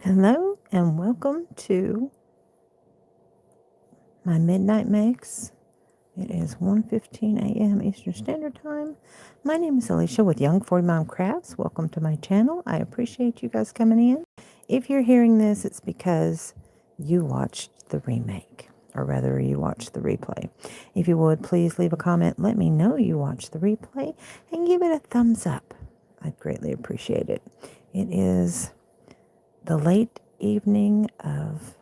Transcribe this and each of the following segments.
Hello and welcome to my Midnight Mix. It is 1:15 a.m. Eastern Standard Time. My name is Alishia with Young 40 Mile Crafts. Welcome to my channel. I appreciate you guys coming in. If you're hearing this, it's because you watched the remake, or rather you watched the replay. If you would, please leave a comment. Let me know you watched the replay and give it a thumbs up. I'd greatly appreciate it. It is the late evening of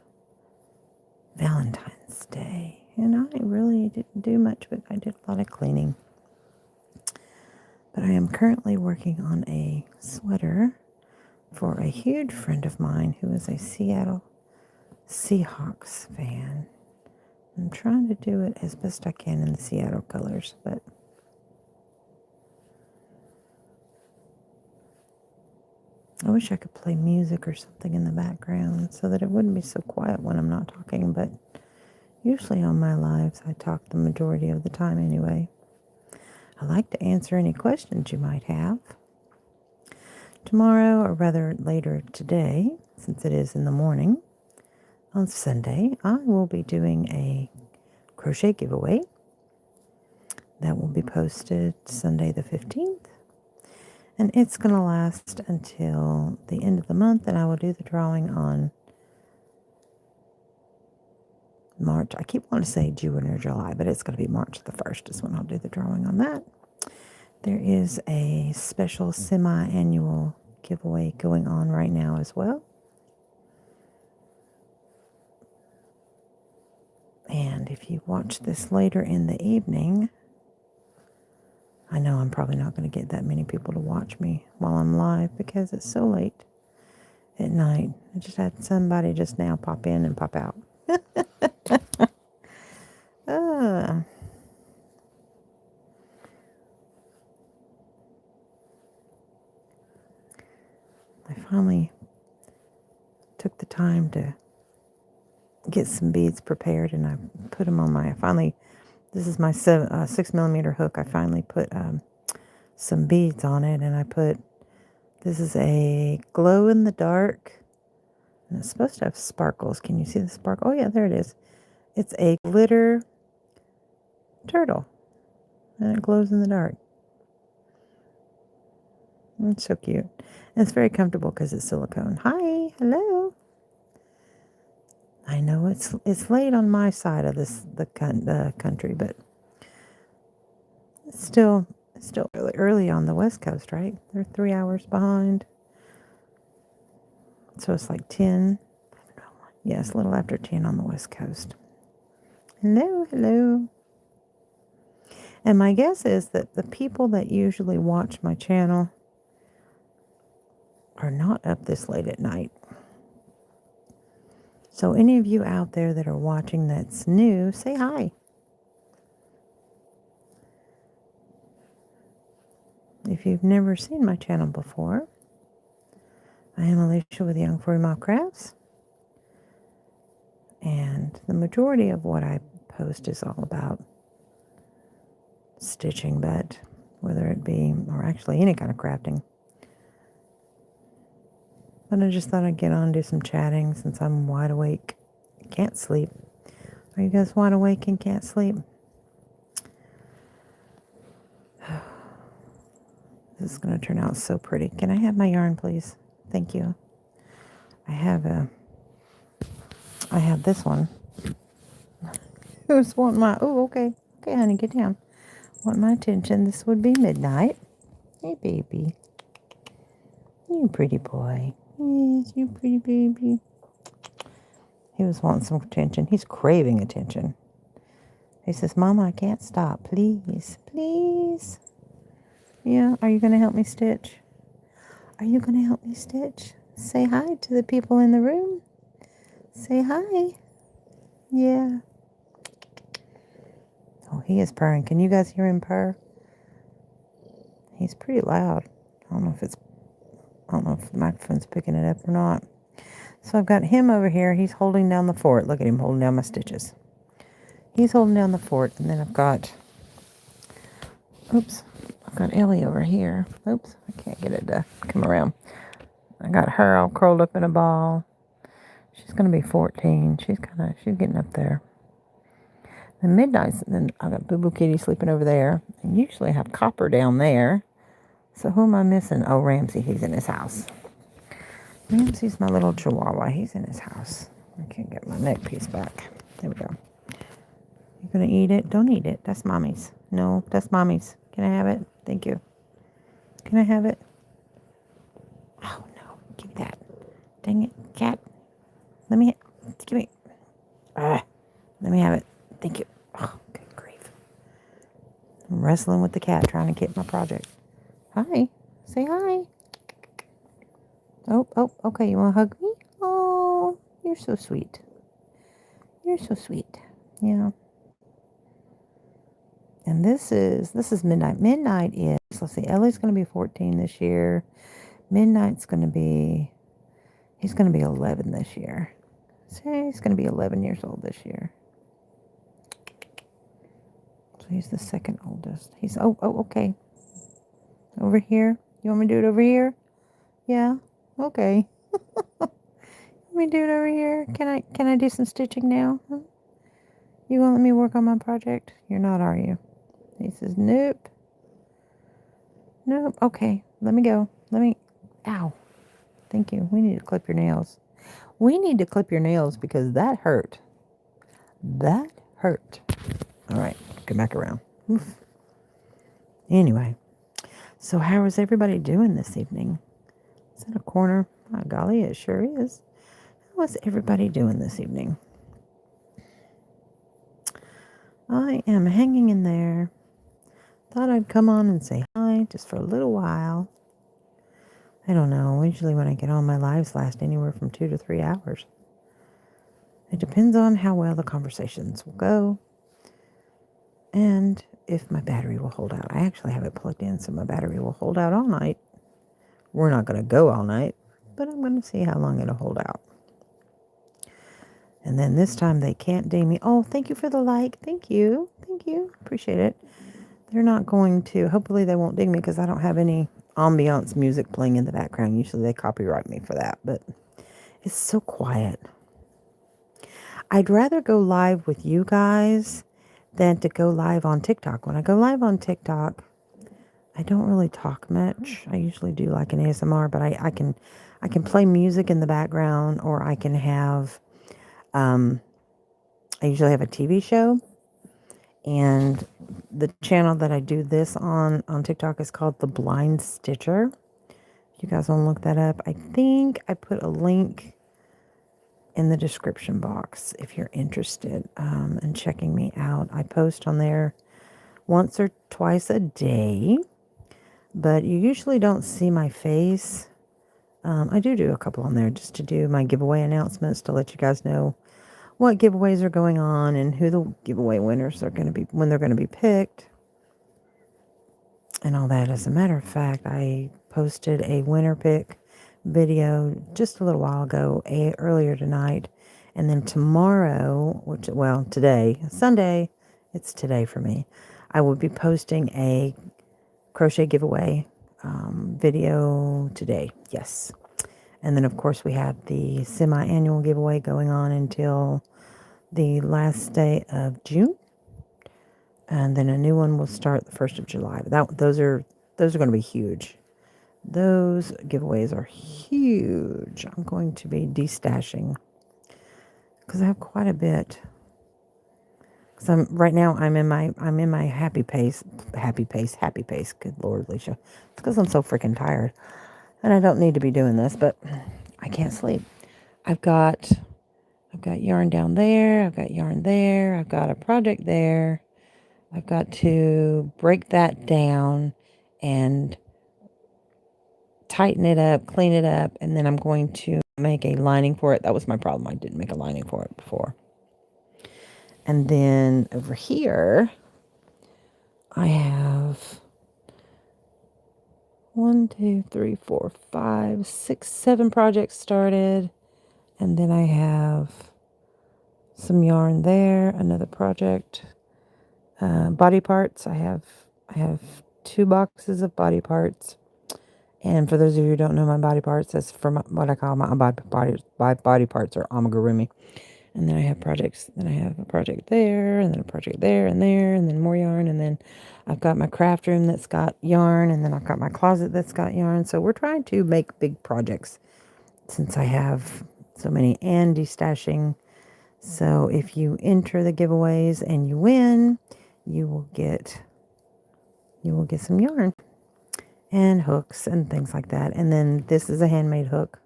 Valentine's Day, and I really didn't do much, but I did a lot of cleaning. But I am currently working on a sweater for a huge friend of mine who is a Seattle Seahawks fan. I'm trying to do it as best I can in the Seattle colors, but I wish I could play music or something in the background so that it wouldn't be so quiet when I'm not talking, but usually on my lives I talk the majority of the time anyway. I like to answer any questions you might have. Tomorrow, or rather later today, since it is in the morning, on Sunday, I will be doing a crochet giveaway that will be posted Sunday the 15th. And it's going to last until the end of the month, and I will do the drawing on March. I keep wanting to say June or July, but it's going to be March the 1st is when I'll do the drawing on that. There is a special semi-annual giveaway going on right now as well. And if you watch this later in the evening, I know I'm probably not going to get that many people to watch me while I'm live because it's so late at night. I just had somebody just now pop in and pop out. I finally took the time to get some beads prepared, and I put them on this is my 6mm hook. I finally put some beads on it, and this is a glow in the dark, and it's supposed to have sparkles. Can you see the sparkle? Oh yeah, there it is. It's a glitter turtle, and it glows in the dark. It's so cute. And it's very comfortable because it's silicone. Hi, hello. I know it's late on my side of the country, but it's still really early on the West Coast, right? They're 3 hours behind. So it's like 10. Yes, a little after 10 on the West Coast. Hello, hello. And my guess is that the people that usually watch my channel are not up this late at night. So any of you out there that are watching that's new, say hi. If you've never seen my channel before, I am Alishia with Young 40 Mile Crafts. And the majority of what I post is all about stitching, but whether it be, or actually any kind of crafting. But I just thought I'd get on and do some chatting since I'm wide awake. Can't sleep. Are you guys wide awake and can't sleep? This is going to turn out so pretty. Can I have my yarn, please? Thank you. I have this one. Who's wanting my... Oh, okay. Okay, honey, get down. Want my attention. This would be Midnight. Hey, baby. You pretty boy. Yes, you pretty baby. He was wanting some attention. He's craving attention. He says, Mama, I can't stop. Please, please. Yeah, are you going to help me stitch? Are you going to help me stitch? Say hi to the people in the room. Say hi. Yeah. Oh, he is purring. Can you guys hear him purr? He's pretty loud. I don't know if the microphone's picking it up or not. So I've got him over here. He's holding down the fort. Look at him holding down my stitches. He's holding down the fort. And then I've got Ellie over here. Oops, I can't get it to come around. I got her all curled up in a ball. She's going to be 14. She's getting up there. And midnight's, and then I got Boo Boo Kitty sleeping over there. And usually I have Copper down there. So who am I missing? Oh, Ramsey. He's in his house. Ramsey's my little chihuahua. He's in his house. I can't get my neck piece back. There we go. You gonna eat it? Don't eat it. That's mommy's. No, that's mommy's. Can I have it? Thank you. Can I have it? Oh, no. Give me that. Dang it, cat. Give me. Let me have it. Thank you. Oh, good grief. I'm wrestling with the cat, trying to get my project. Hi. Say hi. Oh, okay. You want to hug me? Oh, you're so sweet. You're so sweet. Yeah. And this is Midnight. Midnight is, let's see, Ellie's going to be 14 this year. Midnight's going to be, he's going to be 11 this year. So he's going to be 11 years old this year. So he's the second oldest. He's, okay. Over here? You want me to do it over here? Yeah? Okay. Let me do it over here. Can I do some stitching now? Huh? You won't let me work on my project? You're not, are you? He says, nope. Nope. Okay. Let me go. Ow. Thank you. We need to clip your nails. We need to clip your nails because that hurt. That hurt. All right. Get back around. Oof. Anyway. So how is everybody doing this evening? Is that a corner? Oh, golly, it sure is. How is everybody doing this evening? I am hanging in there. Thought I'd come on and say hi just for a little while. I don't know. Usually when I get on, my lives last anywhere from 2 to 3 hours. It depends on how well the conversations will go and if my battery will hold out. I actually have it plugged in so my battery will hold out all night. We're not going to go all night, but I'm going to see how long it'll hold out. And then this time they can't ding me. Oh, thank you for the like. Thank you. Thank you. Appreciate it. They're not going to. Hopefully they won't ding me because I don't have any ambiance music playing in the background. Usually they copyright me for that, but it's so quiet. I'd rather go live with you guys than to go live on TikTok. When I go live on TikTok, I don't really talk much. I usually do like an ASMR, but I can play music in the background, or I can have I usually have a TV show, and the channel that I do this on TikTok is called The Blind Stitcher. If you guys want to look that up, I think I put a link in the description box if you're interested in checking me out. I post on there once or twice a day, but you usually don't see my face. I do a couple on there just to do my giveaway announcements to let you guys know what giveaways are going on and who the giveaway winners are going to be, when they're going to be picked, and all that. As a matter of fact, I posted a winner pick video just a little while ago, earlier tonight, and then tomorrow, today, Sunday, it's today for me, I will be posting a crochet giveaway video today. Yes. And then, of course, we have the semi-annual giveaway going on until the last day of June. And then a new one will start the 1st of July. Those are going to be huge. Those giveaways are huge. I'm going to be destashing because I have quite a bit. Because right now I'm in my happy pace. Good Lord, Alicia. It's because I'm so freaking tired. And I don't need to be doing this, but I can't sleep. I've got yarn down there. I've got yarn there. I've got a project there. I've got to break that down and tighten it up, clean it up, and then I'm going to make a lining for it. That was my problem. I didn't make a lining for it before. And then over here, I have 1, 2, 3, 4, 5, 6, 7 projects started. And then I have some yarn there, another project. Body parts. I have 2 boxes of body parts. And for those of you who don't know my body parts, that's from what I call my body parts are amigurumi. And then I have projects. Then I have a project there, and then a project there, and then more yarn. And then I've got my craft room that's got yarn, and then I've got my closet that's got yarn. So we're trying to make big projects since I have so many, and destashing. So if you enter the giveaways and you win, you will get some yarn and hooks and things like that. And then this is a handmade hook.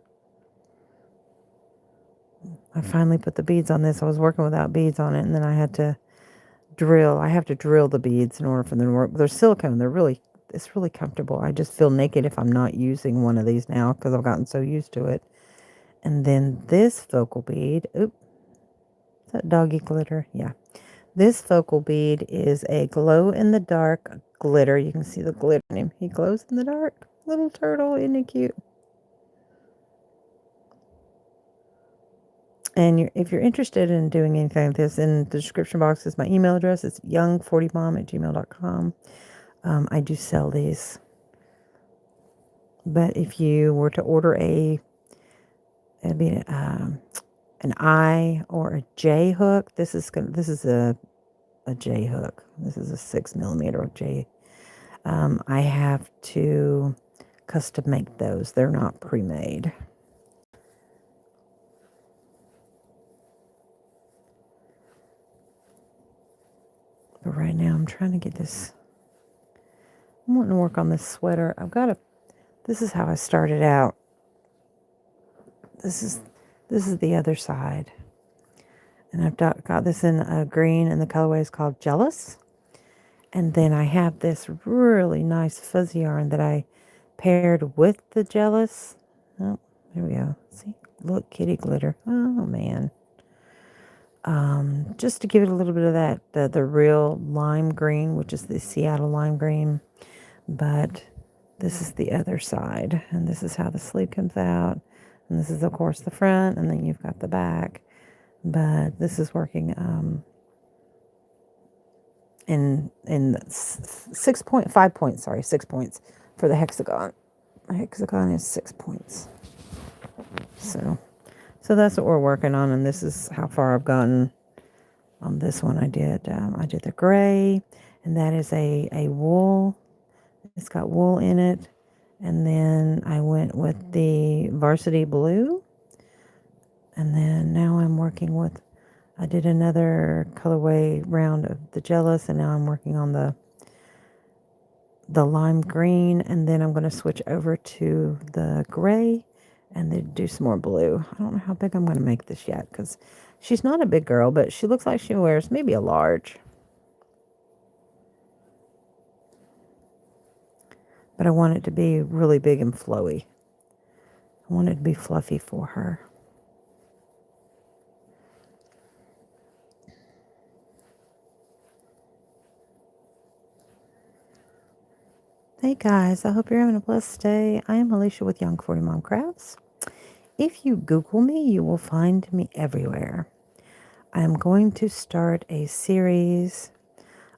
I finally put the beads on this. I was working without beads on it, and then I had to drill. I have to drill the beads in order for them to work. They're silicone. It's really comfortable. I just feel naked if I'm not using one of these now because I've gotten so used to it. And then this focal bead, is that doggy glitter? Yeah. This focal bead is a glow-in-the-dark glitter. You can see the glitter in him. He glows in the dark. Little turtle, isn't he cute? And if you're interested in doing anything like this, in the description box is my email address. It's young40mom@gmail.com. I do sell these. But if you were to order it'd be an I or a J hook. This is a J hook. This is a 6mm J. I have to custom make those. They're not pre-made. But right now I'm trying to get this. I'm wanting to work on this sweater. This is how I started out. This is the other side. And I've got this in a green, and the colorway is called Jealous. And then I have this really nice fuzzy yarn that I paired with the Jealous. Oh, there we go. See? Look, kitty glitter. Oh, man. Just to give it a little bit of that, the real lime green, which is the Seattle lime green. But this is the other side. And this is how the sleeve comes out. And this is, of course, the front. And then you've got the back. But this is working in 6 points for the hexagon. The hexagon is 6 points. So that's what we're working on, and this is how far I've gotten on this one. I did the gray, and that is a wool. It's got wool in it, and then I went with the varsity blue, and then now I'm working with. I did another colorway round of the Jealous, and now I'm working on the lime green, and then I'm going to switch over to the gray and then do some more blue. I don't know how big I'm going to make this yet because she's not a big girl, but she looks like she wears maybe a large. But I want it to be really big and flowy. I want it to be fluffy for her. Hey guys, I hope you're having a blessed day. I am Alishia with Young 40 Mom Crafts. If you Google me, you will find me everywhere. I am going to start a series.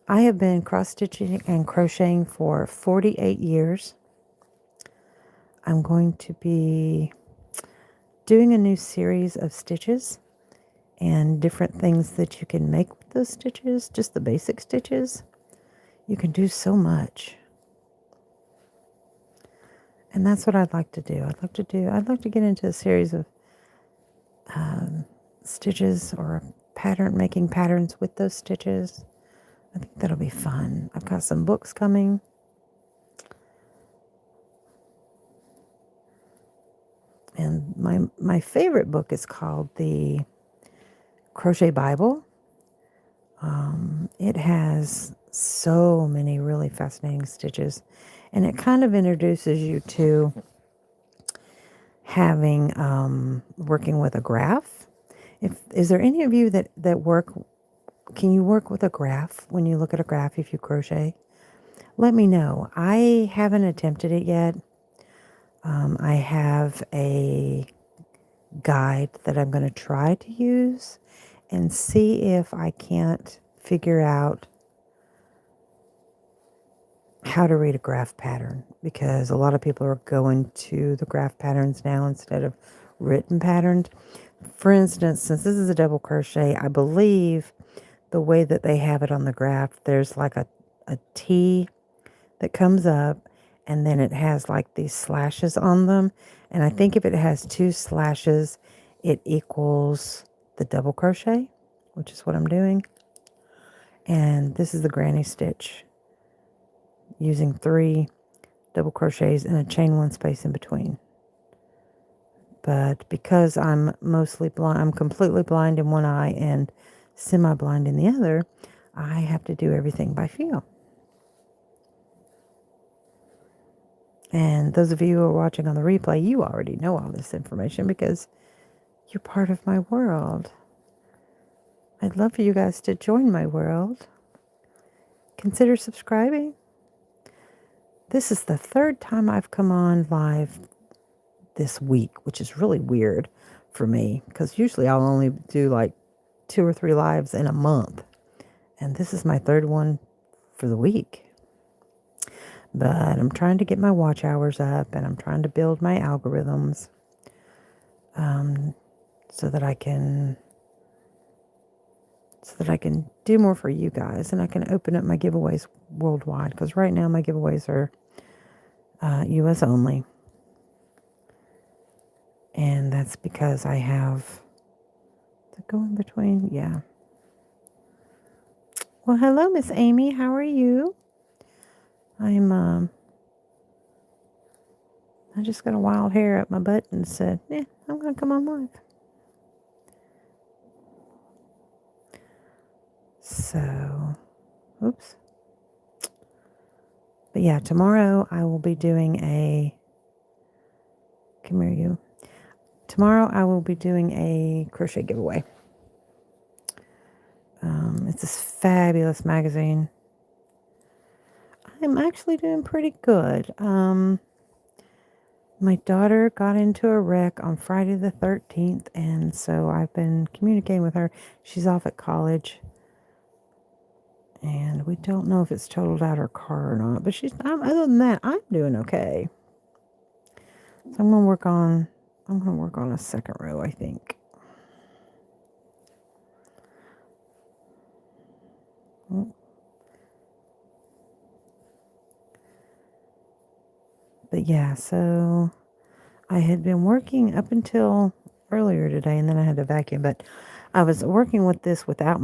I have been cross-stitching and crocheting for 48 years. I'm going to be doing a new series of stitches and different things that you can make with those stitches, just the basic stitches. You can do so much. And that's what I'd like to do. I'd like to get into a series of stitches or making patterns with those stitches. I think that'll be fun. I've got some books coming. And my favorite book is called the Crochet Bible. It has so many really fascinating stitches. And it kind of introduces you to having, working with a graph. Is there any of you that can you work with a graph when you look at a graph if you crochet? Let me know. I haven't attempted it yet. I have a guide that I'm going to try to use and see if I can't figure out how to read a graph pattern, because a lot of people are going to the graph patterns now instead of written patterns. For instance, since this is a double crochet, I believe the way that they have it on the graph, there's like a T that comes up, and then it has like these slashes on them. And I think if it has two slashes, it equals the double crochet, which is what I'm doing. And this is the granny stitch using 3 double crochets and a chain 1 space in between. But because I'm mostly blind, I'm completely blind in one eye and semi-blind in the other, I have to do everything by feel. And those of you who are watching on the replay, you already know all this information because you're part of my world. I'd love for you guys to join my world. Consider subscribing. This is the 3rd time I've come on live this week, which is really weird for me because usually I'll only do like 2 or 3 lives in a month. And this is my 3rd one for the week. But I'm trying to get my watch hours up, and I'm trying to build my algorithms so that I can do more for you guys, and I can open up my giveaways worldwide, because right now my giveaways are US only. And that's because I have to go in between. Yeah. Well, hello, Miss Amy. How are you? I just got a wild hair up my butt and said, yeah, I'm going to come on live. So, oops. But yeah, tomorrow I will be doing come here you. Tomorrow I will be doing a crochet giveaway. It's this fabulous magazine. I'm actually doing pretty good. My daughter got into a wreck on Friday the 13th, and so I've been communicating with her. She's off at college, and we don't know if it's totaled out her car or not, but other than that, I'm doing okay. So I'm going to work on a second row, I think. But yeah, so I had been working up until earlier today, and then I had to vacuum, but I was working with this without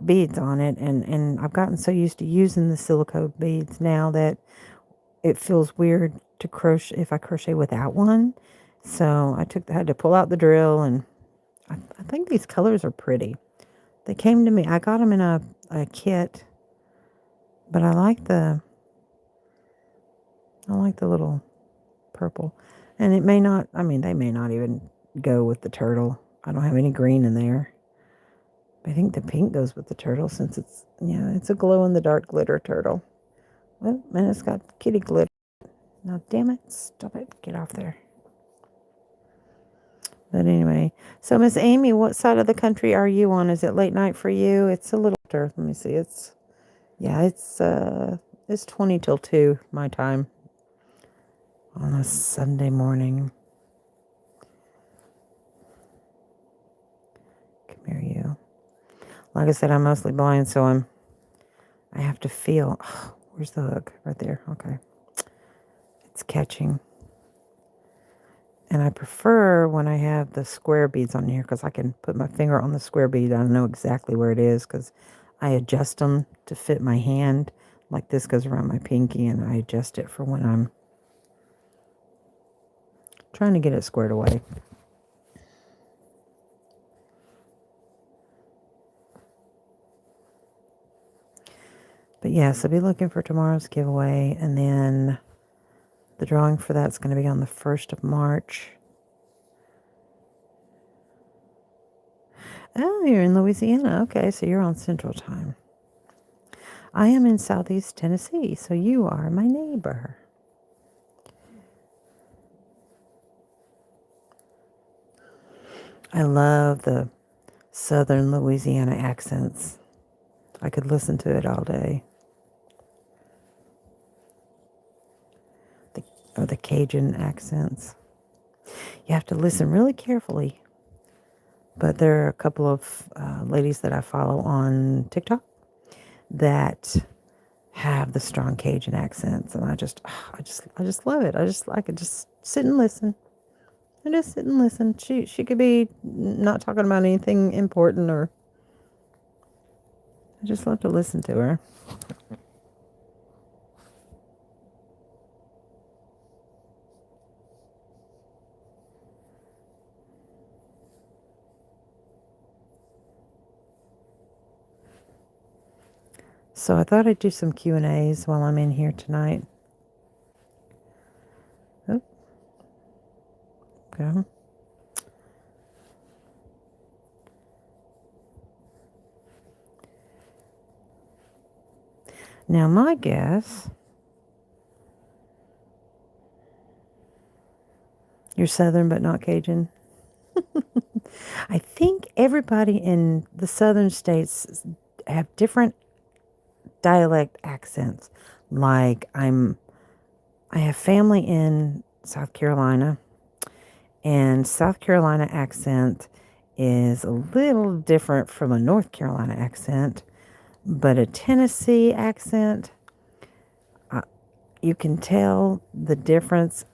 beads on it, and I've gotten so used to using the silicone beads now that it feels weird to crochet if I crochet without one. So I had to pull out the drill, and I think these colors are pretty. They came to me. I got them in a kit, but I like the little purple. And it may not, they may not even go with the turtle. I don't have any green in there. I think the pink goes with the turtle since it's a glow-in-the-dark glitter turtle. Well, and it's got kitty glitter. Now, damn it. Stop it. Get off there. But anyway, so Miss Amy, what side of the country are you on? Is it late night for you? It's a little later. Let me see. It's 20 till 2 my time on a Sunday morning. Come here, you. Like I said, I'm mostly blind, so I have to feel. Oh, where's the hook? Right there. Okay. It's catching. And I prefer when I have the square beads on here because I can put my finger on the square bead. I know exactly where it is because I adjust them to fit my hand. Like this goes around my pinky, and I adjust it for when I'm trying to get it squared away. But yeah, so be looking for tomorrow's giveaway, and then the drawing for that's going to be on the 1st of March. Oh, you're in Louisiana. Okay, so you're on Central Time. I am in Southeast Tennessee, so you are my neighbor. I love the Southern Louisiana accents. I could listen to it all day. or the Cajun accents. You have to listen really carefully. But there are a couple of ladies that I follow on TikTok that have the strong Cajun accents, and I just love it. I could just sit and listen. I just sit and listen. She could be not talking about anything important, or I just love to listen to her. So I thought I'd do some Q&As while I'm in here tonight. Oh, okay. Now my guess, you're Southern but not Cajun. I think everybody in the Southern states have different dialect accents. Like I have family in South Carolina, and South Carolina accent is a little different from a North Carolina accent, but a Tennessee accent, you can tell the difference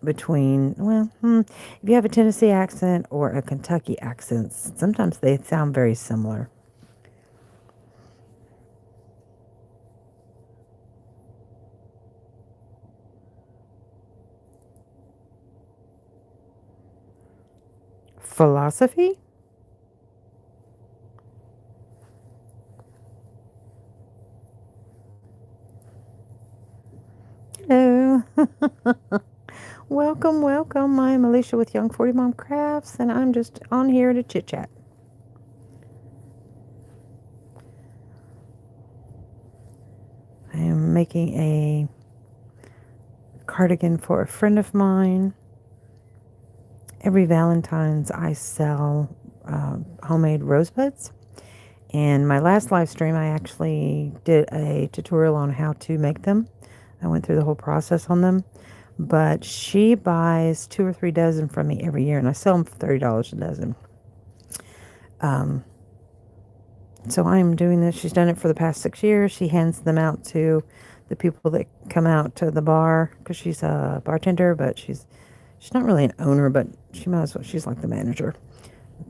between, if you have a Tennessee accent or a Kentucky accent, sometimes they sound very similar. Philosophy? Hello. Welcome, welcome. I'm Alishia with Young 40 Mom Crafts, and I'm just on here to chit chat. I am making a cardigan for a friend of mine. Every Valentine's I sell homemade rosebuds. And my last live stream, I actually did a tutorial on how to make them. I went through the whole process on them. But she buys 2 or 3 dozen from me every year, and I sell them for $30 a dozen. So I'm doing this. She's done it for the past 6 years. She hands them out to the people that come out to the bar, because she's a bartender, but she's not really an owner, but she might as well. She's like the manager.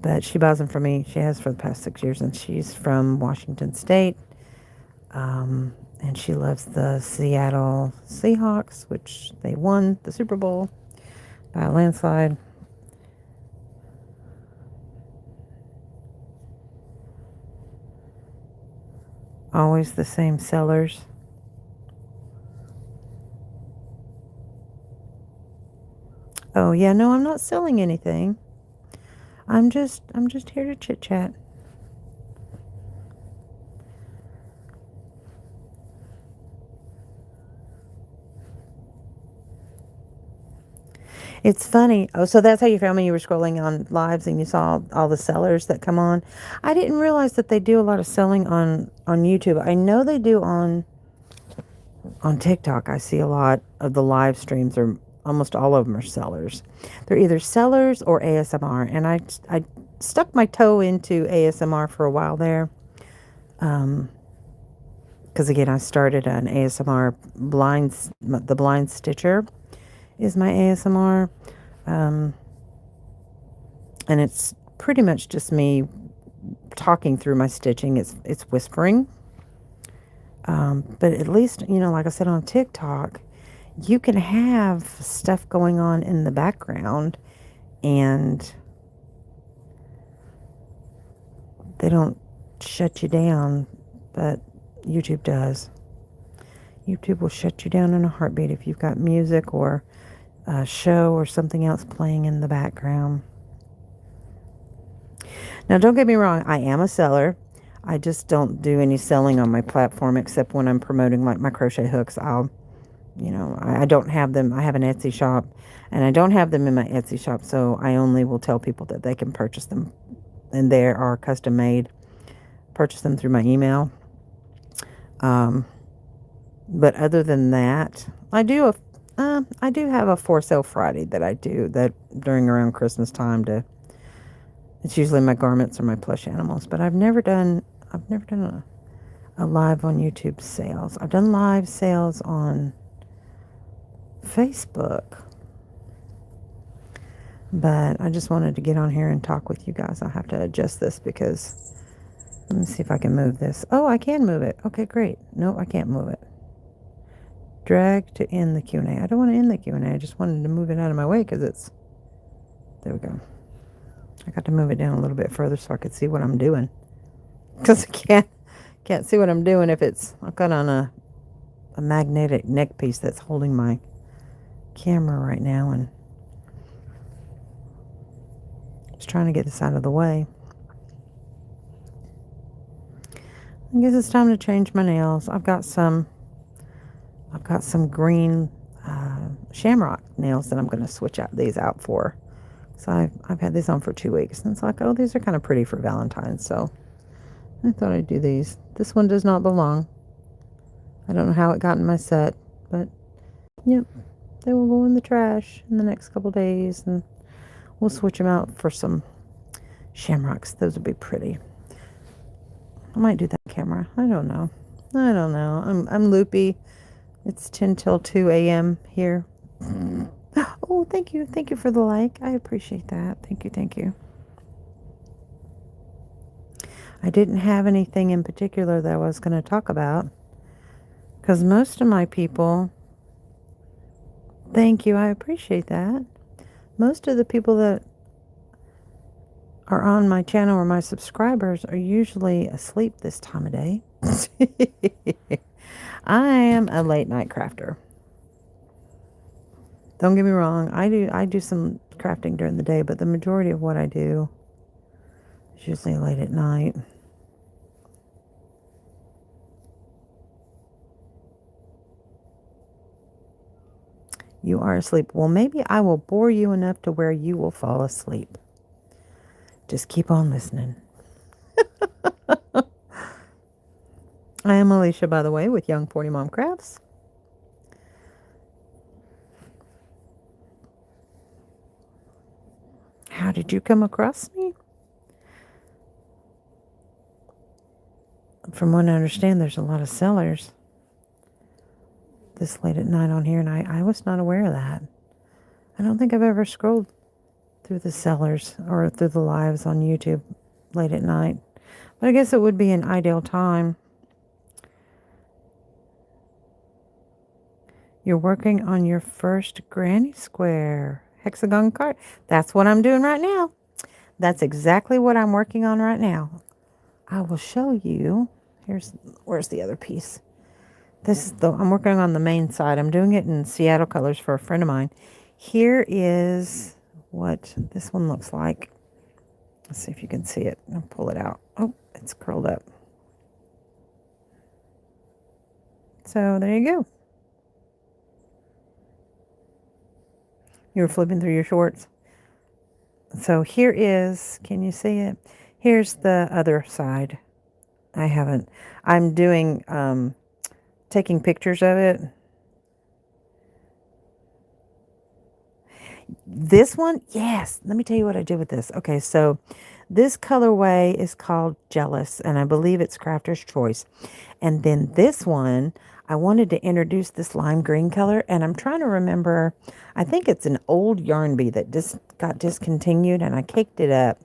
But she buys them from me. She has for the past 6 years, and she's from Washington State. And she loves the Seattle Seahawks, which they won the Super Bowl by a landslide. Always the same sellers. Oh, yeah, no, I'm not selling anything. I'm just here to chit chat. It's funny. Oh, so that's how you found me. You were scrolling on lives and you saw all the sellers that come on. I didn't realize that they do a lot of selling on YouTube. I know they do on TikTok. I see a lot of the live streams, or almost all of them are sellers. They're either sellers or ASMR. And I stuck my toe into ASMR for a while there. Because again, I started an ASMR the blind stitcher is my ASMR. And it's pretty much just me talking through my stitching. It's whispering. But at least, like I said, on TikTok, you can have stuff going on in the background and they don't shut you down, but YouTube does. YouTube will shut you down in a heartbeat if you've got music or a show or something else playing in the background. Now, don't get me wrong, I am a seller. I just don't do any selling on my platform except when I'm promoting like my crochet hooks. I don't have them. I have an Etsy shop and I don't have them in my Etsy shop. So I only will tell people that they can purchase them, and they are custom made. Purchase them through my email. But other than that, I do I do have a for sale Friday that I do that during around Christmas time to. It's usually my garments or my plush animals, but I've never done a live on YouTube sales. I've done live sales on Facebook, but I just wanted to get on here and talk with you guys. I'll have to adjust this because let me see if I can move this. Oh, I can move it. Okay, great. No, I can't move it. Drag to end the Q&A. I don't want to end the Q&A. I just wanted to move it out of my way because it's, there we go. I got to move it down a little bit further so I could see what I'm doing. Because I can't see what I'm doing if it's, I've got on a magnetic neck piece that's holding my camera right now, and I was trying to get this out of the way. I guess it's time to change my nails. I've got some green shamrock nails that I'm going to switch these out for. So I've had these on for 2 weeks, and it's like, oh, these are kind of pretty for Valentine's, so I thought I'd do these. This one does not belong. I don't know how it got in my set, but yep, they will go in the trash in the next couple days, and we'll switch them out for some shamrocks. Those would be pretty. I might do that camera. I don't know. I'm loopy. It's 10 till 2 a.m. here. Oh, thank you. Thank you for the like. I appreciate that. Thank you. I didn't have anything in particular that I was going to talk about because most of my people, thank you, I appreciate that. Most of the people that are on my channel or my subscribers are usually asleep this time of day. I am a late night crafter. Don't get me wrong, I do some crafting during the day, but the majority of what I do is usually late at night. You are asleep. Well, maybe I will bore you enough to where you will fall asleep. Just keep on listening. I am Alishia, by the way, with Young 40 Mom Crafts. How did you come across me? From what I understand, there's a lot of sellers this late at night on here, and I was not aware of that. I don't think I've ever scrolled through the sellers or through the lives on YouTube late at night. But I guess it would be an ideal time. You're working on your first granny square hexagon card. That's what I'm doing right now. That's exactly what I'm working on right now. I will show you. Where's the other piece? I'm working on the main side. I'm doing it in Seattle colors for a friend of mine. Here is what this one looks like. Let's see if you can see it. I'll pull it out. Oh, it's curled up. So there you go. You were flipping through your shorts. So here is, can you see it? Here's the other side. I'm doing, taking pictures of it. This one, yes. Let me tell you what I did with this. Okay, so this colorway is called Jealous, and I believe it's Crafter's Choice. And then this one, I wanted to introduce this lime green color, and I'm trying to remember, I think it's an old yarn bee that just got discontinued, and I caked it up.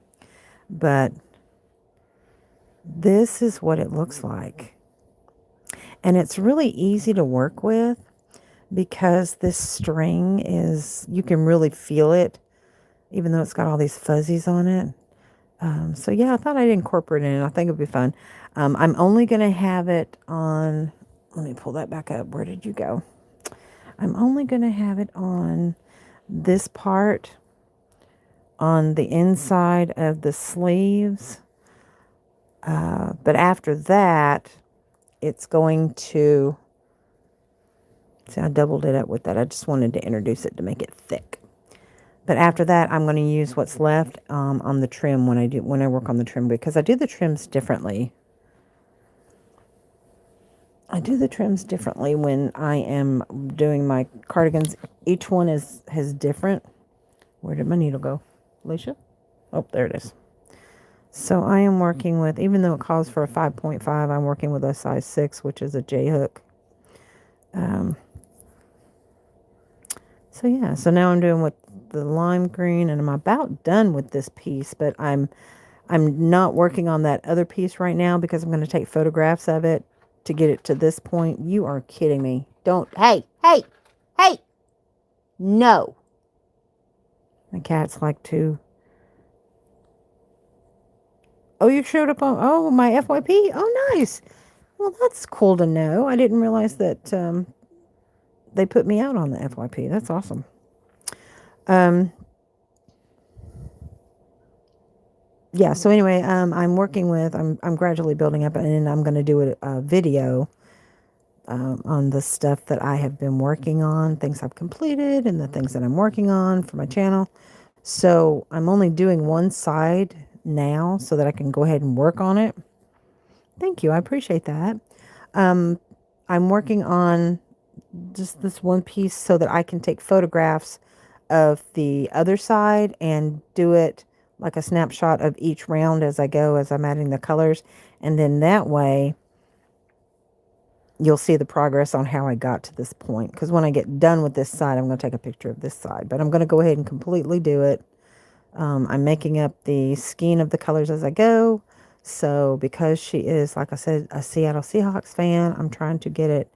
But this is what it looks like. And it's really easy to work with because this string is, you can really feel it, even though it's got all these fuzzies on it. So yeah, I thought I'd incorporate it in. I think it'd be fun. I'm only going to have it on, let me pull that back up. Where did you go? I'm only going to have it on this part on the inside of the sleeves. But after that, it's going to, see, I doubled it up with that. I just wanted to introduce it to make it thick. But after that, I'm going to use what's left on the trim when I work on the trim, because I do the trims differently. I do the trims differently when I am doing my cardigans. Each one has different. Where did my needle go? Alicia? Oh, there it is. So I am working with, even though it calls for a 5.5, I'm working with a size 6, which is a J hook. So yeah, so now I'm doing with the lime green, and I'm about done with this piece, but I'm not working on that other piece right now because I'm going to take photographs of it to get it to this point. You are kidding me. Don't, hey, no. The cats like to, oh, you showed up on, oh, my FYP? Oh, nice. Well, that's cool to know. I didn't realize that they put me out on the FYP. That's awesome. Yeah, so anyway, I'm working with, I'm gradually building up, and I'm going to do a video on the stuff that I have been working on, things I've completed, and the things that I'm working on for my channel. So I'm only doing one side now so that I can go ahead and work on it. Thank you. I appreciate that. I'm working on just this one piece so that I can take photographs of the other side and do it like a snapshot of each round as I go, as I'm adding the colors. And then that way you'll see the progress on how I got to this point. Because when I get done with this side, I'm going to take a picture of this side. But I'm going to go ahead and completely do it. I'm making up the skein of the colors as I go. So because she is, like I said, a Seattle Seahawks fan, I'm trying to get it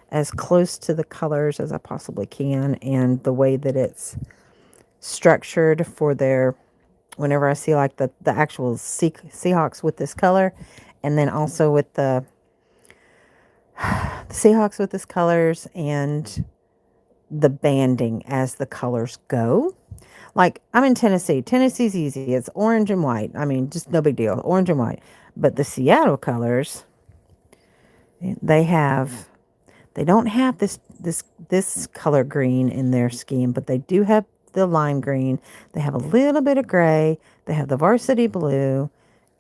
as close to the colors as I possibly can. And the way that it's structured for their, whenever I see like the actual Seahawks with this color, and then also with the Seahawks with this colors and the banding as the colors go. Like, I'm in Tennessee. Tennessee's easy. It's orange and white. I mean, just no big deal. Orange and white. But the Seattle colors, they don't have this color green in their scheme, but they do have the lime green. They have a little bit of gray. They have the varsity blue,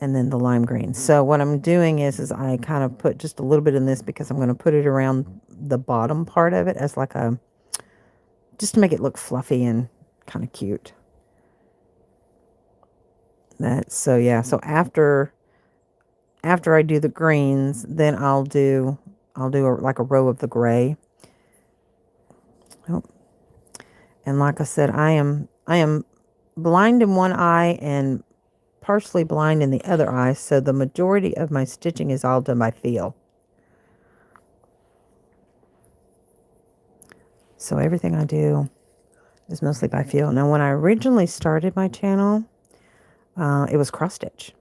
and then the lime green. So what I'm doing is I kind of put just a little bit in this because I'm going to put it around the bottom part of it as like a, just to make it look fluffy and kind of cute. So yeah, so after I do the greens, then I'll do like a row of the gray. Oh. And like I said, I am blind in one eye and partially blind in the other eye, so the majority of my stitching is all done by feel. So everything I do is mostly by feel. Now, when I originally started my channel, it was cross stitch.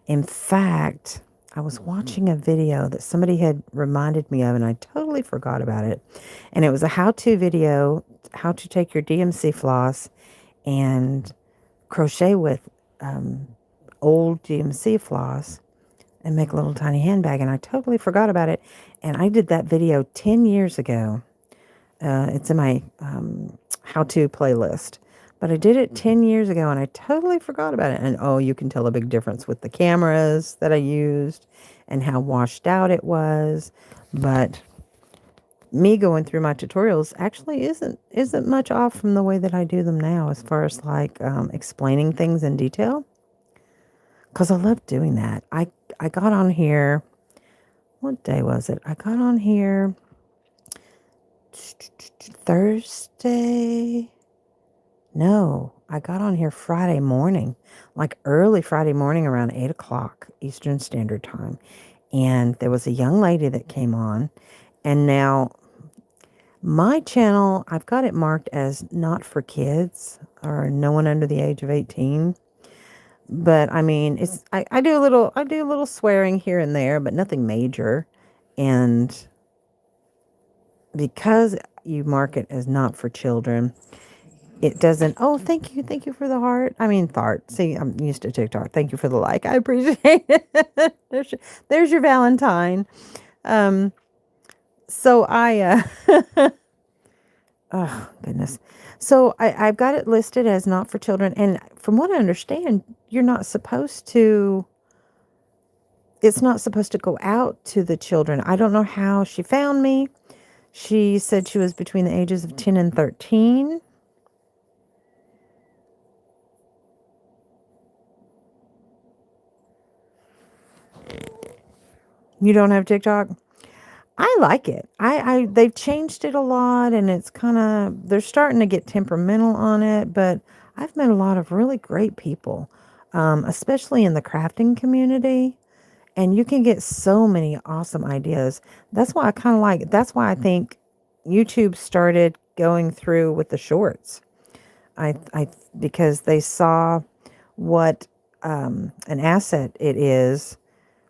In fact, I was watching a video that somebody had reminded me of, and I totally forgot about it. And it was a how-to video, how to take your DMC floss and crochet with old DMC floss and make a little tiny handbag. And I totally forgot about it. And I did that video 10 years ago. It's in my how-to playlist. But I did it 10 years ago, and I totally forgot about it. And, oh, you can tell a big difference with the cameras that I used and how washed out it was. But me going through my tutorials actually isn't much off from the way that I do them now as far as, like, explaining things in detail. Because I love doing that. I got on here, what day was it? I got on here Thursday. No, I got on here Friday morning, like early Friday morning around 8 o'clock Eastern Standard Time. And there was a young lady that came on. And now my channel, I've got it marked as not for kids or no one under the age of 18. But I mean, I do a little swearing here and there, but nothing major. And because you mark it as not for children, it doesn't. Oh, thank you for the heart. I mean, thart. See, I'm used to TikTok. Thank you for the like. I appreciate it. There's your Valentine. So I, oh goodness. So I've got it listed as not for children, and from what I understand, you're not supposed to. it's not supposed to go out to the children. I don't know how she found me. She said she was between the ages of 10 and 13. You don't have TikTok? I like it. They've changed it a lot, and it's kind of, they're starting to get temperamental on it, but I've met a lot of really great people, especially in the crafting community, and you can get so many awesome ideas. That's why I kind of like, that's why I think YouTube started going through with the shorts. I because they saw what an asset it is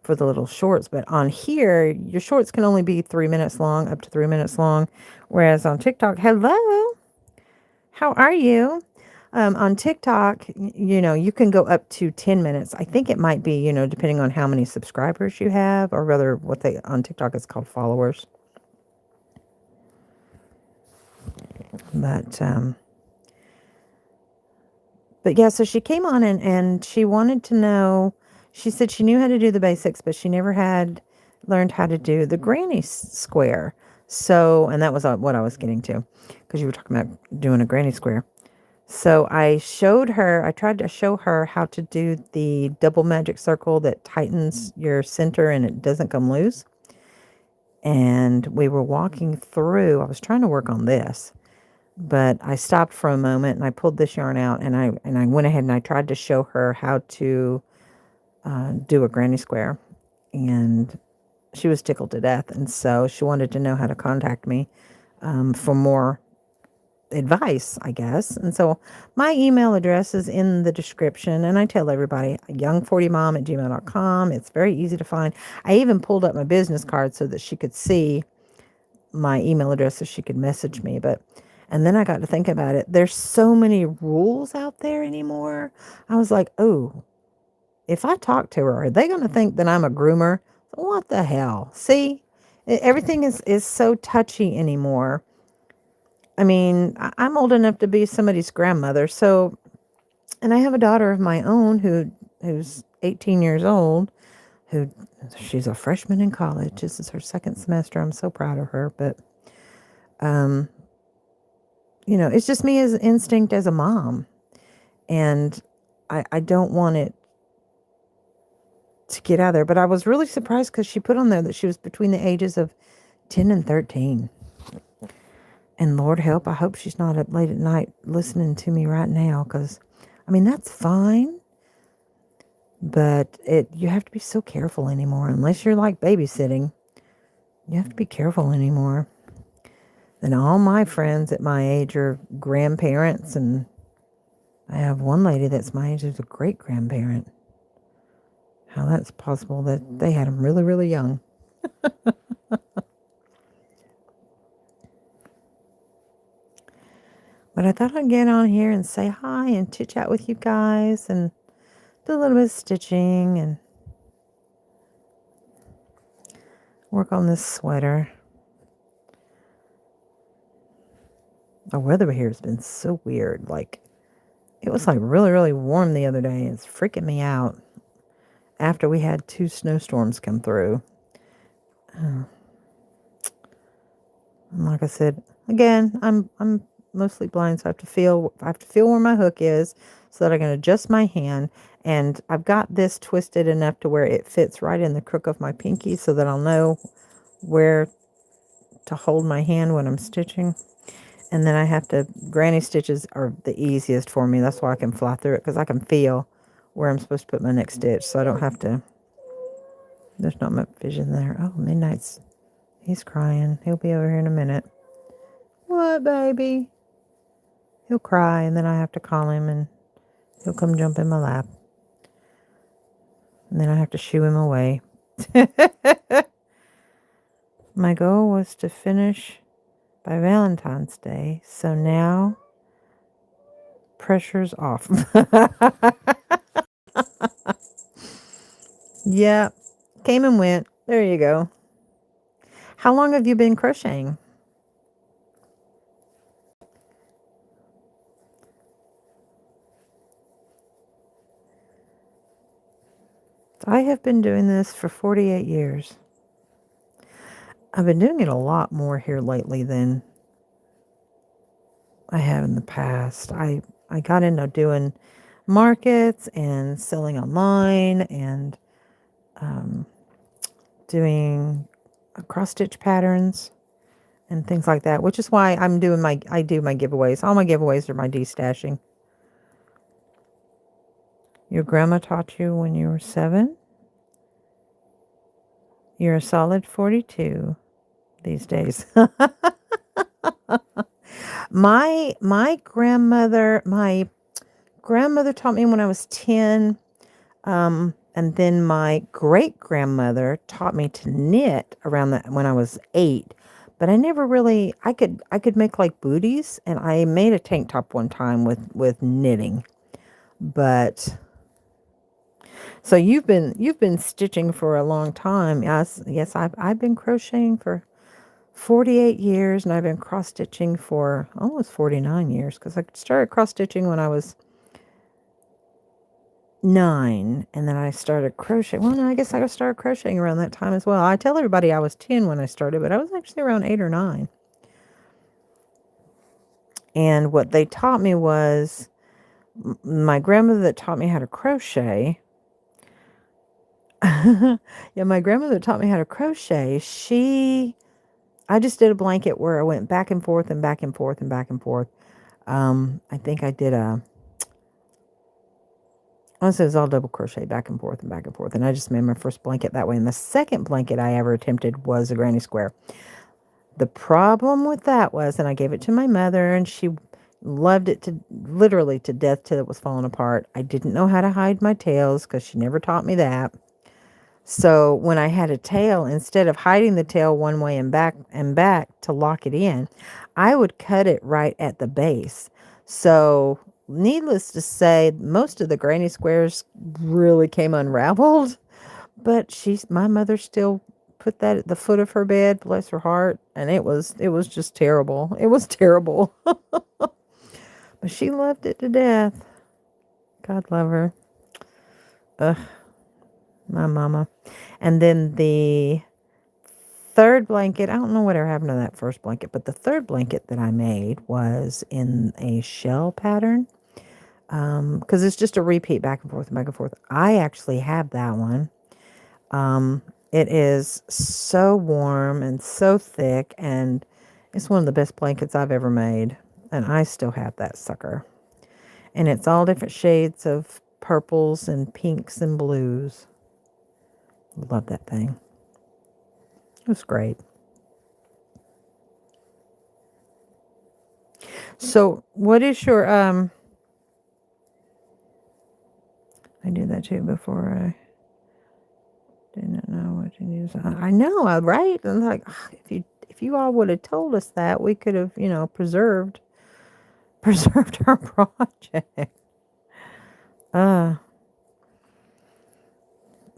for the little shorts. But on here, your shorts can only be 3 minutes long, up to 3 minutes long. Whereas on TikTok, hello, how are you? On TikTok, you can go up to 10 minutes. I think it might be, depending on how many subscribers you have, or rather what they, on TikTok, it's called followers. But, But yeah, so she came on and she wanted to know, she said she knew how to do the basics, but she never had learned how to do the granny square. So, and that was what I was getting to, because you were talking about doing a granny square. So I tried to show her how to do the double magic circle that tightens your center and it doesn't come loose. And we were walking through, I was trying to work on this. But I stopped for a moment and I pulled this yarn out and I went ahead and I tried to show her how to do a granny square. And she was tickled to death. And so she wanted to know how to contact me for more advice, I guess. And so my email address is in the description. And I tell everybody, young40mom@gmail.com. It's very easy to find. I even pulled up my business card so that she could see my email address so she could message me. And then I got to think about it. There's so many rules out there anymore. I was like, oh, if I talk to her, are they going to think that I'm a groomer? What the hell? See, everything is so touchy anymore. I mean, I'm old enough to be somebody's grandmother. So, and I have a daughter of my own who's 18 years old, who she's a freshman in college. This is her second semester. I'm so proud of her. But, it's just me as instinct as a mom. And I don't want it to get out there. But I was really surprised because she put on there that she was between the ages of 10 and 13. And Lord help, I hope she's not up late at night listening to me right now, because, I mean, that's fine. But you have to be so careful anymore. Unless you're like babysitting, you have to be careful anymore. And all my friends at my age are grandparents, and I have one lady that's my age who's a great-grandparent. How that's possible that they had them really, really young. But I thought I'd get on here and say hi and chit-chat with you guys and do a little bit of stitching and work on this sweater. The weather here has been so weird. Like, it was like really, really warm the other day. It's freaking me out after we had 2 snowstorms come through. And like I said, again, I'm mostly blind, so I have to feel where my hook is so that I can adjust my hand. And I've got this twisted enough to where it fits right in the crook of my pinky so that I'll know where to hold my hand when I'm stitching. And then I have to, granny stitches are the easiest for me. That's why I can fly through it, because I can feel where I'm supposed to put my next stitch, so I don't have to, there's not much vision there. Oh, Midnight's, he's crying. He'll be over here in a minute. What, baby? He'll cry, and then I have to call him, and he'll come jump in my lap. And then I have to shoo him away. My goal was to finish by Valentine's Day, so now pressure's off. Yeah, came and went. There you go. How long have you been crocheting? I have been doing this for 48 years. I've been doing it a lot more here lately than I have in the past. I got into doing markets and selling online and doing cross stitch patterns and things like that, which is why I do my giveaways. All my giveaways are my destashing. Your grandma taught you when you were 7? You're a solid 42 these days. My grandmother taught me when I was 10. And then my great grandmother taught me to knit around that when I was 8. But I never really I could make like booties, and I made a tank top one time with knitting. But so you've been stitching for a long time. Yes, I've been crocheting for 48 years, and I've been cross stitching for almost 49 years, because I started cross stitching when I was 9, and then I started crochet. Well, no, I guess I started crocheting around that time as well. I tell everybody I was 10 when I started, but I was actually around 8 or 9. And what they taught me was my grandmother that taught me how to crochet. Yeah, my grandmother taught me how to crochet. I just did a blanket where I went back and forth and back and forth and back and forth. I think I did honestly, it was all double crochet back and forth and back and forth. And I just made my first blanket that way. And the second blanket I ever attempted was a granny square. The problem with that was, and I gave it to my mother, and she loved it to literally to death till it was falling apart. I didn't know how to hide my tails because she never taught me that. So when I had a tail, instead of hiding the tail one way and back to lock it in, I would cut it right at the base. So needless to say, most of the granny squares really came unraveled, but my mother still put that at the foot of her bed, bless her heart, and it was just terrible. It was terrible. But she loved it to death. God love her. Ugh, my mama. And then the third blanket, I don't know whatever happened to that first blanket, but the third blanket that I made was in a shell pattern. Because it's just a repeat back and forth and back and forth. I actually have that one. It is so warm and so thick, and it's one of the best blankets I've ever made. And I still have that sucker. And it's all different shades of purples and pinks and blues. Love that thing. It was great. So what is your, I did that too before I didn't know what to use. I know, right? I'm like, if you all would have told us that, we could have, preserved our project.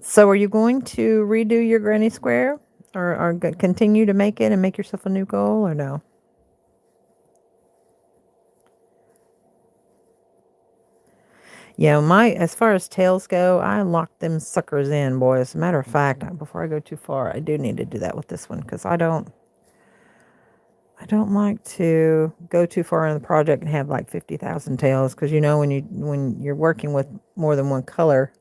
So are you going to redo your granny square, or continue to make it and make yourself a new goal, or no? Yeah, as far as tails go, I locked them suckers in, boy. As a matter of fact, before I go too far, I do need to do that with this one, because I don't like to go too far in the project and have like 50,000 tails, because when you're working with more than one color,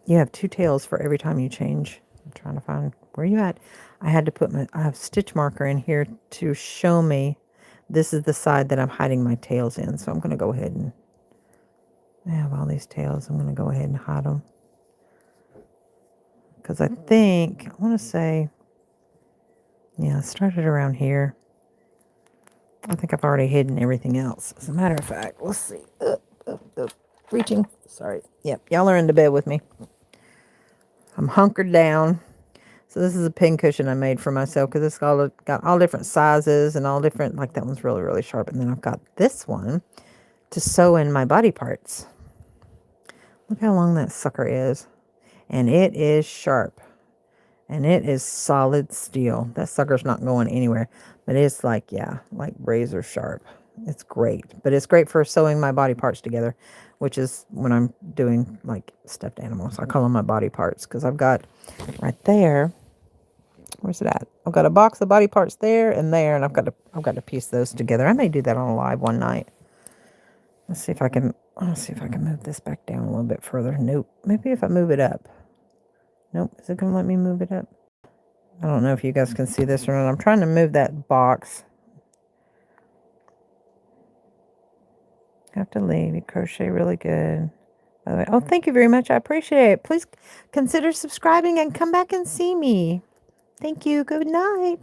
you have 2 tails for every time you change. I'm trying to find where you at. I had to put I have stitch marker in here to show me this is the side that I'm hiding my tails in. So I'm going to go ahead and I have all these tails. I'm going to go ahead and hide them. Because I want to say, yeah, I started around here. I think I've already hidden everything else. As a matter of fact, let's see. Reaching. Sorry. Yep, y'all are in the bed with me. I'm hunkered down. So this is a pin cushion I made for myself, because it's got all different sizes and all different, like that one's really, really sharp. And then I've got this one to sew in my body parts. Look how long that sucker is. And it is sharp. And it is solid steel. That sucker's not going anywhere. But it's like, yeah, like razor sharp. It's great, but it's great for sewing my body parts together, which is when I'm doing like stuffed animals. I call them my body parts because I've got right there. Where's it at? I've got a box of body parts there, and I've got to piece those together. I may do that on a live one night. Let's see if I can move this back down a little bit further. Nope. Maybe if I move it up. Nope. Is it going to let me move it up? I don't know if you guys can see this or not. I'm trying to move that box. Have to leave. You crochet really good. By the way, oh, thank you very much. I appreciate it. Please consider subscribing and come back and see me. Thank you. Good night.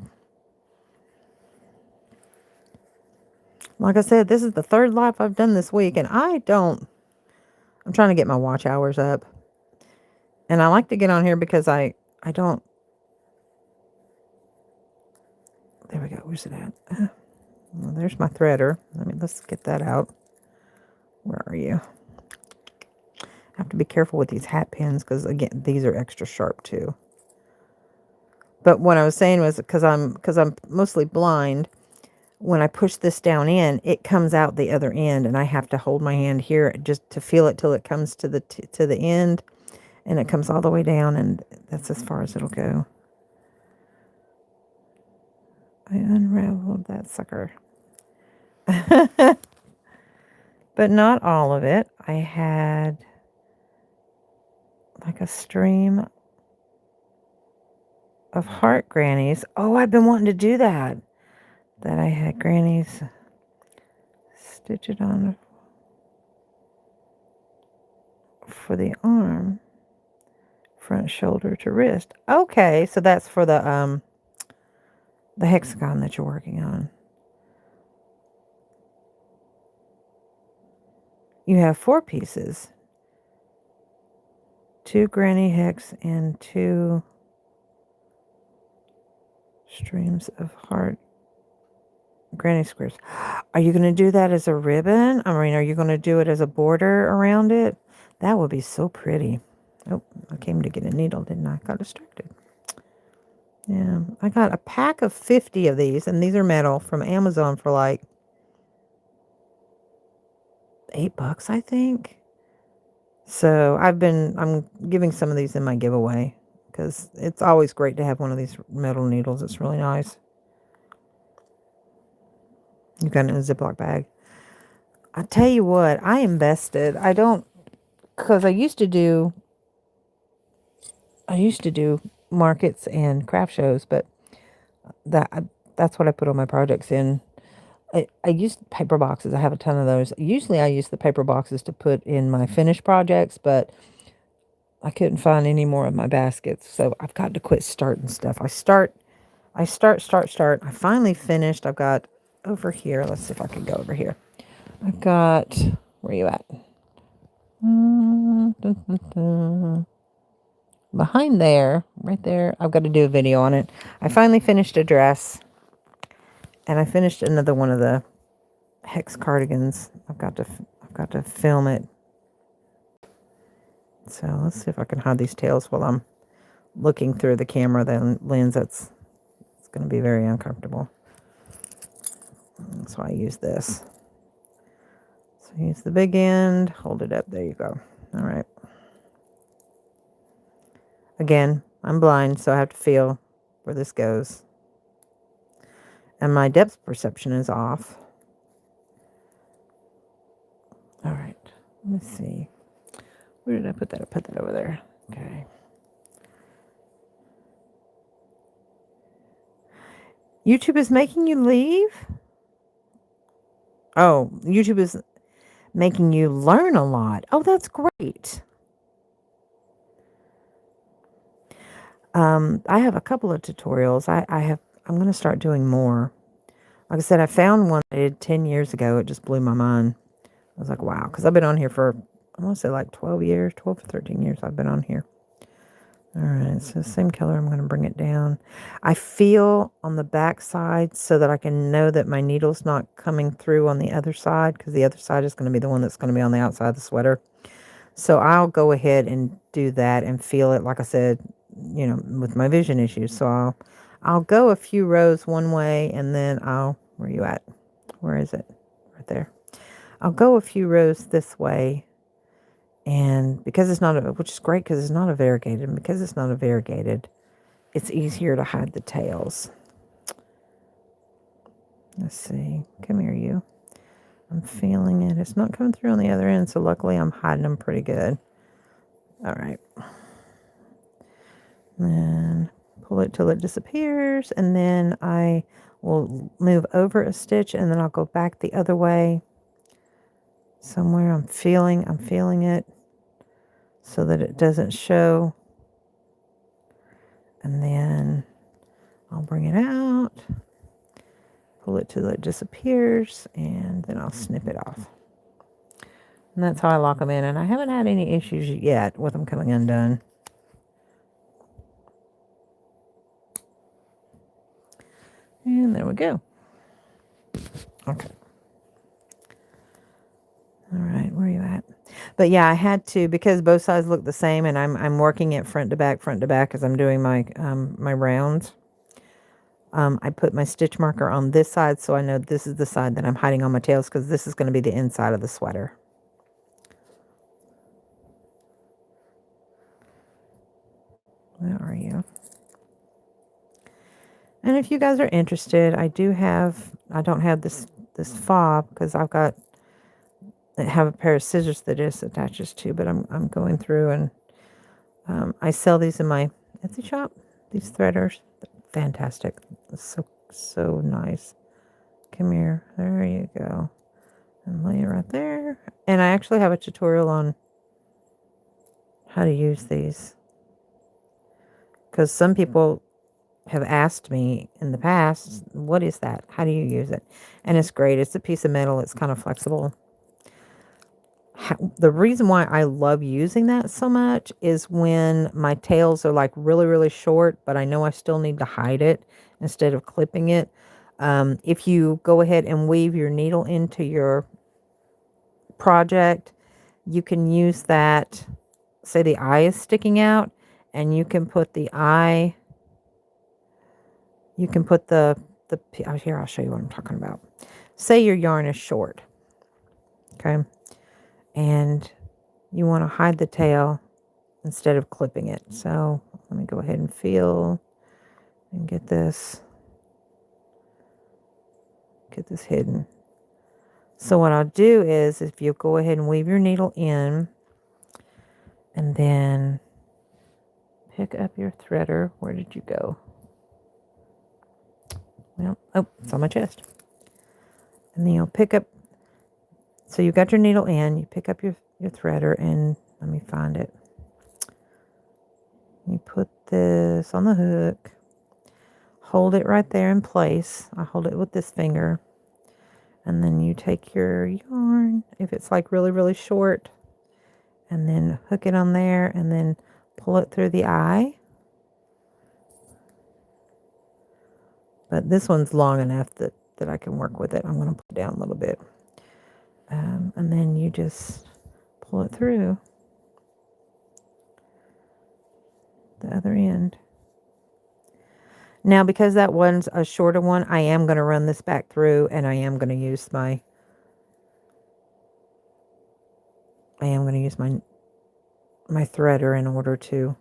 Like I said, this is the third live I've done this week, and I'm trying to get my watch hours up. And I like to get on here because I don't, there we go. Where's it at? Well, there's my threader. Let's get that out. Where are you? I have to be careful with these hat pins because, again, these are extra sharp too. But what I was saying was because I'm mostly blind, when I push this down in, it comes out the other end, and I have to hold my hand here just to feel it till it comes to the end, and it comes all the way down, and that's as far as it'll go. I unraveled that sucker. But not all of it. I had like a stream of heart grannies. Oh, I've been wanting to do that. That I had grannies stitch it on for the arm, front shoulder to wrist. Okay, so that's for the hexagon that you're working on. You have 4 pieces. 2 granny hex and 2 streams of heart granny squares. Are you going to do that as a ribbon? I mean, are you going to do it as a border around it? That would be so pretty. Oh, I came to get a needle, didn't I? Got distracted. Yeah, I got a pack of 50 of these, and these are metal from Amazon for like $8, I think. So I'm giving some of these in my giveaway because it's always great to have one of these metal needles. It's really nice. You got it in a Ziploc bag. I tell you what, I invested. Because I used to do markets and craft shows, but that's what I put all my projects in. I used paper boxes. I have a ton of those. Usually I use the paper boxes to put in my finished projects, but I couldn't find any more of my baskets, so I've got to quit starting stuff. I start. I finally finished. I've got over here. Let's see if I can go over here. I've got, where are you at? Behind there, right there. I've got to do a video on it. I finally finished a dress, and I finished another one of the hex cardigans. I've got to film it. So let's see if I can hide these tails while I'm looking through the camera lens. It's going to be very uncomfortable. That's why I use this. So use the big end, hold it up. There you go. All right. Again, I'm blind, so I have to feel where this goes. And my depth perception is off. All right. Let me see. Where did I put that? I put that over there. Okay. YouTube is making you leave? Oh, YouTube is making you learn a lot. Oh, that's great. I have a couple of tutorials. I'm going to start doing more. Like I said, I found one I did 10 years ago. It just blew my mind. I was like, wow. Because I've been on here for, I want to say like 12 or 13 years I've been on here. All right, so same color. I'm going to bring it down. I feel on the back side so that I can know that my needle's not coming through on the other side, because the other side is going to be the one that's going to be on the outside of the sweater. So I'll go ahead and do that and feel it, like I said, with my vision issues. So I'll go a few rows one way, and then where are you at? Where is it? right there. I'll go a few rows this way, and because it's not which is great because it's not a variegated, and because it's not a variegated, it's easier to hide the tails. Let's see. Come here, you. I'm feeling it. It's not coming through on the other end, so luckily I'm hiding them pretty good. All right. Then pull it till it disappears, and then I will move over a stitch, and then I'll go back the other way. Somewhere I'm feeling it so that it doesn't show. And then I'll bring it out, pull it till it disappears, and then I'll snip it off. And that's how I lock them in. And I haven't had any issues yet with them coming undone. And there we go. Okay. All right, where are you at? But yeah, I had to, because both sides look the same, and I'm working it front to back as I'm doing my my rounds. I put my stitch marker on this side, so I know this is the side that I'm hiding on my tails, because this is going to be the inside of the sweater. Where are you? And if you guys are interested, I don't have this fob, because I have a pair of scissors that this attaches to, but I'm going through, and I sell these in my Etsy shop. These threaders, fantastic. It's so nice. Come here, there you go, and lay it right there. And I actually have a tutorial on how to use these, because some people have asked me in the past, what is that? How do you use it? And it's great. It's a piece of metal. It's kind of flexible. The reason why I love using that so much is when my tails are like really, really short, but I know I still need to hide it instead of clipping it. If you go ahead and weave your needle into your project, you can use that. Say the eye is sticking out, and you can put the eye, you can put here, I'll show you what I'm talking about. Say your yarn is short, okay, and you want to hide the tail instead of clipping it. So let me go ahead and feel and get this hidden. So what I'll do is, if you go ahead and weave your needle in, and then pick up your threader. Where did you go? Well, oh, it's on my chest. And then you'll pick up, so you got your needle in, you pick up your threader, and let me find it. You put this on the hook, hold it right there in place. I hold it with this finger. And then you take your yarn, if it's like really, really short, and then hook it on there, and then pull it through the eye. But this one's long enough that I can work with it. I'm going to pull it down a little bit. And then you just pull it through the other end. Now, because that one's a shorter one, I am going to run this back through, and I am going to use my threader in order to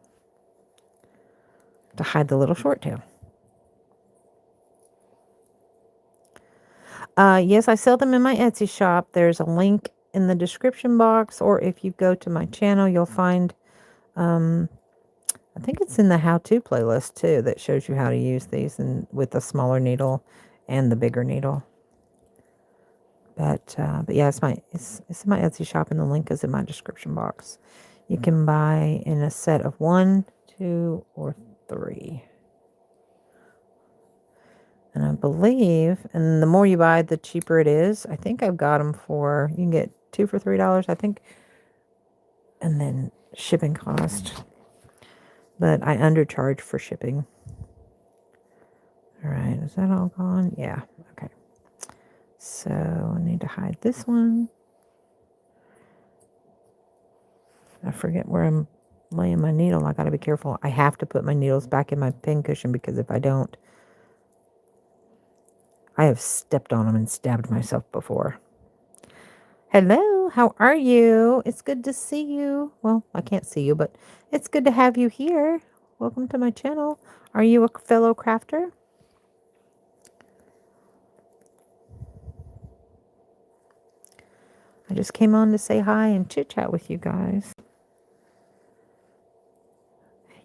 hide the little short tail. Yes, I sell them in my Etsy shop. There's a link in the description box, or if you go to my channel, you'll find, I think it's in the how-to playlist too, that shows you how to use these, and with the smaller needle and the bigger needle. But yeah, it's in my Etsy shop, and the link is in my description box. You can buy in a set of 1, 2, or 3. And I believe, and the more you buy, the cheaper it is. I think I've got them for, you can get 2 for $3, I think. And then shipping cost. But I undercharge for shipping. All right, is that all gone? Yeah, okay. So I need to hide this one. I forget where I'm laying my needle. I got to be careful. I have to put my needles back in my pin cushion, because if I don't, I have stepped on them and stabbed myself before. Hello, how are you? It's good to see you. Well, I can't see you, but it's good to have you here. Welcome to my channel. Are you a fellow crafter? I just came on to say hi and chit chat with you guys.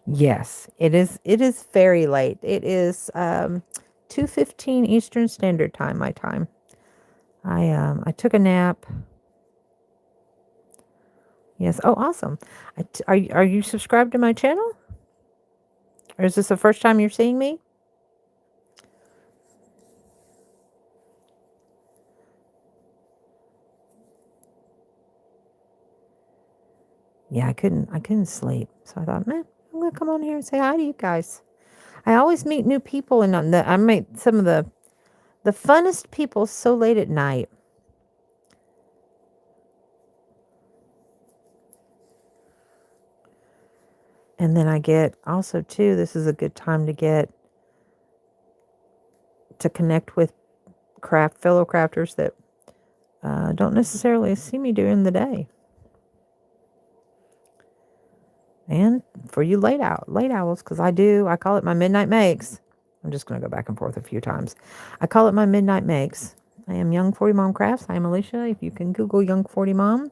Yes, it is. It is very late. It is 2:15 Eastern Standard Time, my time. I took a nap. Yes. Oh, awesome. Are you subscribed to my channel? Or is this the first time you're seeing me? Yeah, I couldn't sleep. So I thought, man, I'm gonna come on here and say hi to you guys. I always meet new people, and I meet some of the funnest people so late at night. And then I get also too, this is a good time to get to connect with fellow crafters that don't necessarily see me during the day. And for you late owls, because I call it my midnight makes. I'm just going to go back and forth a few times. I call it my midnight makes. I am Young 40 Mom Crafts. I am Alishia. If you can Google Young 40 Mom,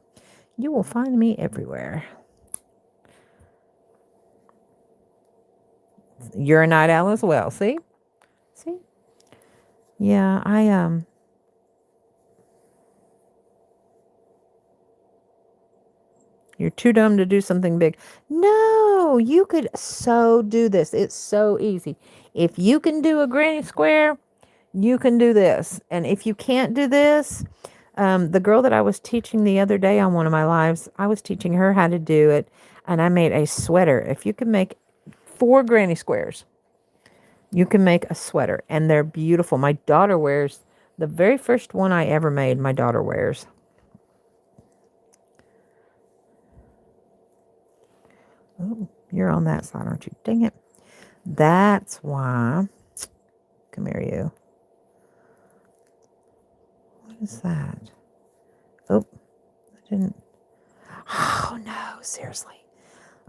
you will find me everywhere. You're a night owl as well. See? Yeah, You're too dumb to do something big. No, you could so do this. It's so easy. If you can do a granny square, you can do this. And if you can't do this, the girl that I was teaching the other day on one of my lives, I was teaching her how to do it. And I made a sweater. If you can make 4 granny squares, you can make a sweater. And they're beautiful. My daughter wears the very first one I ever made. My daughter wears. Oh, you're on that side, aren't you? Dang it. That's why. Come here, you. What is that? Oh, I didn't. Oh, no, seriously.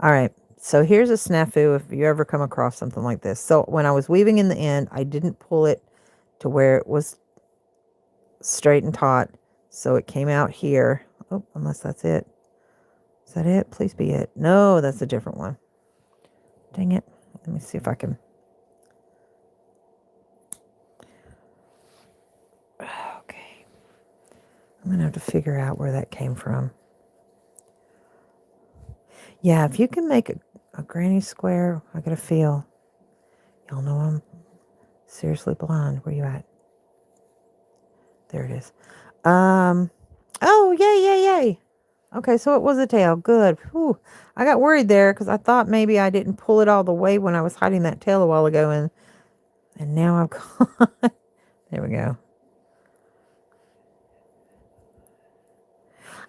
All right. So here's a snafu if you ever come across something like this. So when I was weaving in the end, I didn't pull it to where it was straight and taut. So it came out here. Oh, unless that's it. Is that it? Please be it. No, that's a different one. Dang it. Let me see if I can. Okay. I'm going to have to figure out where that came from. Yeah, if you can make a granny square, I got a feel. Y'all know I'm seriously blind. Where you at? There it is. Oh, yay. Okay, so it was a tail. Good. Whew. I got worried there because I thought maybe I didn't pull it all the way when I was hiding that tail a while ago, and now I've got. There we go.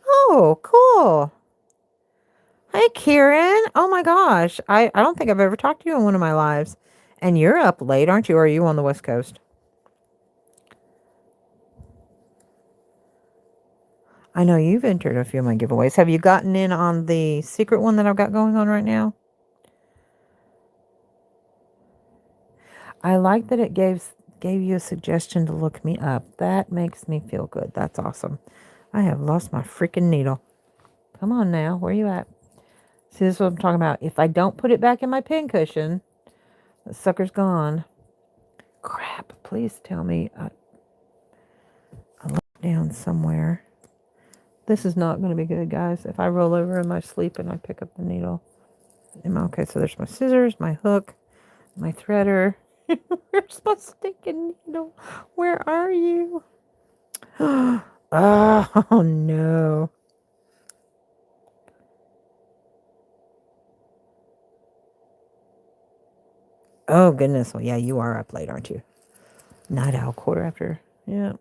Oh, cool. Hey, Kieran. Oh my gosh. I don't think I've ever talked to you in one of my lives. And you're up late, aren't you? Or are you on the West Coast? I know you've entered a few of my giveaways. Have you gotten in on the secret one that I've got going on right now? I like that it gave you a suggestion to look me up. That makes me feel good. That's awesome. I have lost my freaking needle. Come on now. Where you at? See, this is what I'm talking about. If I don't put it back in my pin cushion, the sucker's gone. Crap. Please tell me I left it down somewhere. This is not going to be good, guys. If I roll over in my sleep and I pick up the needle. Okay, so there's my scissors, my hook, my threader. Where's my stinking needle? Where are you? Oh, no. Oh, goodness. Well, yeah, you are up late, aren't you? Night owl, quarter after. Yeah.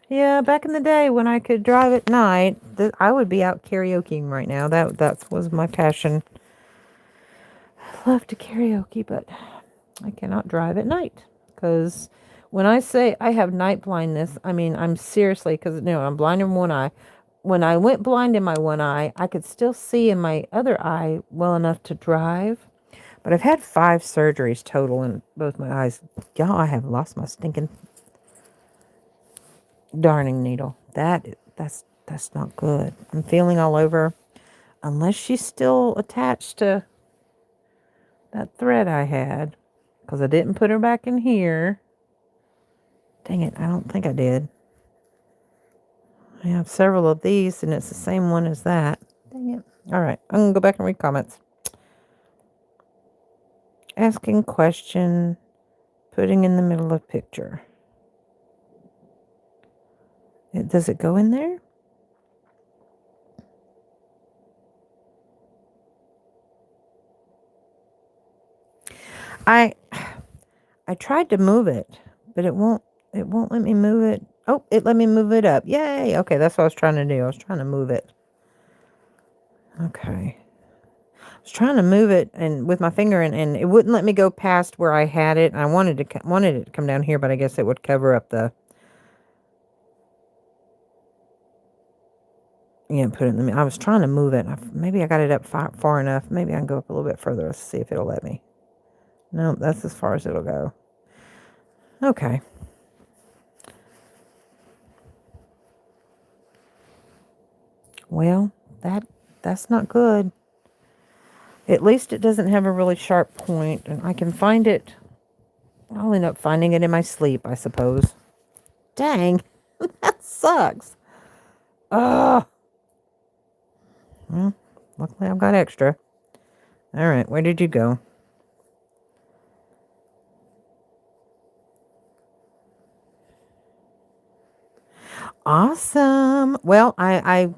Yeah, back in the day when I could drive at night, I would be out karaokeing right now. That was my passion. I love to karaoke, but I cannot drive at night because When I say I have night blindness, I mean, I'm seriously, because, I'm blind in one eye. When I went blind in my one eye, I could still see in my other eye well enough to drive. But I've had 5 surgeries total in both my eyes. Y'all, I have lost my stinking darning needle. That's not good. I'm feeling all over. Unless she's still attached to that thread I had. Because I didn't put her back in here. Dang it, I don't think I did. I have several of these, and it's the same one as that. Dang it. All right, I'm going to go back and read comments. Asking question, putting in the middle of picture. Does it go in there? I tried to move it, but it won't let me move it. Oh, it let me move it up. Yay. Okay, that's what I was trying to do. I was trying to move it. Okay. I was trying to move it and with my finger and it wouldn't let me go past where I had it. I wanted it to come down here, but I guess it would cover up the put it in the I was trying to move it. Maybe I got it up far enough. Maybe I can go up a little bit further. Let's see if it'll let me. No, that's as far as it'll go. Okay. Well, that's not good. At least it doesn't have a really sharp point, and I can find it. I'll end up finding it in my sleep, I suppose. Dang, that sucks. Ugh. Well, luckily I've got extra. All right, where did you go? Awesome. Well, I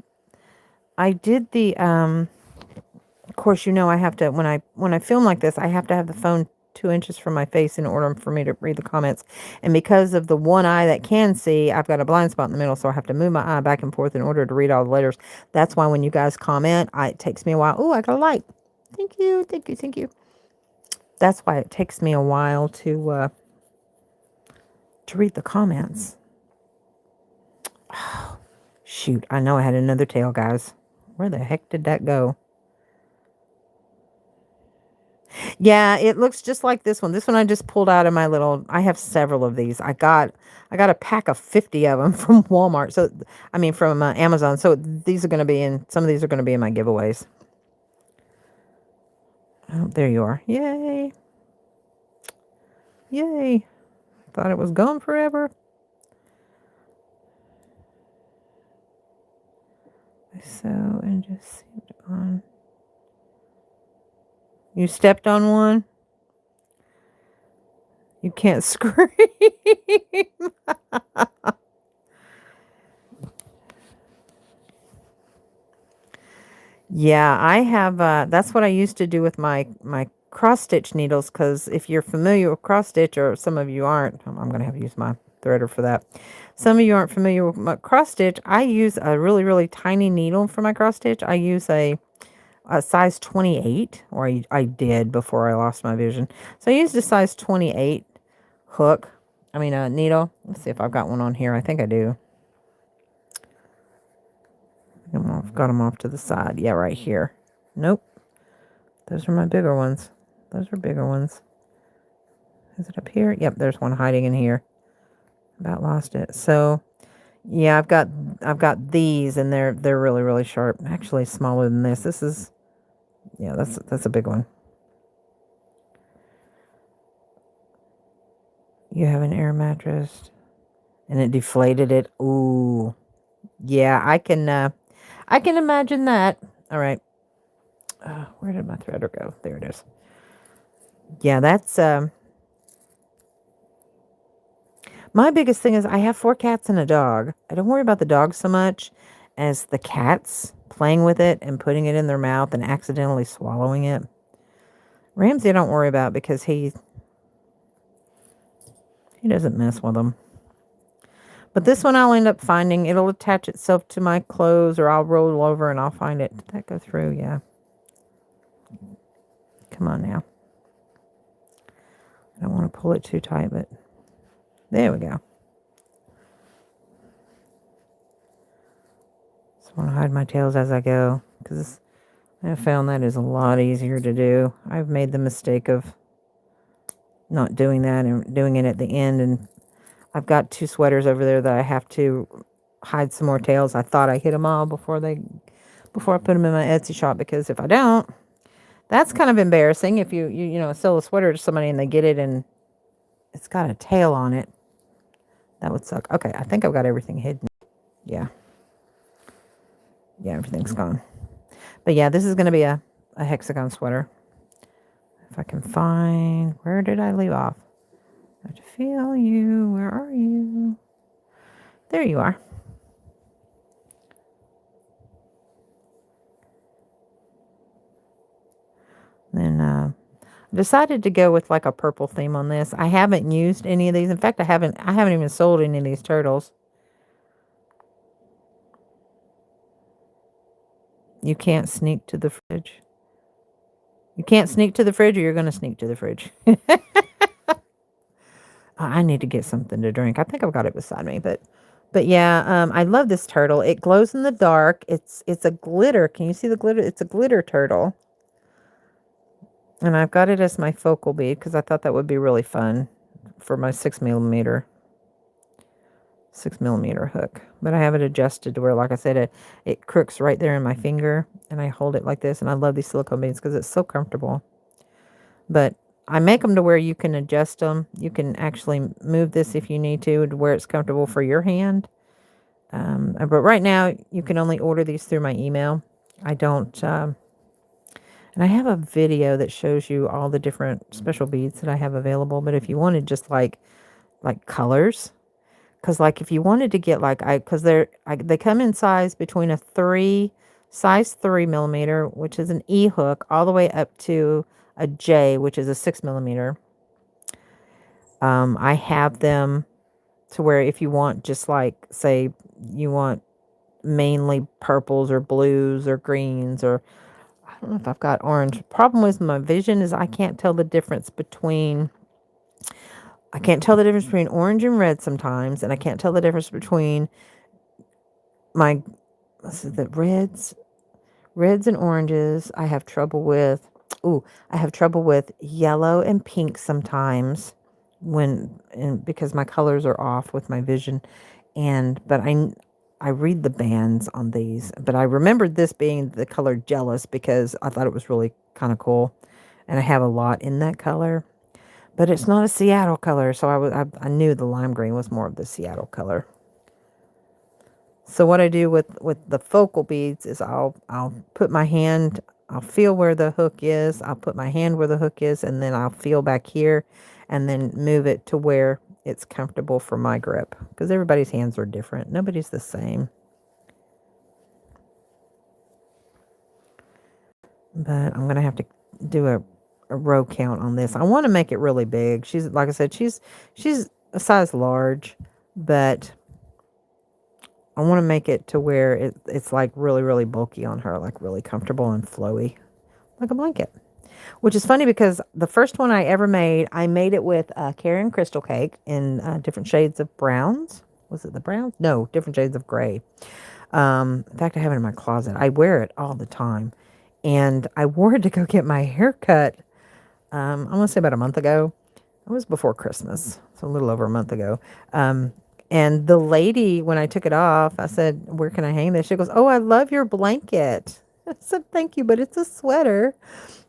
did the of course, I have to when I film like this, I have to have the phone 2 inches from my face in order for me to read the comments. And because of the one eye that can see, I've got a blind spot in the middle, so I have to move my eye back and forth in order to read all the letters. That's why when you guys comment, it takes me a while. Oh, I got a light. Thank you, thank you, thank you. That's why it takes me a while to read the comments. Oh, shoot, I know I had another tail, guys. Where the heck did that go? Yeah, it looks just like this one. This one I just pulled out of my little, I have several of these. I got a pack of 50 of them from Walmart. So, I mean, from Amazon. So these are going to be some of these are going to be in my giveaways. Oh, there you are. Yay. Yay. Thought it was gone forever. So, and just see on. You stepped on one? You can't scream. Yeah, I have, that's what I used to do with my cross stitch needles, because if you're familiar with cross stitch, or some of you aren't, I'm going to have to use my threader for that. Some of you aren't familiar with my cross stitch. I use a really, really tiny needle for my cross stitch. I use a size 28, or I did before I lost my vision. So I used a size 28 hook. I mean, a needle. Let's see if I've got one on here. I think I do. I've got them off to the side. Yeah, right here. Nope. Those are my bigger ones. Those are bigger ones. Is it up here? Yep, there's one hiding in here. About lost it. So, yeah, I've got these, and they're really, really sharp. Actually, smaller than this. This is, yeah, that's a big one. You have an air mattress, and it deflated it. Ooh, yeah, I can imagine that. All right. Where did my threader go? There it is. Yeah, that's my biggest thing is I have 4 cats and a dog. I don't worry about the dog so much as the cats playing with it and putting it in their mouth and accidentally swallowing it. Ramsey I don't worry about because he doesn't mess with them. But this one I'll end up finding. It'll attach itself to my clothes, or I'll roll over and I'll find it. Did that go through? Yeah. Come on now. I don't want to pull it too tight, but There we go. Just want to hide my tails as I go, because I found that is a lot easier to do. I've made the mistake of not doing that and doing it at the end, and I've got 2 sweaters over there that I have to hide some more tails. I thought I hid them all before I put them in my Etsy shop, because if I don't, that's kind of embarrassing. If you sell a sweater to somebody and they get it and it's got a tail on it, that would suck. Okay, I think I've got everything hidden. Yeah, everything's gone. But yeah, this is going to be a hexagon sweater. If I can find, where did I leave off? I have to feel you. Where are you? There you are. Then decided to go with like a purple theme on this. I haven't used any of these. In fact, I haven't even sold any of these turtles. You can't sneak to the fridge. You can't sneak to the fridge, or you're going to sneak to the fridge. I need to get something to drink. I think I've got it beside me, but yeah, I love this turtle. It glows in the dark. It's a glitter. Can you see the glitter? It's a glitter turtle. And I've got it as my focal bead because I thought that would be really fun for my 6mm hook. But I have it adjusted to where, like I said, it crooks right there in my finger, and I hold it like this. And I love these silicone beads because it's so comfortable. But I make them to where you can adjust them. You can actually move this if you need to where it's comfortable for your hand. But right now, you can only order these through my email. I don't... and I have a video that shows you all the different special beads that I have available. But if you wanted just like colors, because like if you wanted to get because they come in size between size 3mm, which is an E hook, all the way up to a J, which is a 6mm. I have them to where if you want just like, say you want mainly purples or blues or greens, or I don't know if I've got orange. Problem with my vision is I can't tell the difference between orange and red sometimes, and I can't tell the difference between the reds and oranges. I have trouble with. I have trouble with yellow and pink sometimes because my colors are off with my vision, but I read the bands on these, but I remembered this being the color Jealous because I thought it was really kind of cool, and I have a lot in that color, but it's not a Seattle color, so I knew the lime green was more of the Seattle color. So what I do with the focal beads is I'll put my hand, I'll feel where the hook is, I'll put my hand where the hook is, and then I'll feel back here, and then move it to where it's comfortable for my grip, because everybody's hands are different. Nobody's the same. But I'm going to have to do a row count on this. I want to make it really big. She's, like I said, she's a size large, but I want to make it to where it's like really, really bulky on her, like really comfortable and flowy, like a blanket. Which is funny because the first one I ever made, I made it with Karen Crystal Cake in different shades of browns. Was it the browns? No, different shades of gray. In fact, I have it in my closet. I wear it all the time. And I wore it to go get my hair cut, I want to say about a month ago. It was before Christmas, so a little over a month ago. And the lady, when I took it off, I said, "Where can I hang this?" She goes, "Oh, I love your blanket." I said, "Thank you, but it's a sweater."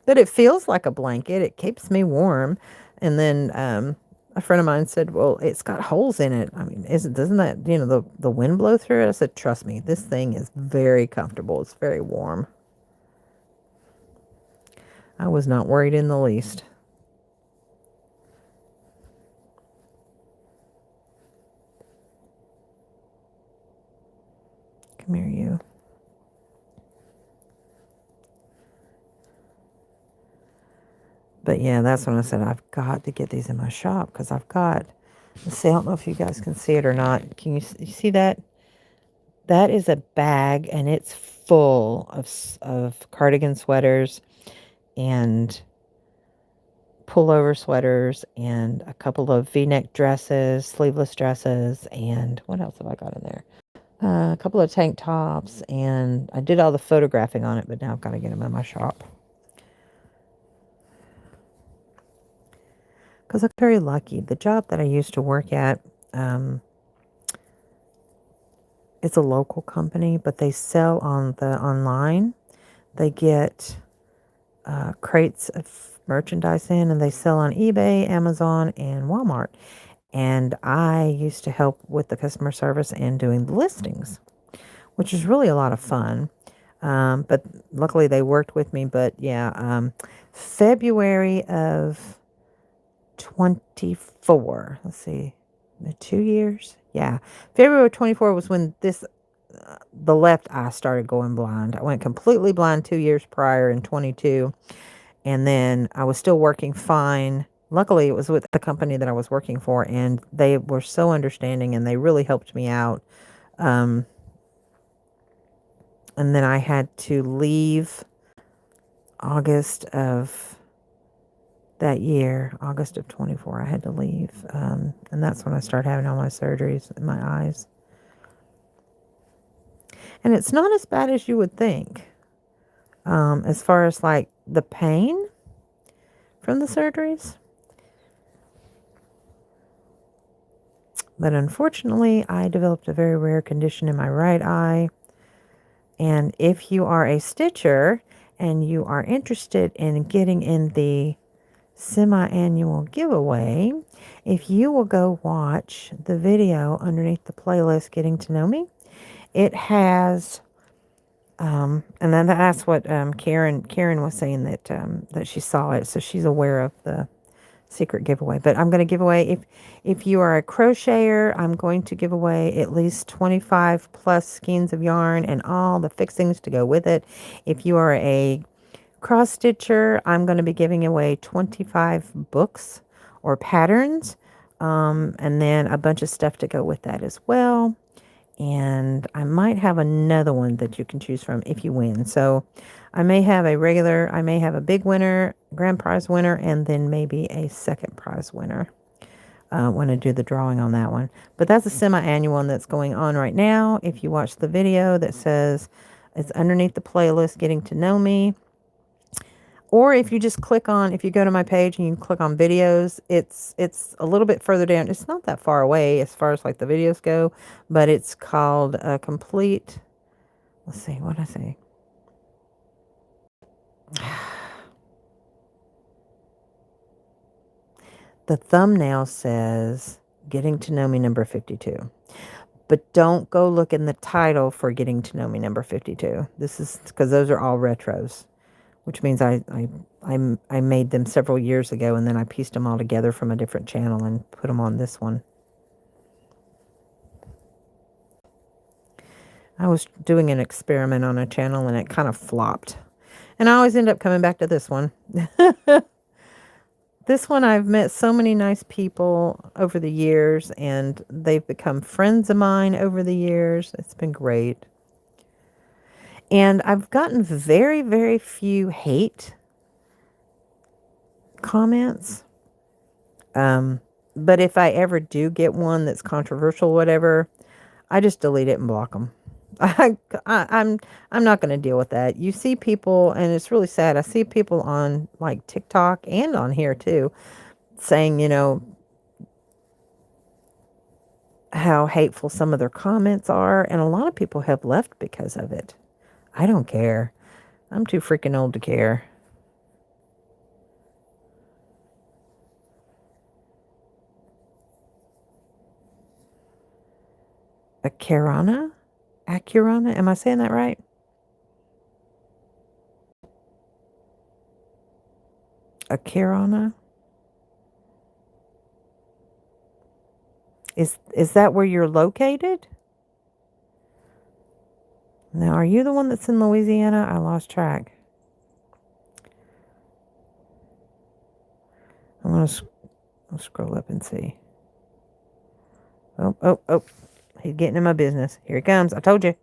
But it feels like a blanket. It keeps me warm. And then a friend of mine said, "Well, it's got holes in it. I mean, doesn't that, the wind blow through it?" I said, "Trust me, this thing is very comfortable. It's very warm." I was not worried in the least. Come here, you. But yeah, that's when I said I've got to get these in my shop, because I've got, let's see, I don't know if you guys can see it or not. Can you see that? That is a bag, and it's full of cardigan sweaters and pullover sweaters and a couple of V-neck dresses, sleeveless dresses, and what else have I got in there? A couple of tank tops, and I did all the photographing on it, but now I've got to get them in my shop. Because I'm very lucky. The job that I used to work at, it's a local company, but they sell on the online. They get crates of merchandise in, and they sell on eBay, Amazon, and Walmart. And I used to help with the customer service and doing the listings, which is really a lot of fun. But luckily they worked with me. But yeah, February of 24, let's see, 2 years. Yeah. February of 24 was when the left eye started going blind. I went completely blind 2 years prior in 22. And then I was still working fine. Luckily, it was with the company that I was working for, and they were so understanding, and they really helped me out. And then I had to leave August of that year, August of 24, I had to leave. And that's when I started having all my surgeries in my eyes. And it's not as bad as you would think. As far as like the pain from the surgeries. But unfortunately, I developed a very rare condition in my right eye. And if you are a stitcher and you are interested in getting in the semi-annual giveaway, if you will go watch the video underneath the playlist, Getting to Know Me, it has, and then that's what Karen was saying, that she saw it, so she's aware of the secret giveaway. But I'm going to give away, if you are a crocheter, I'm going to give away at least 25 plus skeins of yarn and all the fixings to go with it. If you are a cross stitcher, I'm going to be giving away 25 books or patterns, and then a bunch of stuff to go with that as well. And I might have another one that you can choose from if you win. So I may have a big winner, grand prize winner, and then maybe a second prize winner when I do the drawing on that one. But that's a semi-annual one that's going on right now. If you watch the video that says it's underneath the playlist, Getting to Know Me. Or if you just if you go to my page and you click on videos, it's a little bit further down. It's not that far away as far as like the videos go, but it's called a complete, let's see, what did I say? The thumbnail says Getting to Know Me number 52. But don't go look in the title for Getting to Know Me number 52. This is because those are all retros, which means I made them several years ago, and then I pieced them all together from a different channel and put them on this one. I was doing an experiment on a channel, and it kind of flopped. And I always end up coming back to this one. This one, I've met so many nice people over the years, and they've become friends of mine over the years. It's been great. And I've gotten very, very few hate comments. But if I ever do get one that's controversial, whatever, I just delete it and block them. I'm not going to deal with that. You see people, and it's really sad. I see people on like TikTok and on here too, saying, how hateful some of their comments are. And a lot of people have left because of it. I don't care. I'm too freaking old to care. Acurana? Am I saying that right? Acurana? Is that where you're located? Now, are you the one that's in Louisiana? I lost track. I'm going to scroll up and see. Oh. He's getting in my business. Here he comes. I told you.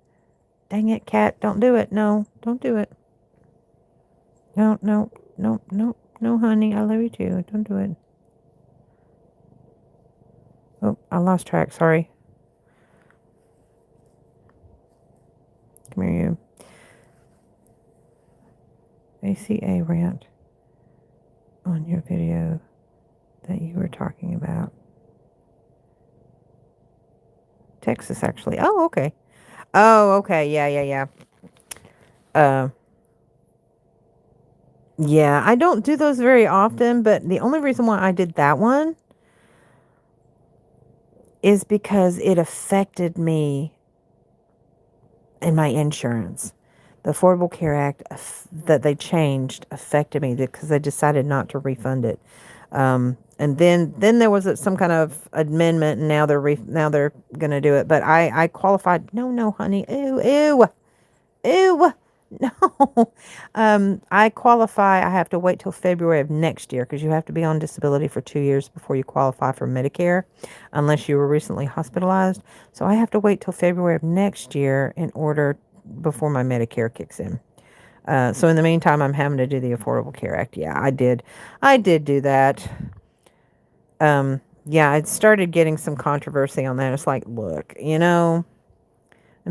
Dang it, cat. Don't do it. No, don't do it. No. No, honey, I love you too. Don't do it. Oh, I lost track. Sorry. Come here, you. ACA rant on your video that you were talking about. Texas, actually. Oh, okay. Oh, okay. Yeah. Uh, yeah, I don't do those very often, but the only reason why I did that one is because it affected me and my insurance. The Affordable Care Act that they changed affected me because they decided not to refund it. And then there was some kind of amendment, and now they're going to do it. But I qualified. No, honey. Ew. No. I qualify. I have to wait till February of next year because you have to be on disability for 2 years before you qualify for Medicare, unless you were recently hospitalized. So I have to wait till February of next year before my Medicare kicks in. So in the meantime, I'm having to do the Affordable Care Act. Yeah, I did. I did do that. Yeah, it started getting some controversy on that. It's like, look, and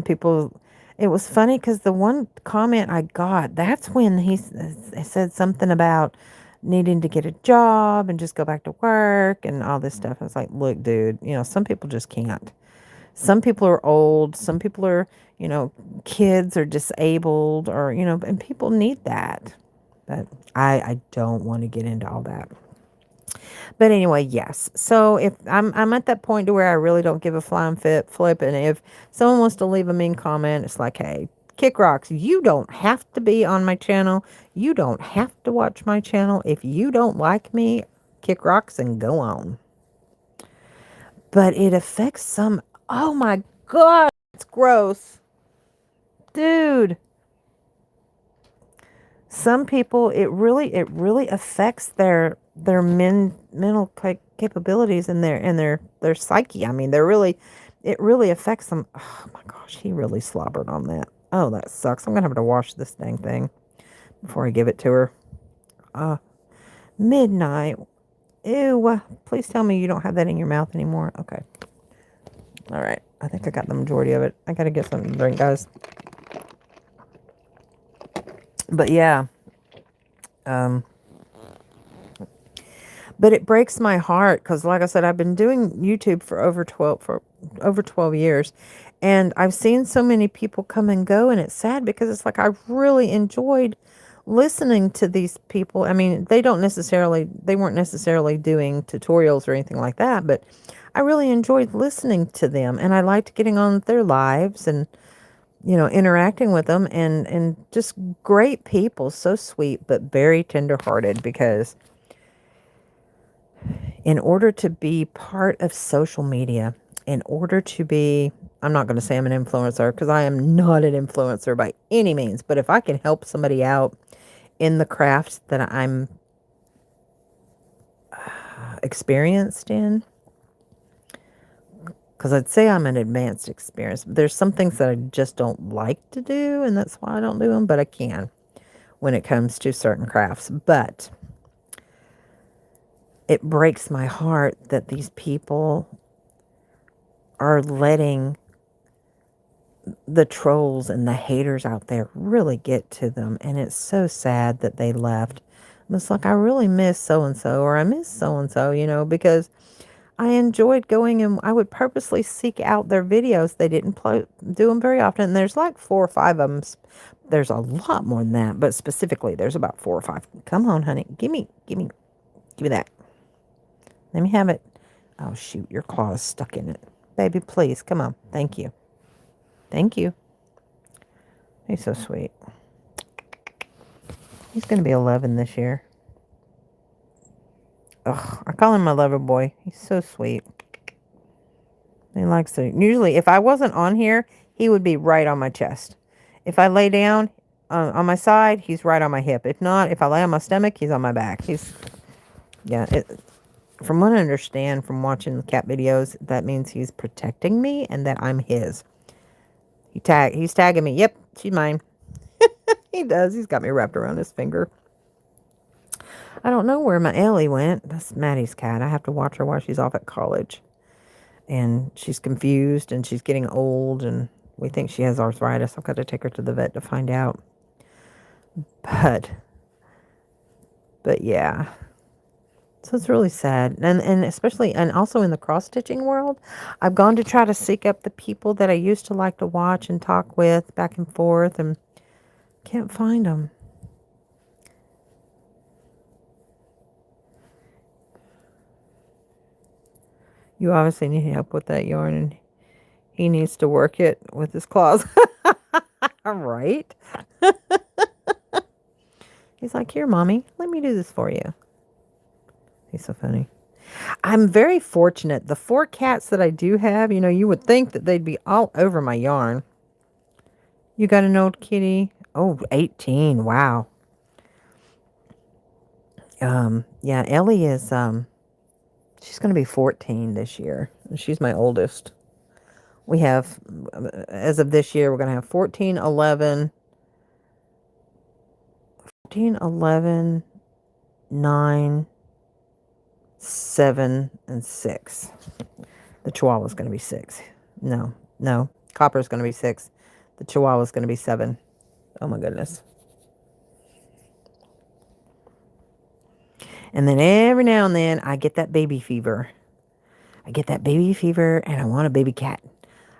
people, it was funny because the one comment I got, that's when he said something about needing to get a job and just go back to work and all this stuff. I was like, look, dude, some people just can't. Some people are old. Some people are, kids are disabled or, and people need that. But I don't want to get into all that. But anyway, yes. So if I'm at that point to where I really don't give a flying flip, and if someone wants to leave a mean comment, it's like, hey, kick rocks. You don't have to be on my channel. You don't have to watch my channel. If you don't like me, kick rocks and go on. But it affects some. Oh my God, it's gross, dude. Some people, it really affects their mental capabilities and their psyche. I mean, it really affects them. Oh my gosh, he really slobbered on that. Oh, that sucks. I'm gonna have to wash this dang thing before I give it to her. Midnight. Ew. Please tell me you don't have that in your mouth anymore. Okay. All right. I think I got the majority of it. I gotta get something to drink, guys. But yeah. But it breaks my heart because, like I said, I've been doing YouTube for over 12 years, and I've seen so many people come and go, and it's sad because it's like I really enjoyed listening to these people. I mean, they weren't necessarily doing tutorials or anything like that, but I really enjoyed listening to them, and I liked getting on their lives and interacting with them, and just great people, so sweet but very tenderhearted because in order to be part of social media, in order to be, I'm not going to say I'm an influencer because I am not an influencer by any means, but if I can help somebody out in the craft that I'm experienced in, because I'd say I'm an advanced experience, but there's some things that I just don't like to do, and that's why I don't do them, but I can when it comes to certain crafts. But it breaks my heart that these people are letting the trolls and the haters out there really get to them, and it's so sad that they left. It's like I really miss so and so, or I miss so and so, because I enjoyed going and I would purposely seek out their videos. They didn't do them very often. And there's like 4 or 5 of them. There's a lot more than that, but specifically there's about 4 or 5. Come on, honey, give me that. Let me have it. Oh shoot, your claw is stuck in it, baby. Please come on. Thank you. He's so sweet. He's going to be 11 this year. Ugh, I call him my lover boy. He's so sweet. He likes to. Usually, if I wasn't on here, he would be right on my chest. If I lay down on my side, he's right on my hip. If not, if I lay on my stomach, he's on my back. From what I understand from watching the cat videos, that means he's protecting me and that I'm his. He's tagging me. Yep, she's mine. He does. He's got me wrapped around his finger. I don't know where my Ellie went. That's Maddie's cat. I have to watch her while she's off at college. And she's confused and she's getting old and we think she has arthritis. I've got to take her to the vet to find out. But yeah. So it's really sad. And especially, and also in the cross-stitching world, I've gone to try to seek up the people that I used to like to watch and talk with back and forth and can't find them. You obviously need help with that yarn and he needs to work it with his claws. Right? He's like, here, mommy, let me do this for you. He's so funny. I'm very fortunate. The 4 cats that I do have, you know, you would think that they'd be all over my yarn. You got an old kitty? Oh, 18. Wow. Yeah, Ellie is, she's going to be 14 this year. She's my oldest. We have, as of this year, we're going to have 14, 11, 9, 7, and 6. The Chihuahua's going to be 6. No. Copper's going to be 6. The Chihuahua's going to be 7. Oh my goodness. And then every now and then I get that baby fever. And I want a baby cat.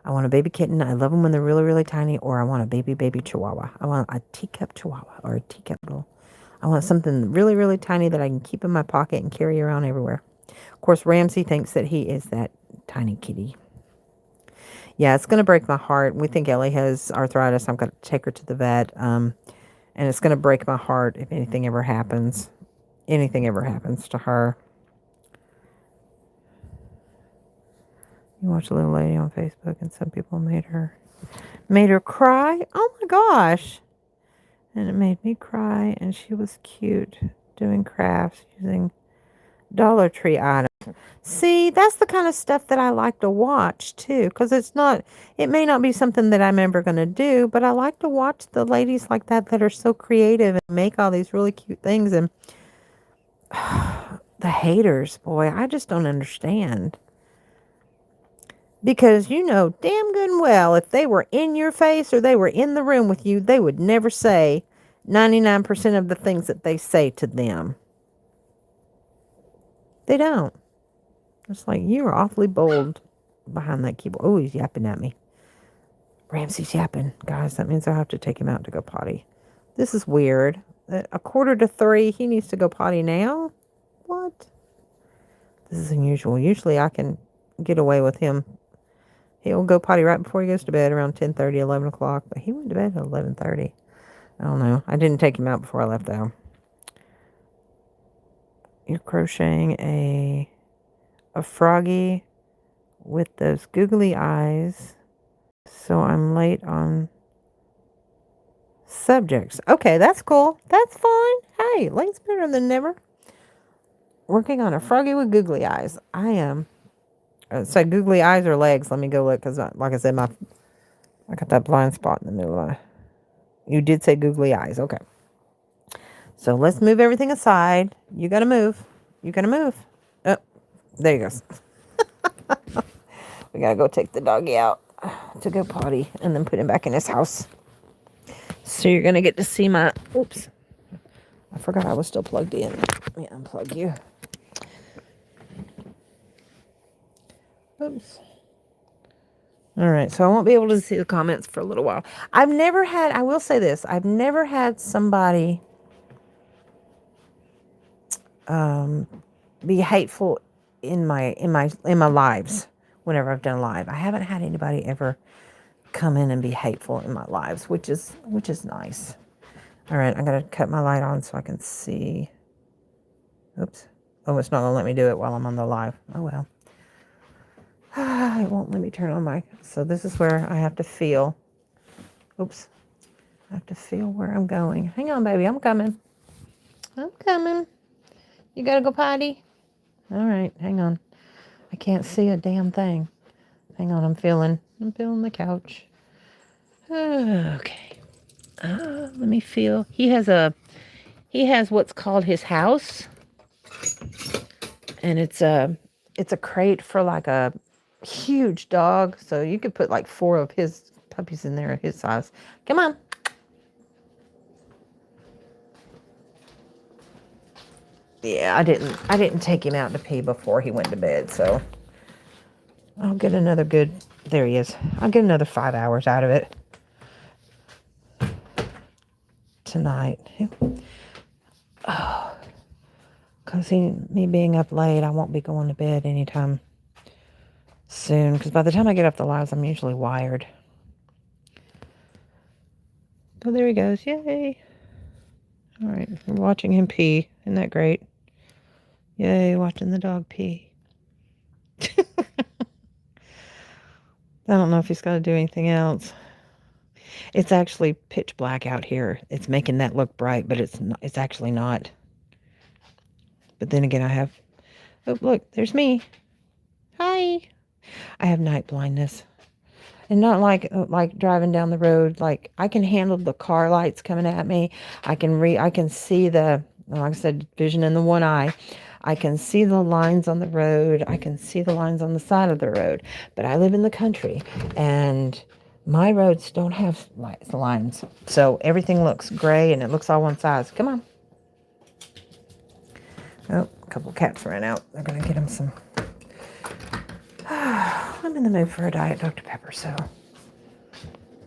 I want a baby kitten. I love them when they're really, really tiny. Or I want a baby Chihuahua. I want a teacup Chihuahua or a teacup little. I want something really, really tiny that I can keep in my pocket and carry around everywhere. Of course, Ramsey thinks that he is that tiny kitty. Yeah, it's going to break my heart. We think Ellie has arthritis. I'm going to take her to the vet. And it's going to break my heart if anything ever happens. Anything ever happens to her. You watch a little lady on Facebook and some people made her cry. Oh my gosh. And it made me cry and she was cute doing crafts using Dollar Tree items. See, that's the kind of stuff that I like to watch too, because it may not be something that I'm ever going to do, but I like to watch the ladies like that are so creative and make all these really cute things. And the haters, boy, I just don't understand. Because you know damn good and well, if they were in your face or they were in the room with you, they would never say 99% of the things that they say to them. They don't. It's like, you're awfully bold behind that keyboard. Oh, he's yapping at me. Ramsey's yapping. Guys, that means I'll have to take him out to go potty. This is weird. 2:45, he needs to go potty now? What? This is unusual. Usually I can get away with him. He'll go potty right before he goes to bed around 10:30, 11 o'clock. But he went to bed at 11:30. I don't know. I didn't take him out before I left, though. You're crocheting a froggy with those googly eyes. So I'm late on subjects. Okay, that's cool. That's fine. Hey, late's better than never. Working on a froggy with googly eyes. I am. So googly eyes or legs? Let me go look, because like I said, I got that blind spot in the middle of my... You did say googly eyes. Okay. So let's move everything aside. You got to move. Oh, there he goes. We got to go take the doggy out to go potty and then put him back in his house. So you're going to get to see my... Oops. I forgot I was still plugged in. Let me unplug you. Oops. All right, so I won't be able to see the comments for a little while. I will say this, I've never had somebody be hateful in my lives whenever I've done live. I haven't had anybody ever come in and be hateful in my lives, which is nice. All right, I got to cut my light on so I can see. Oops. Oh, it's not going to let me do it while I'm on the live. Oh, well. It won't let me turn on my... So this is where I have to feel. Oops. I have to feel where I'm going. Hang on, baby. I'm coming. You got to go potty? All right. Hang on. I can't see a damn thing. Hang on. I'm feeling the couch. Okay. Let me feel. He He has what's called his house, and it's a crate for like a huge dog, so you could put like 4 of his puppies in there, his size. Come on. Yeah, I didn't take him out to pee before he went to bed, so I'll get another good, there he is. I'll get another 5 hours out of it tonight. Oh, because me being up late, I won't be going to bed anytime soon, because by the time I get off the lives, I'm usually wired. Oh, there he goes. Yay. All right, we're watching him pee. Isn't that great? Yay, watching the dog pee. I don't know if he's got to do anything else. It's actually pitch black out here. It's making that look bright, but it's not, it's actually not. But then again, I have... Oh, look, there's me. Hi. I have night blindness. And not like driving down the road. Like, I can handle the car lights coming at me. I can see the, like I said, vision in the one eye. I can see the lines on the road. I can see the lines on the side of the road. But I live in the country, and my roads don't have lines. So everything looks gray, and it looks all one size. Come on. Oh, a couple cats ran out. They're going to get them some... I'm in the mood for a Diet Dr. Pepper, so...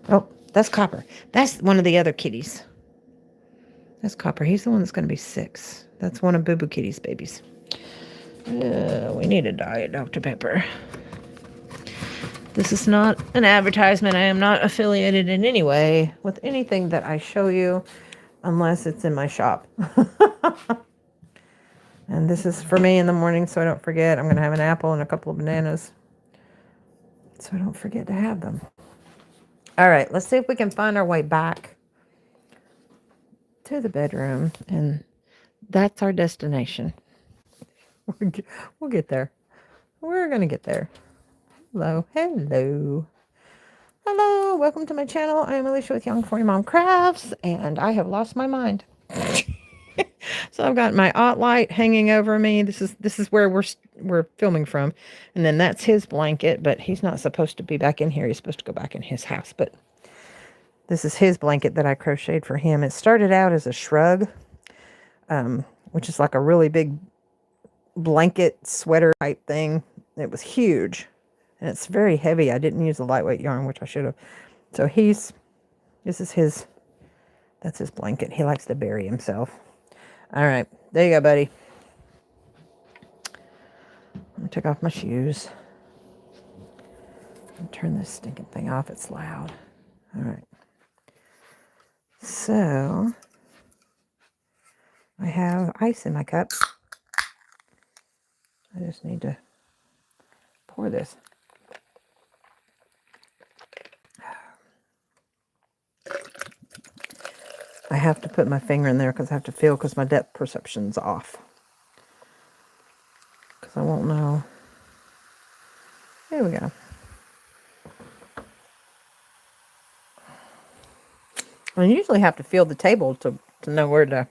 Oh, that's Copper. That's one of the other kitties. That's Copper. He's the one that's going to be 6. That's one of Boo Boo Kitty's babies. We need a Diet Dr. Pepper. This is not an advertisement. I am not affiliated in any way with anything that I show you, unless it's in my shop. And this is for me in the morning, so I don't forget. I'm going to have an apple and a couple of bananas, so I don't forget to have them. All right, let's see if we can find our way back to the bedroom, and that's our destination. We'll get there. We're going to get there. Hello, hello. Hello, welcome to my channel. I am Alishia with Young 40 Mom Crafts, and I have lost my mind. So I've got my aught light hanging over me. This is where we're filming from. And then that's his blanket, but he's not supposed to be back in here. He's supposed to go back in his house, but this is his blanket that I crocheted for him. It started out as a shrug, which is like a really big blanket sweater type thing. It was huge, and it's very heavy. I didn't use a lightweight yarn, which I should have. So that's his blanket. He likes to bury himself. All right, there you go, buddy. I'm gonna take off my shoes and turn this stinking thing off. It's loud. All right. So I have ice in my cup. I just need to pour this. I have to put my finger in there because I have to feel, because my depth perception's off. Because I won't know. There we go. I usually have to feel the table to know where to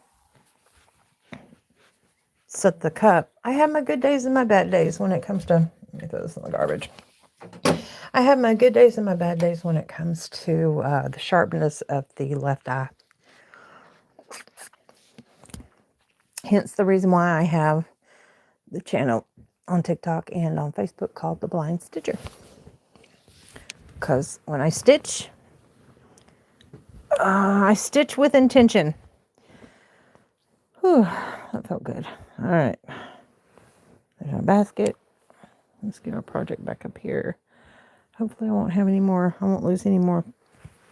set the cup. I have my good days and my bad days when it comes to... Let me throw this in the garbage. I have my good days and my bad days when it comes to the sharpness of the left eye. Hence the reason why I have the channel on TikTok and on Facebook called The Blind Stitcher. Because when I stitch with intention. Whew, that felt good. All right. There's our basket. Let's get our project back up here. Hopefully I won't lose any more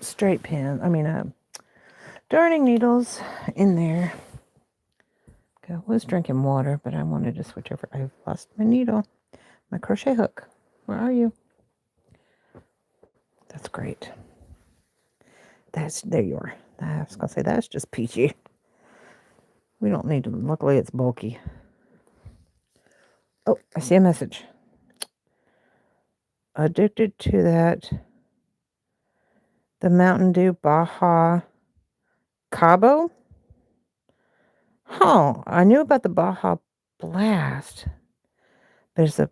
straight pin. Darning needles in there. Okay, I was drinking water, but I wanted to switch over. I've lost my needle. My crochet hook. Where are you? That's great. There you are. I was going to say, that's just peachy. We don't need to, luckily it's bulky. Oh, I see a message. Addicted to that. The Mountain Dew Baja Cabo. Oh, I knew about the Baja Blast. There's a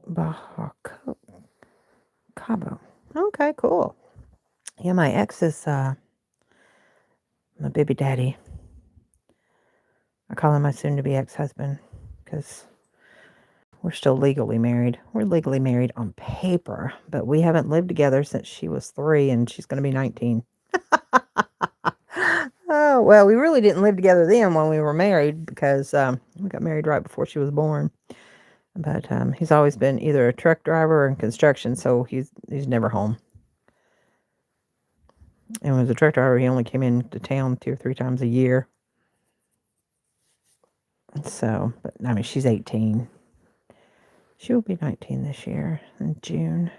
Baja Cabo. Okay, cool. Yeah, my ex is my baby daddy. I call him my soon-to-be ex-husband because we're still legally married. We're legally married on paper, but we haven't lived together since she was 3 and she's going to be 19. Oh, well, we really didn't live together then when we were married because we got married right before she was born. But he's always been either a truck driver or in construction, so he's never home. And when he was a truck driver, he only came into town 2 or 3 times a year. So, but I mean, she's 18. She will be 19 this year in June.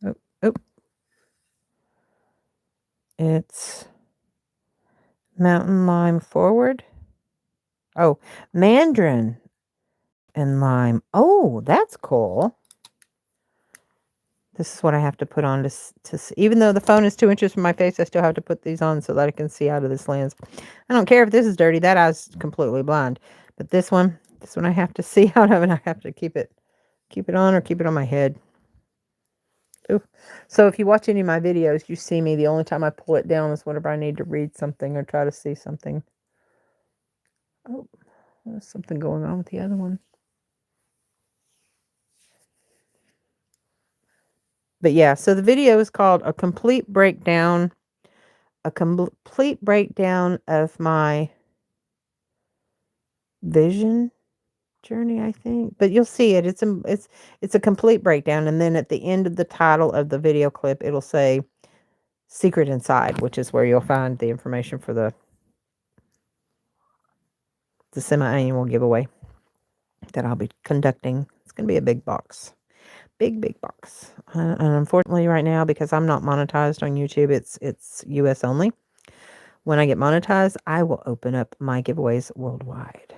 Oh, oh. It's mountain lime forward. Oh, mandarin and lime. Oh, that's cool. This is what I have to put on to see. Even though the phone is 2 inches from my face, I still have to put these on so that I can see out of this lens. I don't care if this is dirty. That eye's completely blind. But this one I have to see out of, and I have to keep it on or keep it on my head. Ooh. So if you watch any of my videos, you see me. The only time I pull it down is whenever I need to read something or try to see something. Oh, there's something going on with the other one. But yeah, so the video is called A Complete Breakdown of my vision journey, I think. But you'll see it. It's a complete breakdown, and then at the end of the title of the video clip, it'll say Secret Inside, which is where you'll find the information for the semi-annual giveaway that I'll be conducting. It's going to be a big box. Big box. And unfortunately right now, because I'm not monetized on YouTube, it's US only. When I get monetized, I will open up my giveaways worldwide.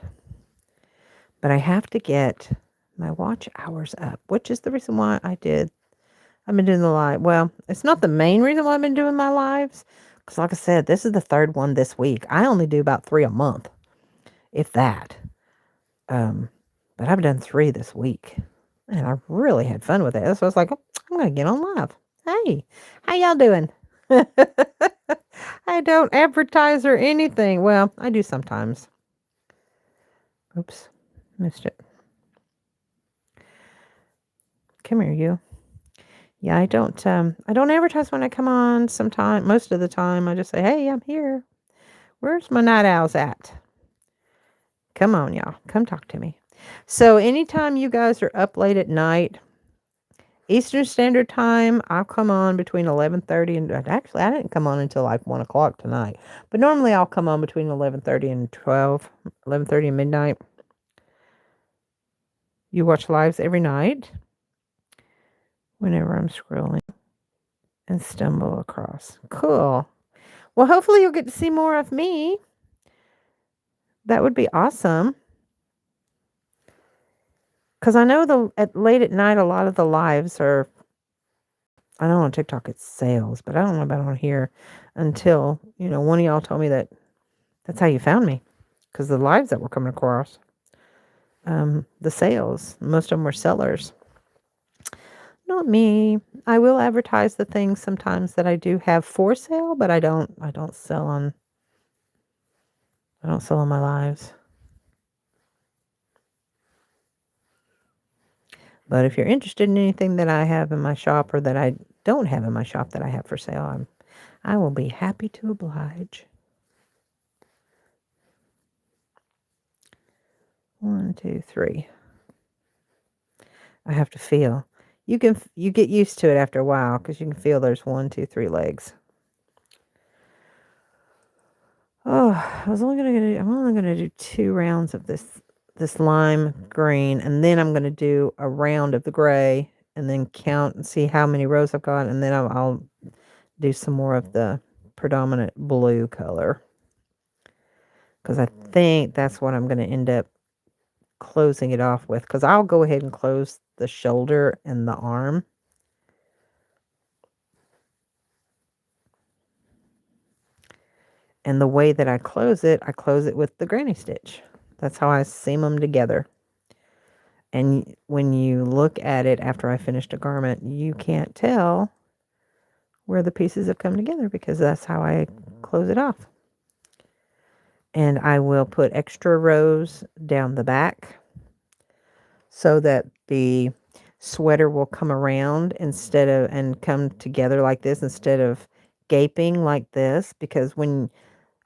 But I have to get my watch hours up, which is the reason why I've been doing the live. Well, it's not the main reason why I've been doing my lives, because like I said, this is the 3rd one this week. I only do about 3 a month, if that. But I've done 3 this week, and I really had fun with it. So I was like, oh, I'm going to get on live. Hey, how y'all doing? I don't advertise or anything. Well, I do sometimes. Oops, missed it. Come here, you. Yeah, I don't advertise when I come on. Most of the time, I just say, hey, I'm here. Where's my night owls at? Come on, y'all. Come talk to me. So anytime you guys are up late at night, Eastern Standard Time, I'll come on between 11:30 and actually I didn't come on until like 1 o'clock tonight. But normally I'll come on between 11:30 and 11:30 and midnight. You watch lives every night whenever I'm scrolling and stumble across. Cool. Well, hopefully you'll get to see more of me. That would be awesome. Because I know late at night, a lot of the lives are, I know on TikTok it's sales, but I don't know about on here until, one of y'all told me that that's how you found me. Because the lives that were coming across, the sales, most of them were sellers. Not me. I will advertise the things sometimes that I do have for sale, but I don't sell on my lives. But if you're interested in anything that I have in my shop or that I don't have in my shop that I have for sale, I will be happy to oblige. 1, 2, 3. I have to feel. You get used to it after a while because you can feel there's 1, 2, 3 legs. Oh, I'm only gonna do 2 rounds of this lime green, and then I'm gonna do a round of the gray, and then count and see how many rows I've got, and then I'll do some more of the predominant blue color, because I think that's what I'm gonna end up closing it off with, because I'll go ahead and close the shoulder and the arm. And the way that I close it with the granny stitch. That's how I seam them together. And when you look at it after I finished a garment, you can't tell where the pieces have come together because that's how I close it off. And I will put extra rows down the back so that the sweater will come around and come together like this instead of gaping like this, because when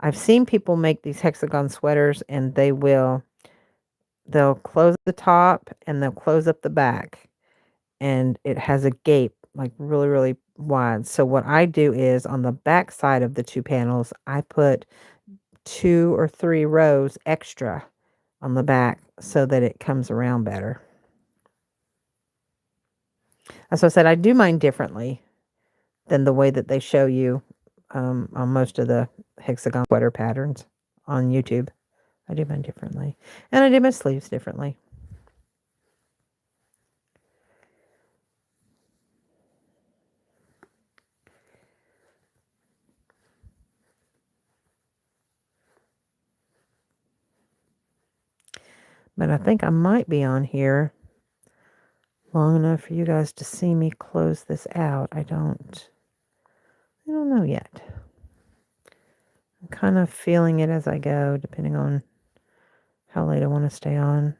I've seen people make these hexagon sweaters and they'll close the top and they'll close up the back and it has a gape like really, really wide. So what I do is on the back side of the two panels, I put 2 or 3 rows extra on the back so that it comes around better. As I said, I do mine differently than the way that they show you on most of the hexagon sweater patterns on YouTube. I do mine differently. And I do my sleeves differently. But I think I might be on here long enough for you guys to see me close this out. I don't know yet. I'm kind of feeling it as I go, depending on how late I want to stay on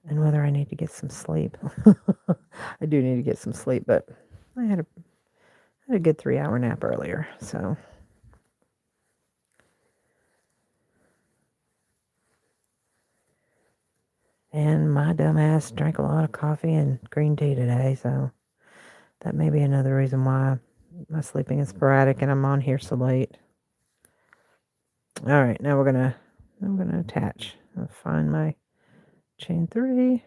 and whether I need to get some sleep. I do need to get some sleep, but I had a good 3-hour nap earlier, so. And my dumbass drank a lot of coffee and green tea today, so that may be another reason why my sleeping is sporadic and I'm on here so late. All right, now I'm gonna attach. I'll find my chain 3.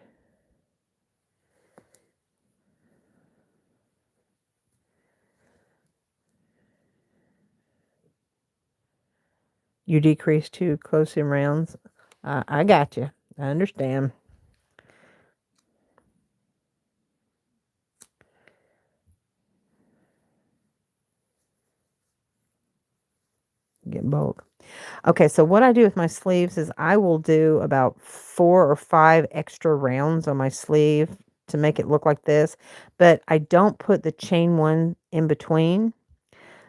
You decrease to close-in rounds. I got you. I understand. Get bulk. Okay, so what I do with my sleeves is I will do about 4 or 5 extra rounds on my sleeve to make it look like this, but I don't put the chain 1 in between.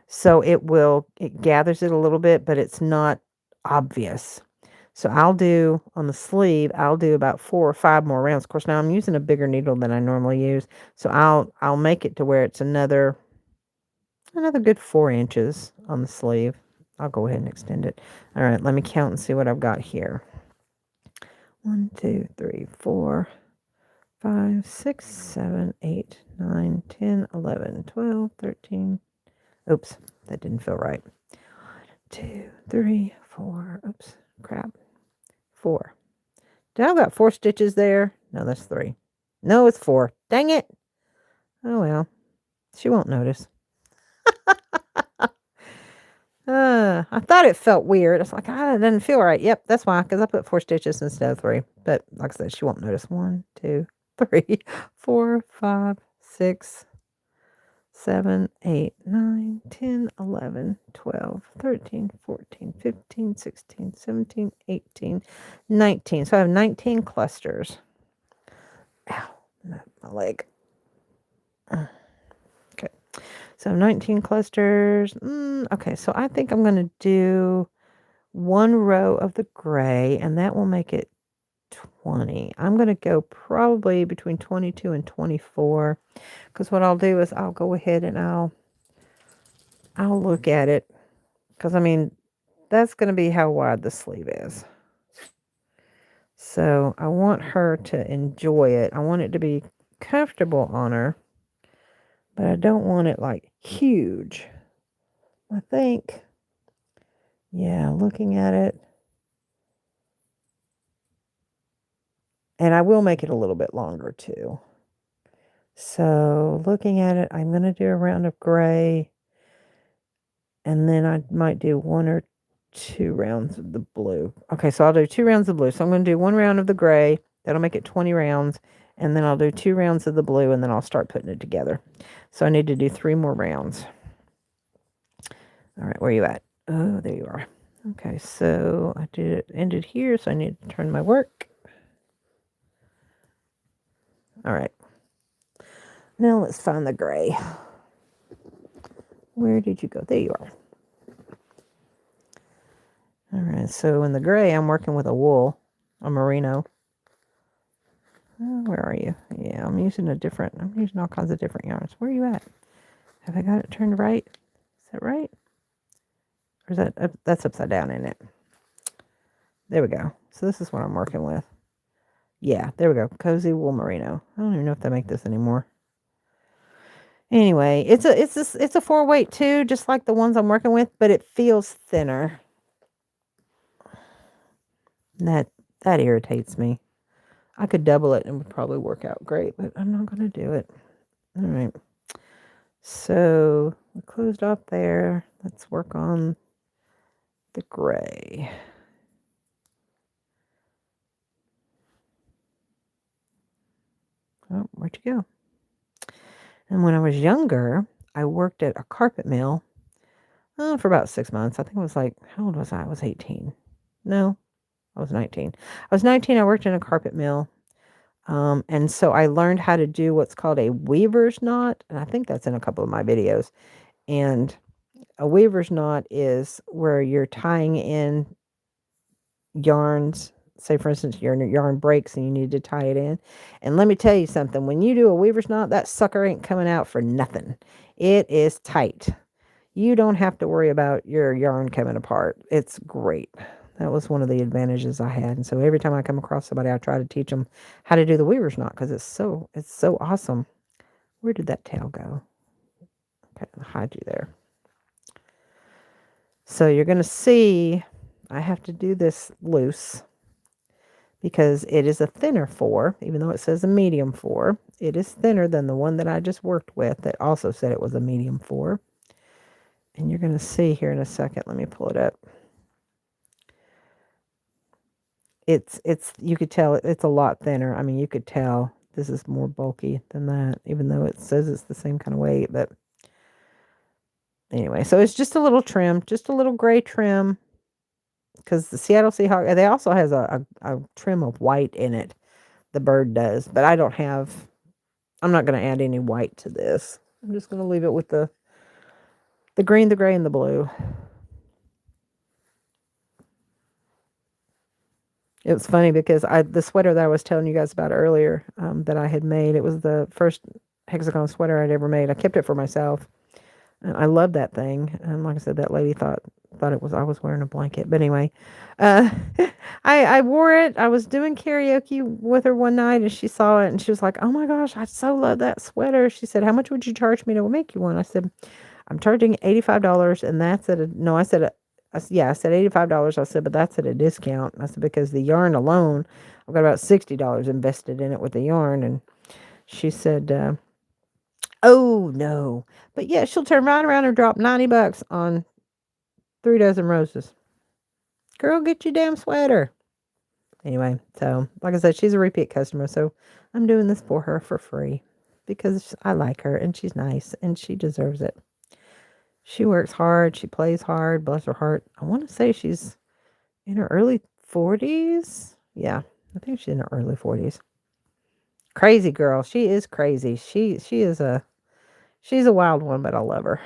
So it gathers it a little bit, but it's not obvious. So on the sleeve, I'll do about 4 or 5 more rounds. Of course, now I'm using a bigger needle than I normally use. So I'll make it to where it's another good 4 inches on the sleeve. I'll go ahead and extend it. All right, let me count and see what I've got here. 1, 2, 3, 4, 5, 6, 7, 8, 9, 10, 11, 12, 13. Oops, that didn't feel right. 2, 3, 4. Oops, crap. 4. Did I got 4 stitches there? No, that's 3. No, it's 4. Dang it. Oh well. She won't notice. I thought it felt weird. It's like, it doesn't feel right. Yep, that's why, because I put 4 stitches instead of 3. But like I said, she won't notice. 1, 2, 3, 4, 5, 6, 7, 8, 9, 10, 11, 12, 13, 14, 15, 16, 17, 18, 19. So I have 19 clusters. Ow, my leg. Okay, so 19 clusters. Okay, so I think I'm going to do 1 row of the gray, and that will make it 20. I'm going to go probably between 22 and 24, because what I'll do is I'll go ahead and I'll look at it, because I mean that's going to be how wide the sleeve is. So I want her to enjoy it. I want it to be comfortable on her, but I don't want it like huge. I think, yeah, looking at it, and I will make it a little bit longer too. So looking at it, I'm going to do a round of gray, and then I might do 1 or 2 rounds of the blue. Okay, so I'll do 2 rounds of blue. So I'm going to do 1 round of the gray. That'll make it 20 rounds. And then I'll do 2 rounds of the blue, and then I'll start putting it together. So I need to do 3 more rounds. All right, where are you at? Oh, there you are. Okay, so I did it, ended here, so I need to turn my work. All right. Now let's find the gray. Where did you go? There you are. All right, so in the gray, I'm working with a wool, a merino. Oh, where are you? Yeah, I'm using all kinds of different yarns. Where are you at? Have I got it turned right? Is that right? Or is that's upside down, isn't it? There we go. So this is what I'm working with. Yeah, there we go. Cozy wool merino. I don't even know if they make this anymore. Anyway, it's a 4-weight too, just like the ones I'm working with, but it feels thinner. That irritates me. I could double it and it would probably work out great, but I'm not going to do it. All right. So we closed off there. Let's work on the gray. Oh, where'd you go? And when I was younger, I worked at a carpet mill for about 6 months. I think it was like, how old was I? I was 18. No, I was 19. I was 19. I worked in a carpet mill. And so I learned how to do what's called a weaver's knot. And I think that's in a couple of my videos. And a weaver's knot is where you're tying in yarns. Say, for instance, your yarn breaks and you need to tie it in. And let me tell you something. When you do a weaver's knot, that sucker ain't coming out for nothing. It is tight. You don't have to worry about your yarn coming apart. It's great. That was one of the advantages I had. And so every time I come across somebody, I try to teach them how to do the weaver's knot because it's so awesome. Where did that tail go? Okay, I'll hide you there. So you're going to see I have to do this loose because it is a thinner 4, even though it says a medium 4. It is thinner than the one that I just worked with that also said it was a medium 4. And you're going to see here in a second. Let me pull it up. It's you could tell it's a lot thinner. I mean, you could tell this is more bulky than that, even though it says it's the same kind of weight. But anyway, so it's just a little trim, just a little gray trim, because the Seattle Seahawk, they also has a trim of white in it. The bird does, but I don't have. I'm not going to add any white to this. I'm just going to leave it with the green, the gray, and the blue. It was funny because the sweater that I was telling you guys about earlier that I had made, it was the first hexagon sweater I'd ever made. I kept it for myself. And I love that thing. And like I said, that lady thought it was I was wearing a blanket. But anyway, I wore it. I was doing karaoke with her one night and she saw it and she was like, "Oh my gosh, I so love that sweater." She said, "How much would you charge me to make you one?" I said, "I'm charging $85 and that's at a," no, I said, yeah, I said $85. I said, "But that's at a discount." I said, "Because the yarn alone, I've got about $60 invested in it with the yarn." And she said, "Oh no." But yeah, she'll turn right around and drop $90 on 3 dozen roses. Girl, get your damn sweater. Anyway, so like I said, she's a repeat customer, so I'm doing this for her for free because I like her and she's nice and she deserves it. She works hard. She plays hard. Bless her heart. I want to say she's in her early 40s. Yeah, I think she's in her early 40s. Crazy girl. She is crazy. She's a wild one, but I love her.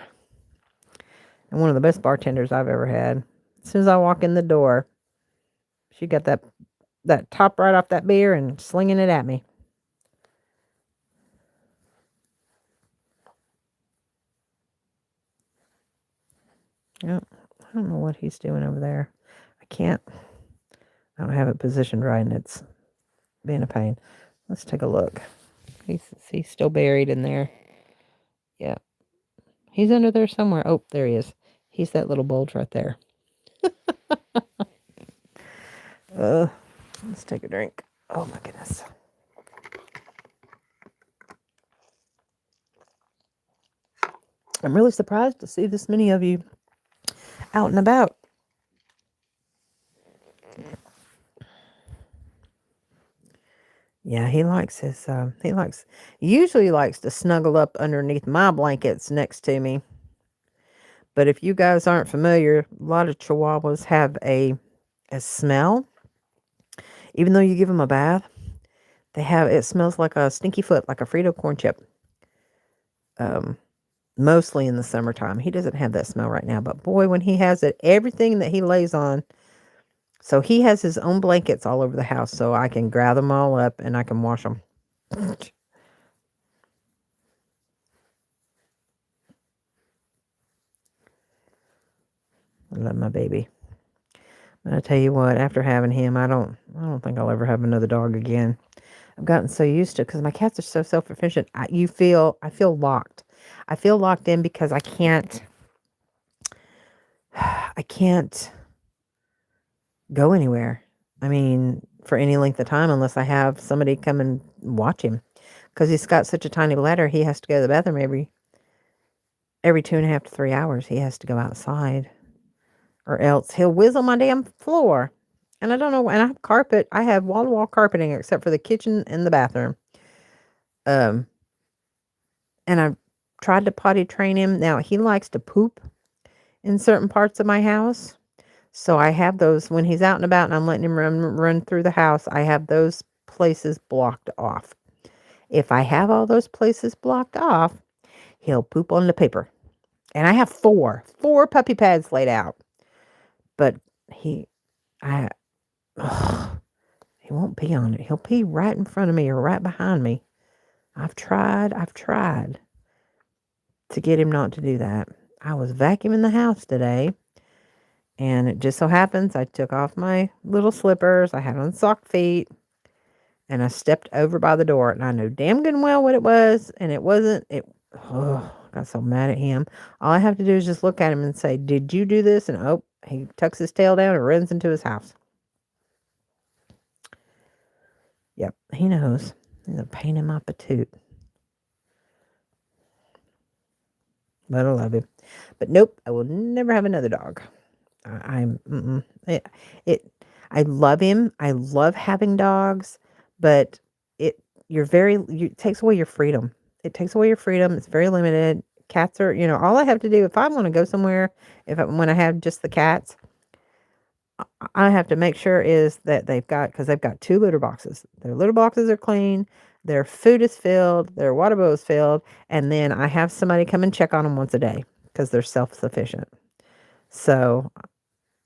And one of the best bartenders I've ever had. As soon as I walk in the door, she got that top right off that beer and slinging it at me. Yep. I don't know what he's doing over there. I don't have it positioned right and it's being a pain. Let's take a look. He's still buried in there. Yeah. He's under there somewhere. Oh, there he is. He's that little bulge right there. Let's take a drink. Oh my goodness. I'm really surprised to see this many of you out and about. Yeah, he usually likes to snuggle up underneath my blankets next to me. But if you guys aren't familiar, a lot of Chihuahuas have a smell. Even though you give them a bath, it smells like a stinky foot, like a Frito corn chip. Mostly in the summertime. He doesn't have that smell right now, but boy, when he has it, everything that he lays on. So he has his own blankets all over the house, so I can grab them all up and I can wash them. I love my baby. And I tell you what, after having him, I don't think I'll ever have another dog again. I've gotten so used to it because my cats are so self-sufficient. I feel locked. I feel locked in because I can't go anywhere. I mean, for any length of time unless I have somebody come and watch him. Because he's got such a tiny bladder, he has to go to the bathroom every 2.5 to 3 hours. He has to go outside, or else he'll whiz on my damn floor. And I don't know. And I have carpet. I have wall to wall carpeting except for the kitchen and the bathroom. And I tried to potty train him. Now he likes to poop in certain parts of my house. So I have those when he's out and about and I'm letting him run through the house. I have those places blocked off. If I have all those places blocked off, he'll poop on the paper. And I have four puppy pads laid out. But he won't pee on it. He'll pee right in front of me or right behind me. I've tried to get him not to do that. I was vacuuming the house today, and it just so happens I took off my little slippers. I had on sock feet, and I stepped over by the door, and I knew damn good and well what it was, and it wasn't. I got so mad at him. All I have to do is just look at him and say, "Did you do this?" And he tucks his tail down and runs into his house. Yep, he knows. He's a pain in my patoot. But I love him. But nope, I will never have another dog. I love him. I love having dogs, but it takes away your freedom. It takes away your freedom. It's very limited. Cats are, all I have to do if I want to go somewhere, when I have just the cats, I have to make sure is that because they've got 2 litter boxes. Their litter boxes are clean. Their food is filled. Their water bowl is filled. And then I have somebody come and check on them once a day because they're self-sufficient. So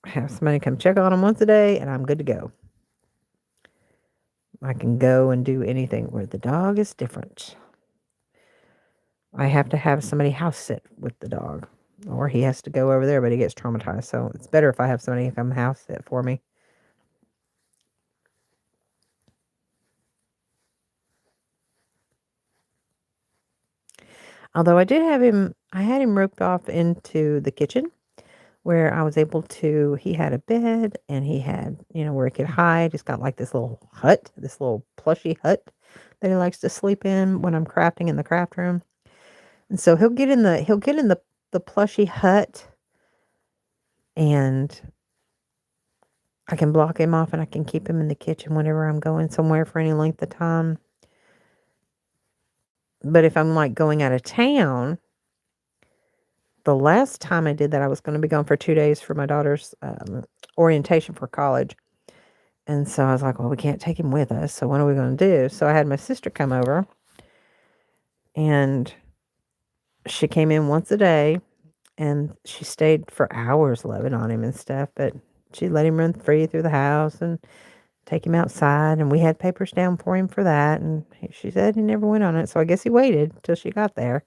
I have somebody come check on them once a day and I'm good to go. I can go and do anything, where the dog is different. I have to have somebody house sit with the dog, or he has to go over there, but he gets traumatized. So it's better if I have somebody come house sit for me. Although I had him roped off into the kitchen where I was able to, he had a bed and he had, where he could hide. He's got like this little plushy hut that he likes to sleep in when I'm crafting in the craft room. And so he'll get in the plushy hut, and I can block him off and I can keep him in the kitchen whenever I'm going somewhere for any length of time. But if I'm like going out of town, the last time I did that, I was going to be gone for 2 days for my daughter's orientation for college. And so I was like, well, we can't take him with us. So what are we going to do? So I had my sister come over, and she came in once a day, and she stayed for hours loving on him and stuff. But she let him run free through the house and take him outside. And we had papers down for him for that. And she said he never went on it. So I guess he waited till she got there.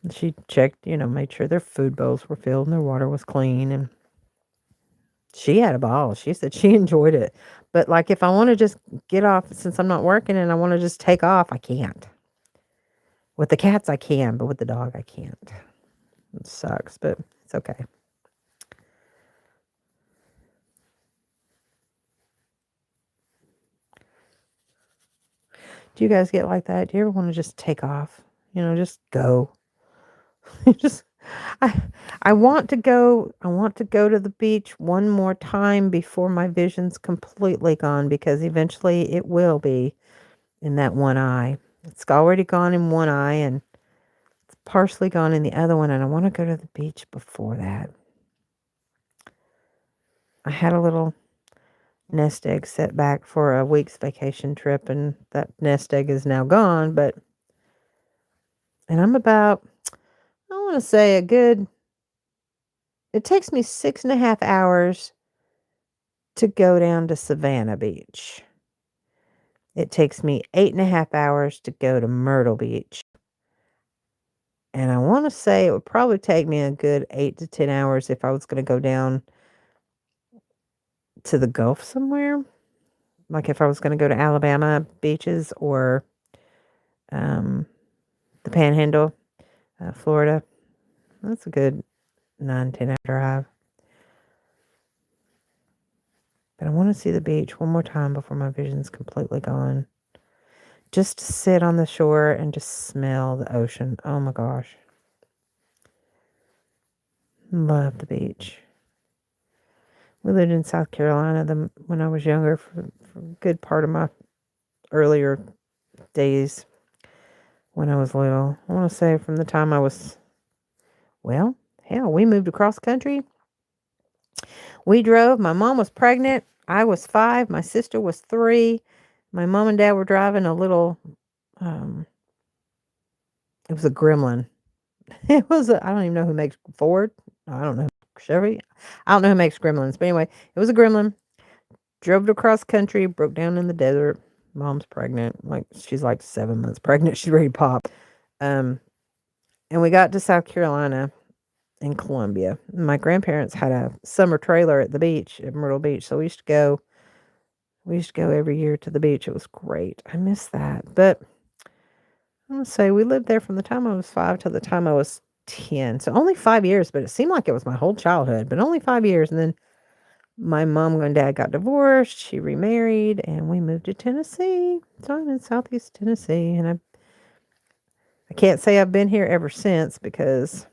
And she checked, made sure their food bowls were filled and their water was clean. And she had a ball. She said she enjoyed it. But like if I want to just get off, since I'm not working and I want to just take off, I can't. With the cats I can, but with the dog I can't. It sucks, but it's okay. Do you guys get like that? Do you ever want to just take off? Just go. I want to go to the beach one more time before my vision's completely gone, because eventually it will be in that one eye. It's already gone in one eye, and it's partially gone in the other one, and I want to go to the beach before that. I had a little nest egg set back for a week's vacation trip, and that nest egg is now gone, and I'm about, I want to say it takes me 6.5 hours to go down to Savannah Beach. It takes me 8.5 hours to go to Myrtle Beach. And I want to say it would probably take me a good 8 to 10 hours if I was going to go down to the Gulf somewhere. Like if I was going to go to Alabama beaches or the Panhandle, Florida. That's a good 9-10 hour drive. But I want to see the beach one more time before my vision's completely gone. Just to sit on the shore and just smell the ocean. Oh my gosh. Love the beach. We lived in South Carolina when I was younger for a good part of my earlier days when I was little. I want to say from the time I was, well, hell, we moved across country. We drove. My mom was pregnant. I was 5. My sister was 3. My mom and dad were driving a little, it was a Gremlin. I don't even know who makes Ford. I don't know. Chevy. I don't know who makes Gremlins. But anyway, it was a Gremlin. Drove it across country, broke down in the desert. Mom's pregnant. She's like 7 months pregnant. She's ready to pop. And we got to South Carolina in Columbia. My grandparents had a summer trailer at the beach at Myrtle Beach. So we used to go every year to the beach. It was great. I miss that. But I'm going to say we lived there from the time I was 5 till the time I was 10. So only 5 years, but it seemed like it was my whole childhood, but only 5 years. And then my mom and dad got divorced. She remarried and we moved to Tennessee. So I'm in Southeast Tennessee, and I can't say I've been here ever since because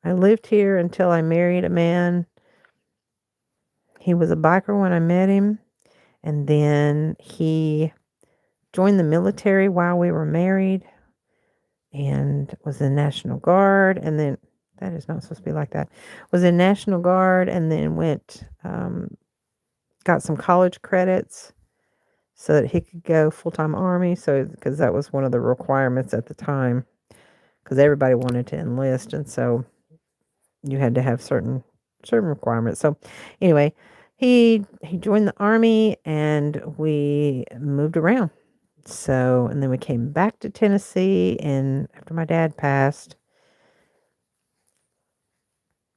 I lived here until I married a man. He was a biker when I met him, and then he joined the military while we were married and was in National Guard, and then that is not supposed to be like that. Was in National Guard and then went, got some college credits so that he could go full-time Army. So, because that was one of the requirements at the time, because everybody wanted to enlist, and so you had to have certain requirements. So, anyway, he joined the Army, and we moved around. So, and then we came back to Tennessee, and after my dad passed,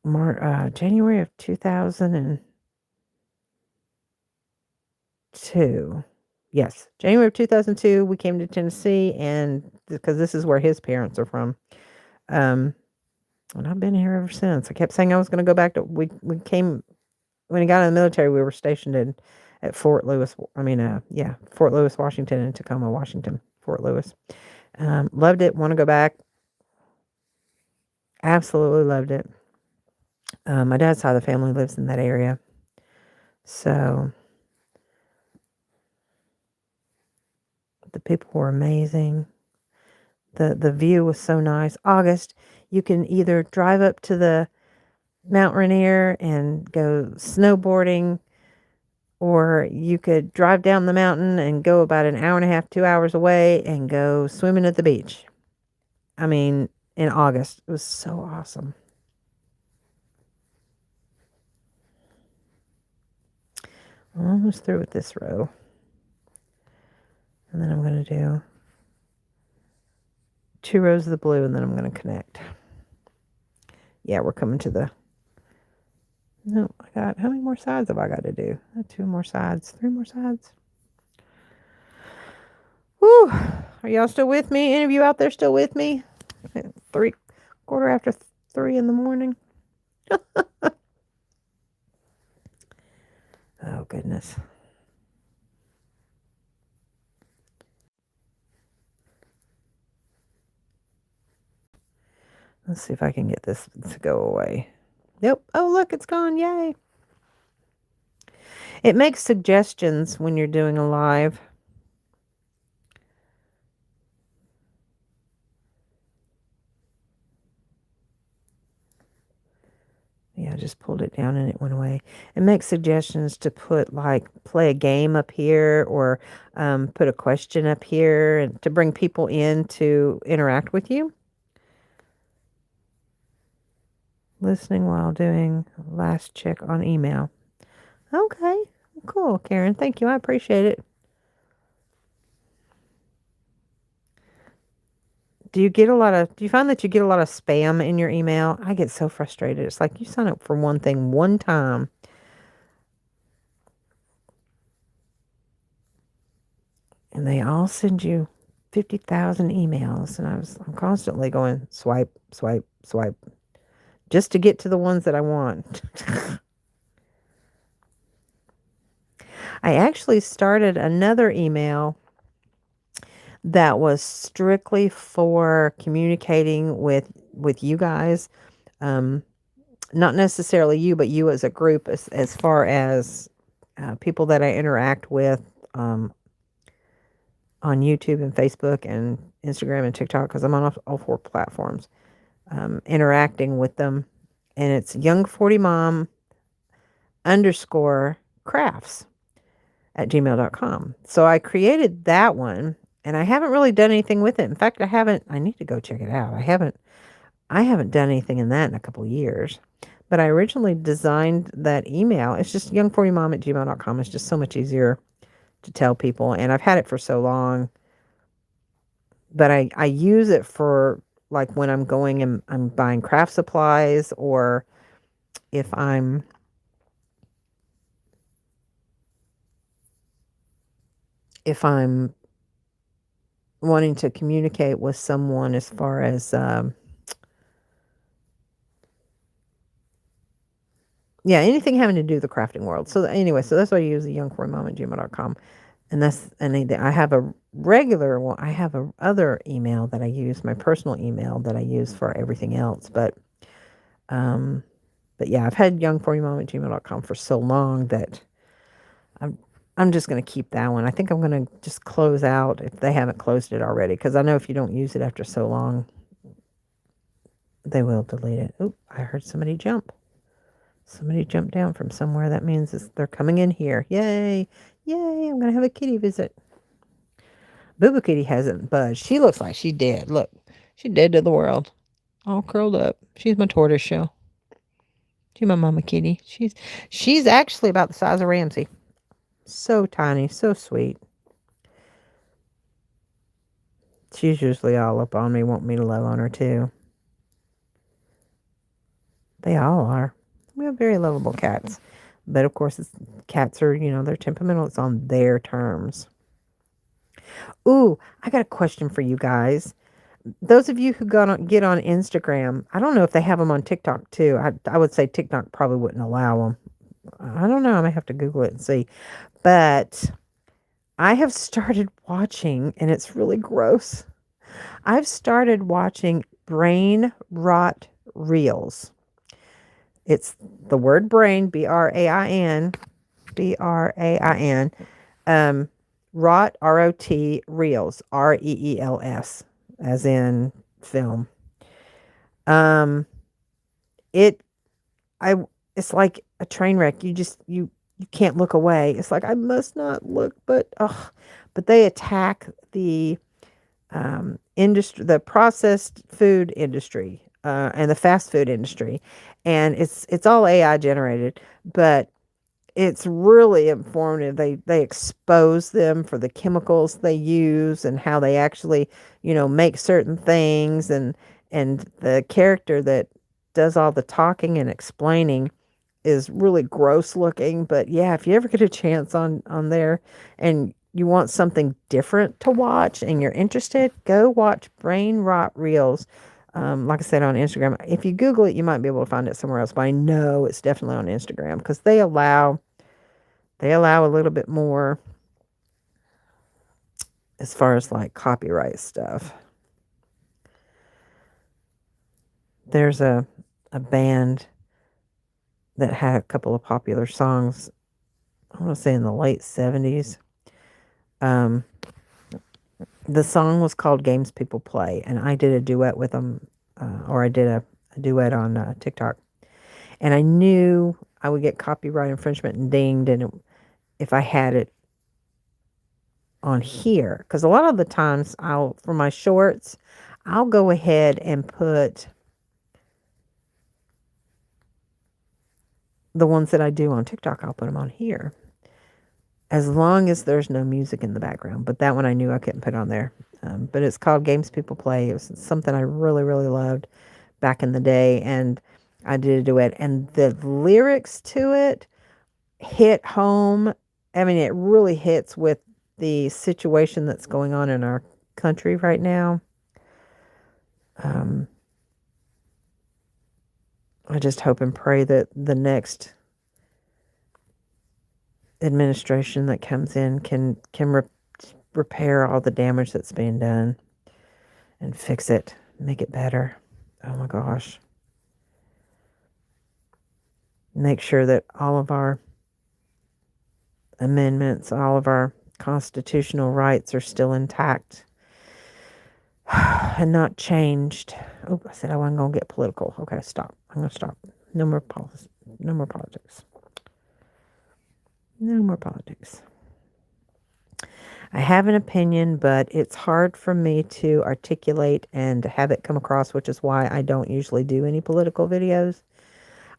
January of 2002. Yes, January of 2002, we came to Tennessee, and because this is where his parents are from. And I've been here ever since. I kept saying I was going to go back to, we came, when he got in the military, we were stationed at Fort Lewis, Fort Lewis, Washington, and Tacoma, Washington, Fort Lewis. Loved it, want to go back. Absolutely loved it. My dad's side of the family lives in that area. So the people were amazing. The view was so nice. August, you can either drive up to the Mount Rainier and go snowboarding, or you could drive down the mountain and go about an hour and a half, 2 hours away and go swimming at the beach. I mean, in August. It was so awesome. I'm almost through with this row. And then I'm going to do 2 rows of the blue, and then I'm going to connect. Yeah, we're coming to the... No, how many more sides have I got to do? 2 more sides, 3 more sides. Whew. Are y'all still with me? Any of you out there still with me? 3:15 in the morning. Oh, goodness. Let's see if I can get this to go away. Nope. Oh, look, it's gone. Yay. It makes suggestions when you're doing a live. Yeah, I just pulled it down and it went away. And make suggestions to put like play a game up here or put a question up here and to bring people in to interact with you. Listening while doing last check on email. Okay, cool, Karen. Thank you. I appreciate it. Do you find that you get a lot of spam in your email? I get so frustrated. It's like you sign up for one thing one time and they all send you 50,000 emails. And I'm constantly going swipe, swipe, swipe just to get to the ones that I want. I actually started another email that was strictly for communicating with you guys. Not necessarily you, but you as a group, as far as people that I interact with on YouTube and Facebook and Instagram and TikTok, because I'm on all four platforms, interacting with them. And it's young40mom underscore crafts at gmail.com. So I created that one and I haven't really done anything with it. In fact, I need to go check it out. I haven't done anything in that in a couple of years. But I originally designed that email. It's just young40mom at gmail.com. It's just so much easier to tell people. And I've had it for so long. But I use it for like when I'm going and I'm buying craft supplies, or if I'm wanting to communicate with someone as far as yeah, anything having to do with the crafting world. So anyway, so that's why I use the young40mom at gmail.com. I have a regular one. I have a other email that I use, my personal email that I use for everything else. Um, but yeah, I've had young40mom at gmail.com for so long that I'm, I'm just going to keep that one. I think I'm going to just close out if they haven't closed it already. Cause I know if you don't use it after so long, they will delete it. Oop, I heard somebody jump. Somebody jumped down from somewhere. That means they're coming in here. Yay. Yay. I'm going to have a kitty visit. Boo Boo Kitty hasn't budged. She looks like she's dead. Look, she's dead to the world. All curled up. She's my tortoise shell. She's my mama kitty. She's actually about the size of Ramsey. So tiny, so sweet. She's usually all up on me, wanting me to love on her too. They all are. We have very lovable cats. But of course, cats are, they're temperamental. It's on their terms. Ooh, I got a question for you guys. Those of you who get on Instagram, I don't know if they have them on TikTok too. I would say TikTok probably wouldn't allow them. I don't know. I may have to Google it and see. But I have started watching, and it's really gross. I've started watching brain rot reels. It's the word brain, BRAIN, BRAIN, rot, ROT, reels, REELS, as in film. It, it's like a train wreck. You can't look away. It's like, I must not look, but they attack the industry, the processed food industry, and the fast food industry, and it's all AI generated, but it's really informative. They expose them for the chemicals they use and how they actually, make certain things, and the character that does all the talking and explaining is really gross looking. But yeah, if you ever get a chance on there and you want something different to watch and you're interested, go watch Brain Rot Reels. Like I said, on Instagram. If you Google it, you might be able to find it somewhere else, but I know it's definitely on Instagram because they allow a little bit more as far as like copyright stuff. There's a band that had a couple of popular songs, I want to say in the late 70s. The song was called Games People Play, and I did a duet with them, or I did a duet on TikTok. And I knew I would get copyright infringement and dinged if I had it on here. Because a lot of the times for my shorts, I'll go ahead and put the ones that I do on TikTok, I'll put them on here. As long as there's no music in the background. But that one I knew I couldn't put on there. But it's called Games People Play. It was something I really, really loved back in the day. And I did a duet. And the lyrics to it hit home. I mean, it really hits with the situation that's going on in our country right now. I just hope and pray that the next administration that comes in can repair all the damage that's being done and fix it, make it better. Oh my gosh. Make sure that all of our amendments, all of our constitutional rights are still intact and not changed. Oh, I said I wasn't going to get political. Okay, stop. I'm going to stop. No more politics. No more politics. No more politics. I have an opinion, but it's hard for me to articulate and have it come across, which is why I don't usually do any political videos.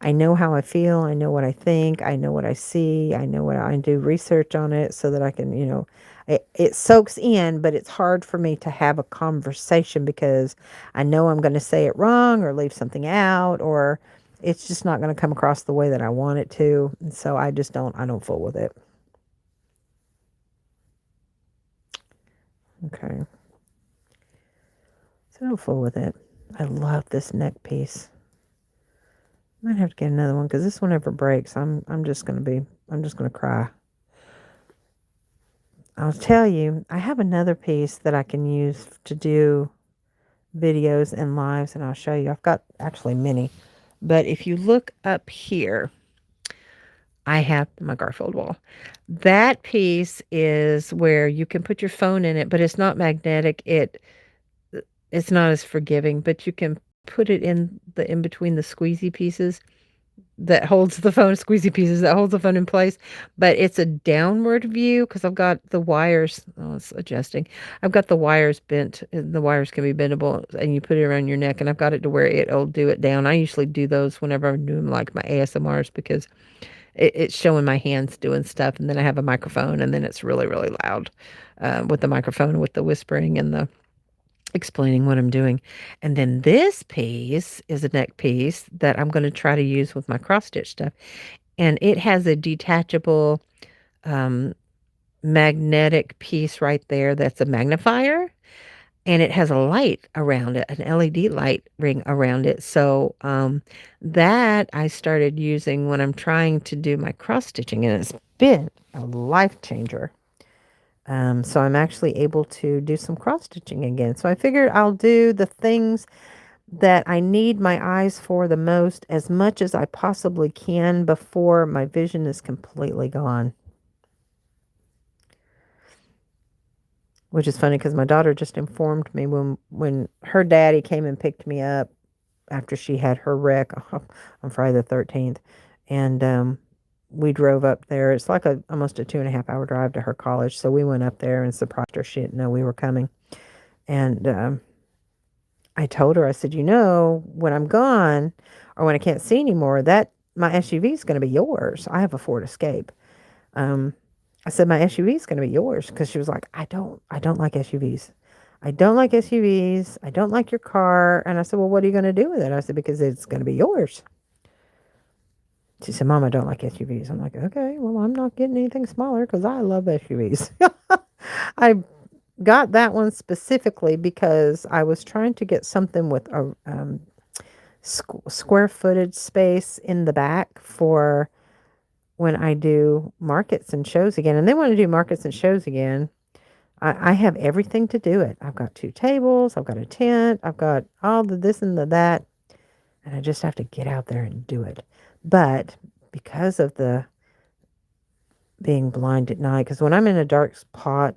I know how I feel. I know what I think. I know what I see. I know what I do research on it so that I can, it soaks in, but it's hard for me to have a conversation because I know I'm going to say it wrong or leave something out, or it's just not going to come across the way that I want it to. And so I don't fool with it. Okay. So don't fool with it. I love this neck piece. Might have to get another one because this one never breaks. I'm just gonna cry. I'll tell you, I have another piece that I can use to do videos and lives, and I'll show you. I've got actually many, but if you look up here, I have my Garfield wall. That piece is where you can put your phone in it, but it's not magnetic. It's not as forgiving, but you can put it in between the squeezy pieces that holds the phone, squeezy pieces that holds the phone in place, but it's a downward view because I've got the wires. Oh, it's adjusting. I've got the wires bent. The wires can be bendable, and you put it around your neck, and I've got it to where it'll do it down. I usually do those whenever I'm doing like my ASMRs because it's showing my hands doing stuff, and then I have a microphone, and then it's really, really loud with the microphone, with the whispering and the explaining what I'm doing. And then this piece is a neck piece that I'm going to try to use with my cross stitch stuff. And it has a detachable magnetic piece right there that's a magnifier. And it has a light around it, an LED light ring around it. So that I started using when I'm trying to do my cross stitching. And it's been a life changer. So I'm actually able to do some cross stitching again. So I figured I'll do the things that I need my eyes for the most as much as I possibly can before my vision is completely gone. Which is funny because my daughter just informed me when her daddy came and picked me up after she had her wreck on Friday the 13th. And we drove up there. It's like almost a 2.5 hour drive to her college. So we went up there and surprised her. She didn't know we were coming. And I told her, I said, when I'm gone or when I can't see anymore, that my SUV is going to be yours. I have a Ford Escape. I said, my SUV is going to be yours. Because she was like, I don't like SUVs. I don't like SUVs. I don't like your car. And I said, well, what are you going to do with it? I said, because it's going to be yours. She said, Mom, I don't like SUVs. I'm like, okay, well, I'm not getting anything smaller because I love SUVs. I got that one specifically because I was trying to get something with a square footage space in the back for when I do markets and shows again. And they want to do markets and shows again. I have everything to do it. I've got 2 tables. I've got a tent. I've got all the this and the that. And I just have to get out there and do it. But because of the being blind at night, because when I'm in a dark spot,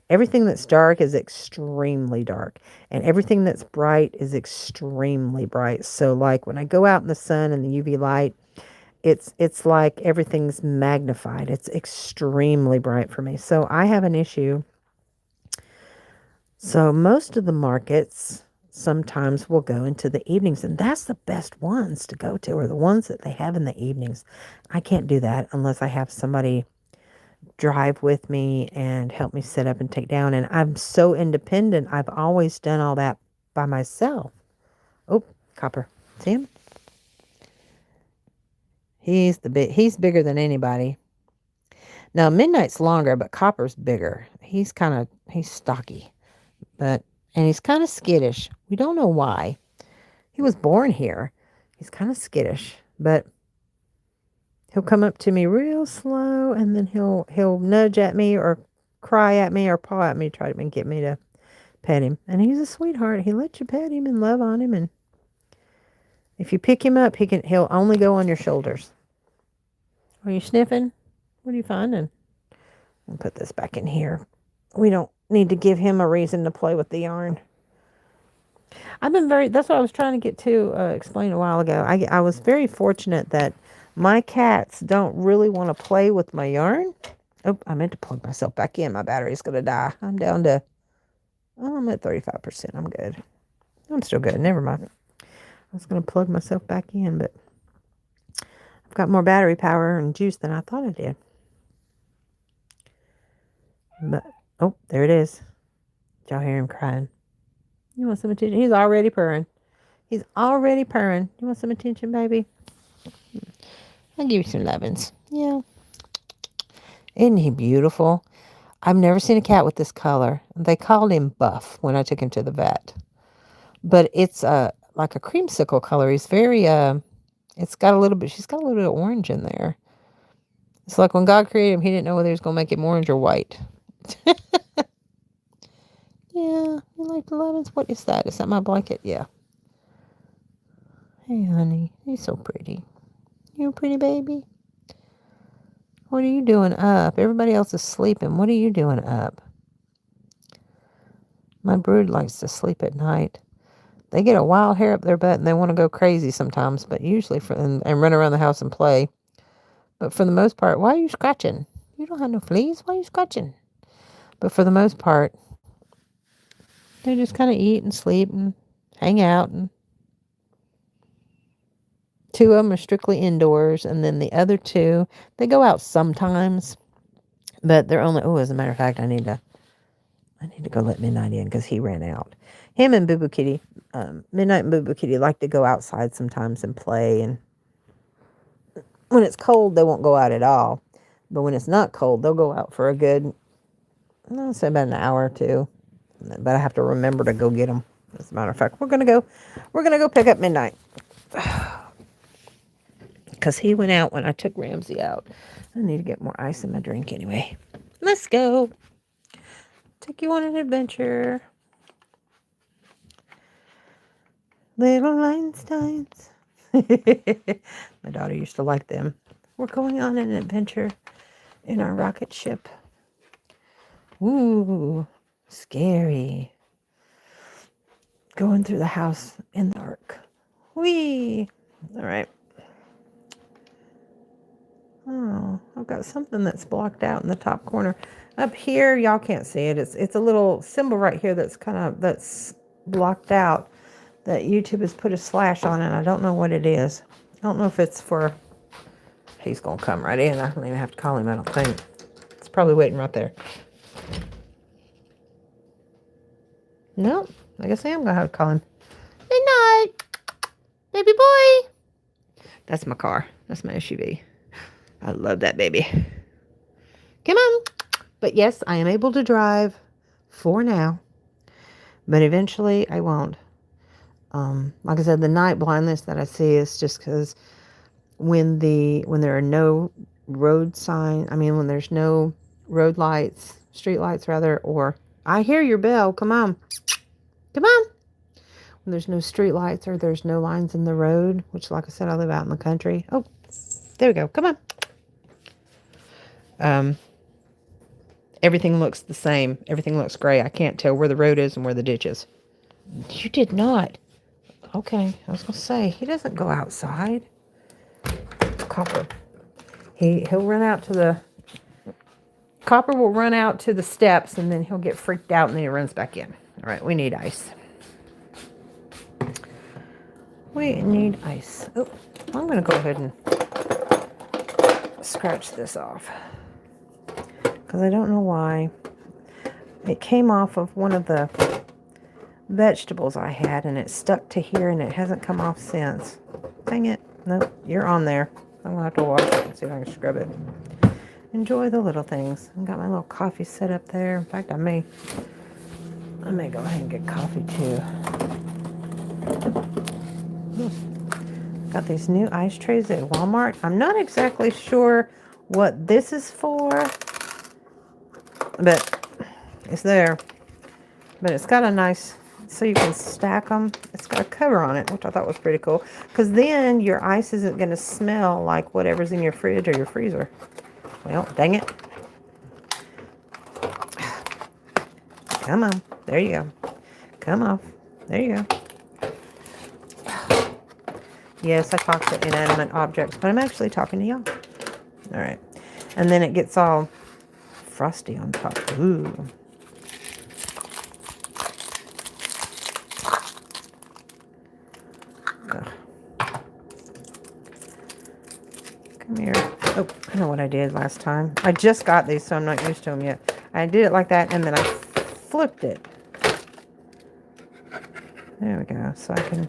Everything that's dark is extremely dark, and everything that's bright is extremely bright. So like when I go out in the sun and the UV light, it's like everything's magnified. It's extremely bright for me. So I have an issue. So most of the markets sometimes will go into the evenings, and that's the best ones to go to, are the ones that they have in the evenings. I can't do that unless I have somebody drive with me and help me set up and take down. And I'm so independent. I've always done all that by myself. Oh, Copper. See him? He's bigger than anybody. Now Midnight's longer, but Copper's bigger. He's stocky, and he's kind of skittish. We don't know why. He was born here. He's kind of skittish, but he'll come up to me real slow, and then he'll nudge at me or cry at me or paw at me, try to get me to pet him. And he's a sweetheart. He lets you pet him and love on him, and if you pick him up, he'll only go on your shoulders. Are you sniffing? What are you finding? I'll put this back in here. We don't need to give him a reason to play with the yarn. That's what I was trying to get to explain a while ago. I was very fortunate that my cats don't really want to play with my yarn. Oh, I meant to plug myself back in. My battery's going to die. I'm down to, I'm at 35%. I'm good. I'm still good. Never mind. I was going to plug myself back in, but I've got more battery power and juice than I thought I did. But, oh, there it is. Did y'all hear him crying? You want some attention? He's already purring. You want some attention, baby? I'll give you some lovin's. Yeah. Isn't he beautiful? I've never seen a cat with this color. They called him Buff when I took him to the vet. But it's like a creamsicle color. He's very, she's got a little bit of orange in there. It's like when God created him, he didn't know whether he was going to make him orange or white. Yeah, you like the lovin's? What is that? Is that my blanket? Yeah. Hey, honey. You're so pretty. You a pretty baby? What are you doing up? Everybody else is sleeping. What are you doing up? My brood likes to sleep at night. They get a wild hair up their butt and they want to go crazy sometimes, but usually and run around the house and play. But for the most part, why are you scratching? You don't have no fleas. Why are you scratching? But for the most part, they just kind of eat and sleep and hang out. And 2 of them are strictly indoors, and then the other 2, they go out sometimes, but they're only. Oh, as a matter of fact, I need to go let Midnight in because he ran out. Him and Boo Boo Kitty, Midnight and Boo Boo Kitty like to go outside sometimes and play. And when it's cold, they won't go out at all. But when it's not cold, they'll go out for a good, I'll say about an hour or 2. But I have to remember to go get them. As a matter of fact, we're gonna go pick up Midnight because he went out when I took Ramsey out. I need to get more ice in my drink anyway. Let's go. Take you on an adventure. Little Einsteins. My daughter used to like them. We're going on an adventure in our rocket ship. Ooh, scary. Going through the house in the dark. Whee! All right. Oh, I've got something that's blocked out in the top corner. Up here, y'all can't see it. It's a little symbol right here that's blocked out that YouTube has put a slash on, and I don't know what it is. I don't know if it's for... He's going to come right in. I don't even have to call him, I don't think. It's probably waiting right there. No, I guess I am going to have to call him. Good night, baby boy. That's my car. That's my SUV. I love that baby. Come on. But yes, I am able to drive for now. But eventually I won't. Like I said, the night blindness that I see is just because when there are no road sign, when there's no road lights, street lights rather, or I hear your bell. Come on. Come on. When there's no street lights or there's no lines in the road, which like I said, I live out in the country. Oh, there we go. Come on. everything looks the same. Everything looks gray. I can't tell where the road is and where the ditch is. You did not. Okay, I was going to say, he doesn't go outside. Copper. He'll run out to the... Copper will run out to the steps, and then he'll get freaked out, and then he runs back in. All right, we need ice. We need ice. Oh, I'm going to go ahead and scratch this off. Because I don't know why. It came off of one of the vegetables I had, and it stuck to here, and it hasn't come off since. Dang it. Nope, you're on there. I'm going to have to wash it and see if I can scrub it. Enjoy the little things. I've got my little coffee set up there. In fact, I may go ahead and get coffee too. Got these new ice trays at Walmart. I'm not exactly sure what this is for, but it's there. But it's got a nice, so you can stack them. It's got a cover on it, which I thought was pretty cool. Because then your ice isn't going to smell like whatever's in your fridge or your freezer. Well, dang it. Come on. There you go. Come off. There you go. Yes, I talk to inanimate objects, but I'm actually talking to y'all. All right. And then it gets all frosty on top. Ooh. Ugh. Come here. Oh, I know what I did last time. I just got these, so I'm not used to them yet. I did it like that, and then I flipped it. There we go. So I can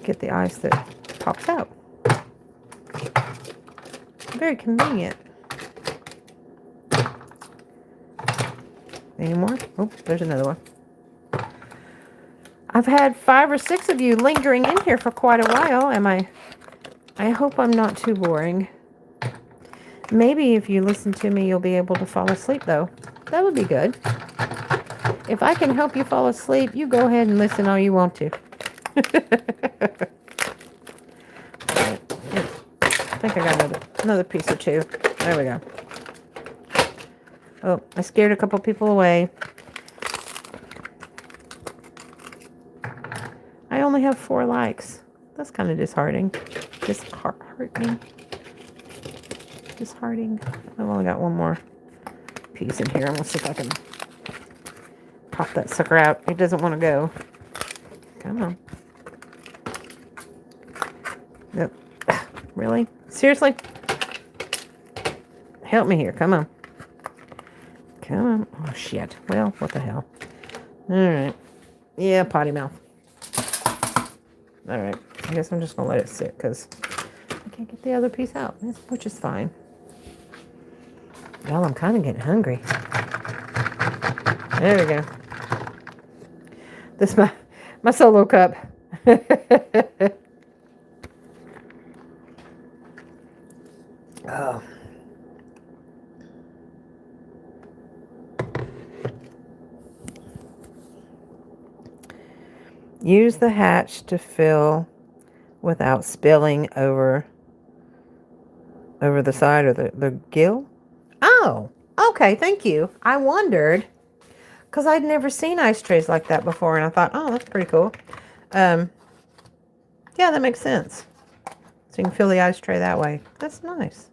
get the ice that pops out. Very convenient. Any more? Oh, there's another one. I've had 5 or 6 of you lingering in here for quite a while. I hope I'm not too boring. Maybe if you listen to me, you'll be able to fall asleep, though. That would be good. If I can help you fall asleep, you go ahead and listen all you want to. I think I got another piece or two. There we go. Oh, I scared a couple people away. I only have 4 likes. That's kind of disheartening. Disheartening. I've only got one more piece in here. I'm going to see if I can pop that sucker out. It doesn't want to go. Come on. Nope. Really? Seriously? Help me here. Come on. Come on. Oh, shit. Well, what the hell? All right. Yeah, potty mouth. All right. I guess I'm just going to let it sit because I can't get the other piece out, which is fine. Well, I'm kind of getting hungry. There we go. This is my solo cup. Oh. Use the hatch to fill without spilling over the side or the gill. Oh, okay, thank you. I wondered, because I'd never seen ice trays like that before, and I thought, oh, that's pretty cool. Yeah, that makes sense. So you can fill the ice tray that way. That's nice.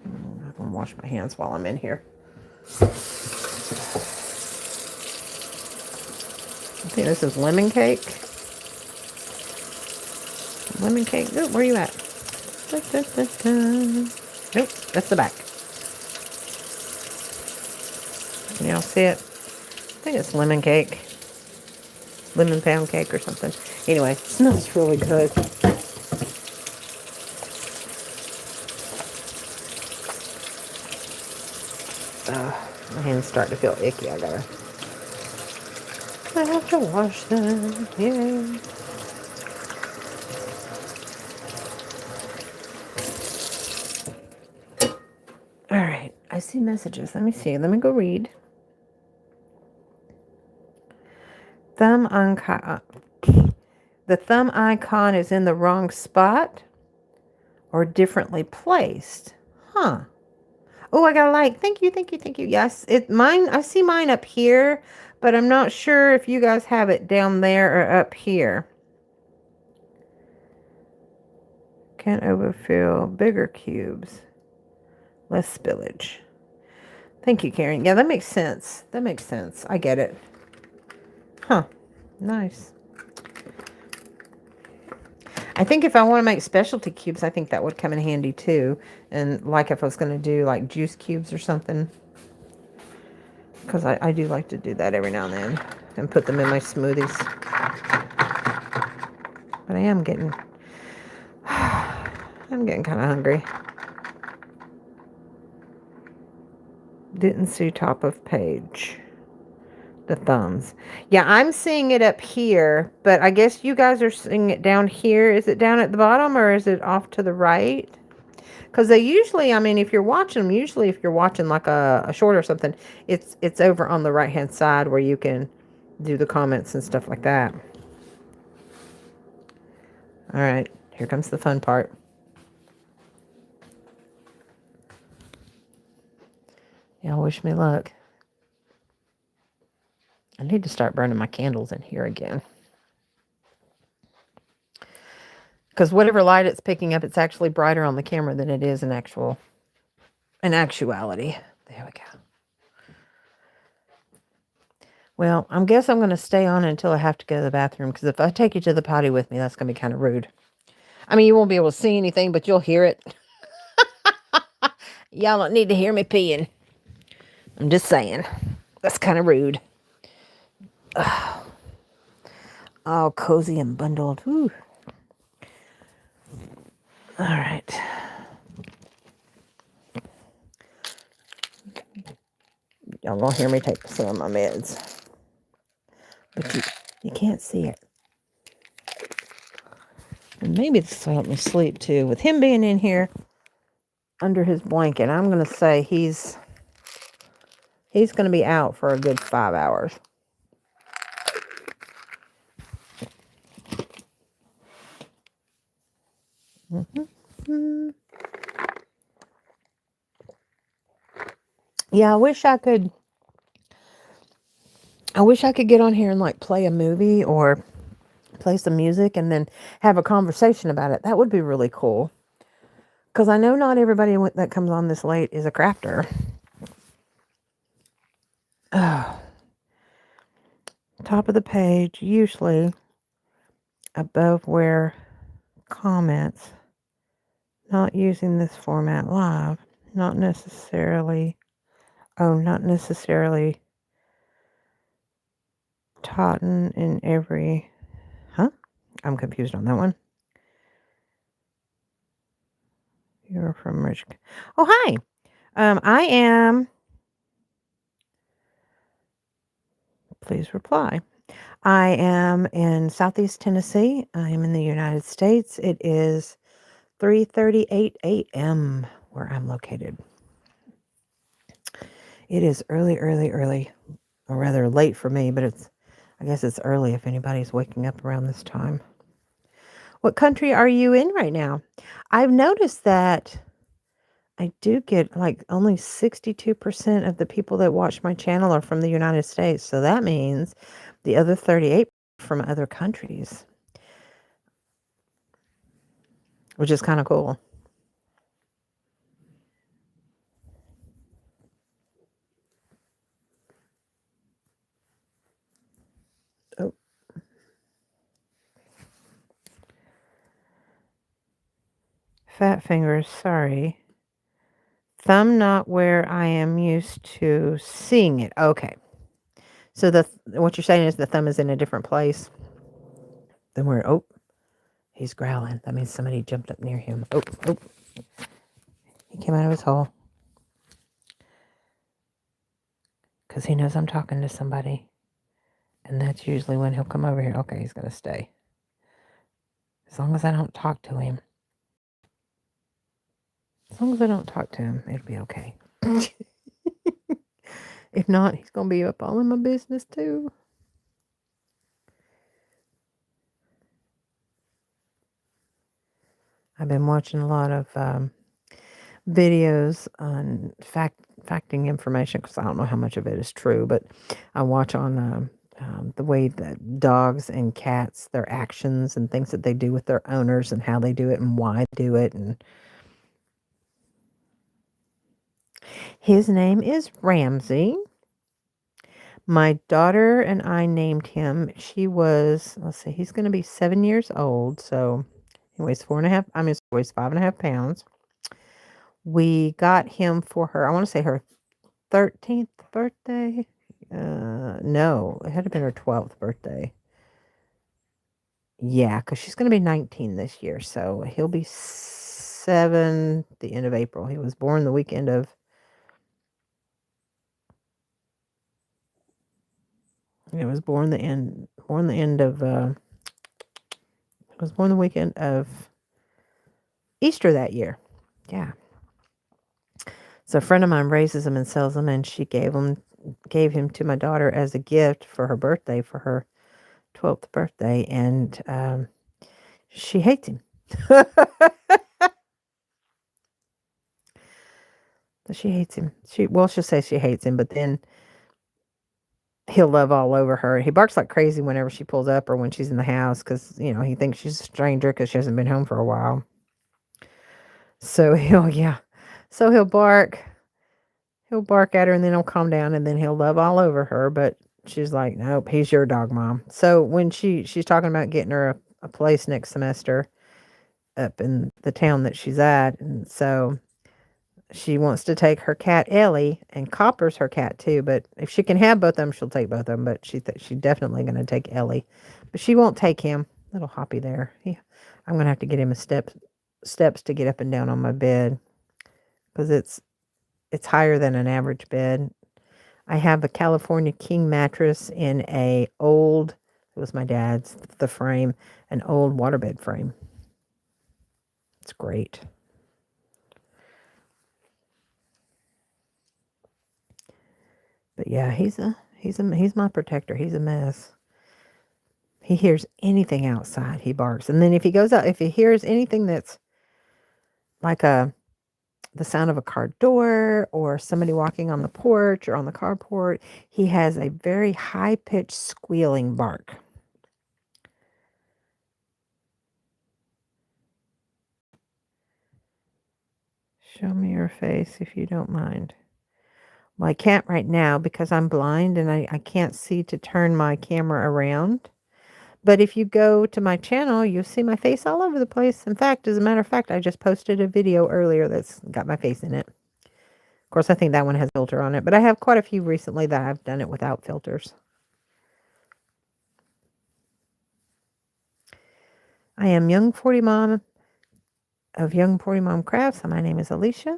I'm going to wash my hands while I'm in here. I think this is lemon cake. Lemon cake. Oh, where are you at? Da, da, da, da. Nope, that's the back. Can y'all see it? I think it's lemon cake. Lemon pound cake or something. Anyway, it smells really good. My hands start to feel icky. I have to wash them. Yay. All right, I see messages. Let me see. Let me go read. The thumb icon is in the wrong spot or differently placed. Huh. Oh, I got a like. Thank you, thank you, thank you. Yes, mine. I see mine up here, but I'm not sure if you guys have it down there or up here. Can't overfill bigger cubes. Less spillage. Thank you, Karen. Yeah, that makes sense. That makes sense. I get it. Huh. Nice. I think if I want to make specialty cubes, I think that would come in handy too. And like if I was going to do like juice cubes or something. Because I do like to do that every now and then. And put them in my smoothies. But I am getting... I'm getting kind of hungry. Didn't see top of page. The thumbs. Yeah, I'm seeing it up here, but I guess you guys are seeing it down here. Is it down at the bottom or is it off to the right? Because they usually, I mean, if you're watching them, usually if you're watching like a short or something, it's over on the right-hand side where you can do the comments and stuff like that. All right, here comes the fun part. Y'all wish me luck. I need to start burning my candles in here again. Because whatever light it's picking up, it's actually brighter on the camera than it is in actuality. There we go. Well, I guess I'm going to stay on until I have to go to the bathroom. Because if I take you to the potty with me, that's going to be kind of rude. I mean, you won't be able to see anything, but you'll hear it. Y'all don't need to hear me peeing. I'm just saying. That's kind of rude. Ugh. All cozy and bundled. Whew. All right. Y'all gonna hear me take some of my meds. But you can't see it. And maybe this will help me sleep too. With him being in here under his blanket, I'm gonna say he's gonna be out for a good 5 hours. Mm-hmm. Yeah, I wish I could get on here and like play a movie or play some music and then have a conversation about it. That would be really cool. Because I know not everybody that comes on this late is a crafter. Oh. Top of the page, usually above where comments. Not using this format live. Not necessarily taught in every... Huh? I'm confused on that one. You're from Rich... Oh, hi! I am... Please reply. I am in Southeast Tennessee. I am in the United States. It is 3:38 a.m. where I'm located. It is early, or rather late for me, but I guess it's early if anybody's waking up around this time. What country are you in right now? I've noticed that I do get like only 62% of the people that watch my channel are from the United States. So that means the other 38 from other countries, which is kind of cool. Oh. Fat fingers, sorry. Thumb not where I am used to seeing it. Okay. So what you're saying is the thumb is in a different place than where... Oh, he's growling. That means somebody jumped up near him. Oh. He came out of his hole. Because he knows I'm talking to somebody. And that's usually when he'll come over here. Okay, he's going to stay. As long as I don't talk to him. As long as I don't talk to him, it'll be okay. If not, he's going to be up all in my business too. I've been watching a lot of videos on facting information because I don't know how much of it is true, but I watch on the way that dogs and cats, their actions and things that they do with their owners and how they do it and why they do it. And his name is Ramsey. My daughter and I named him. Let's see, he's going to be 7 years old. So he weighs 4.5, he weighs 5.5 pounds. We got him for her, I want to say her 13th birthday. No, it had to been her 12th birthday. Yeah, because she's going to be 19 this year. So he'll be 7 the end of April. He was born the weekend of. It was born the end. Born the end of. It was born the weekend of Easter that year. Yeah. So a friend of mine raises them and sells them, and she gave him to my daughter as a gift for her birthday, for her 12th birthday, and she hates him. She hates him. She'll say she hates him, but then he'll love all over her. He barks like crazy whenever she pulls up or when she's in the house because, he thinks she's a stranger because she hasn't been home for a while. So he'll bark. He'll bark at her and then he'll calm down and then he'll love all over her. But she's like, nope, he's your dog, Mom. So when she's talking about getting her a place next semester up in the town that she's at, and so she wants to take her cat Ellie, and Copper's her cat too. But if she can have both of them, she'll take both of them. But she's definitely going to take Ellie, but she won't take him. Little Hoppy there. I'm going to have to get him steps to get up and down on my bed because it's higher than an average bed. I have a California King mattress in it was my dad's, the frame, an old waterbed frame. It's great. But yeah, he's my protector. He's a mess. He hears anything outside, he barks. And then if he goes out, if he hears anything that's like the sound of a car door or somebody walking on the porch or on the carport, he has a very high-pitched squealing bark. Show me your face if you don't mind. Well, I can't right now because I'm blind and I can't see to turn my camera around. But if you go to my channel, you'll see my face all over the place. In fact, as a matter of fact, I just posted a video earlier that's got my face in it. Of course, I think that one has a filter on it, but I have quite a few recently that I've done it without filters. I am Young 40 Mom of Young 40 Mom Crafts, and my name is Alishia.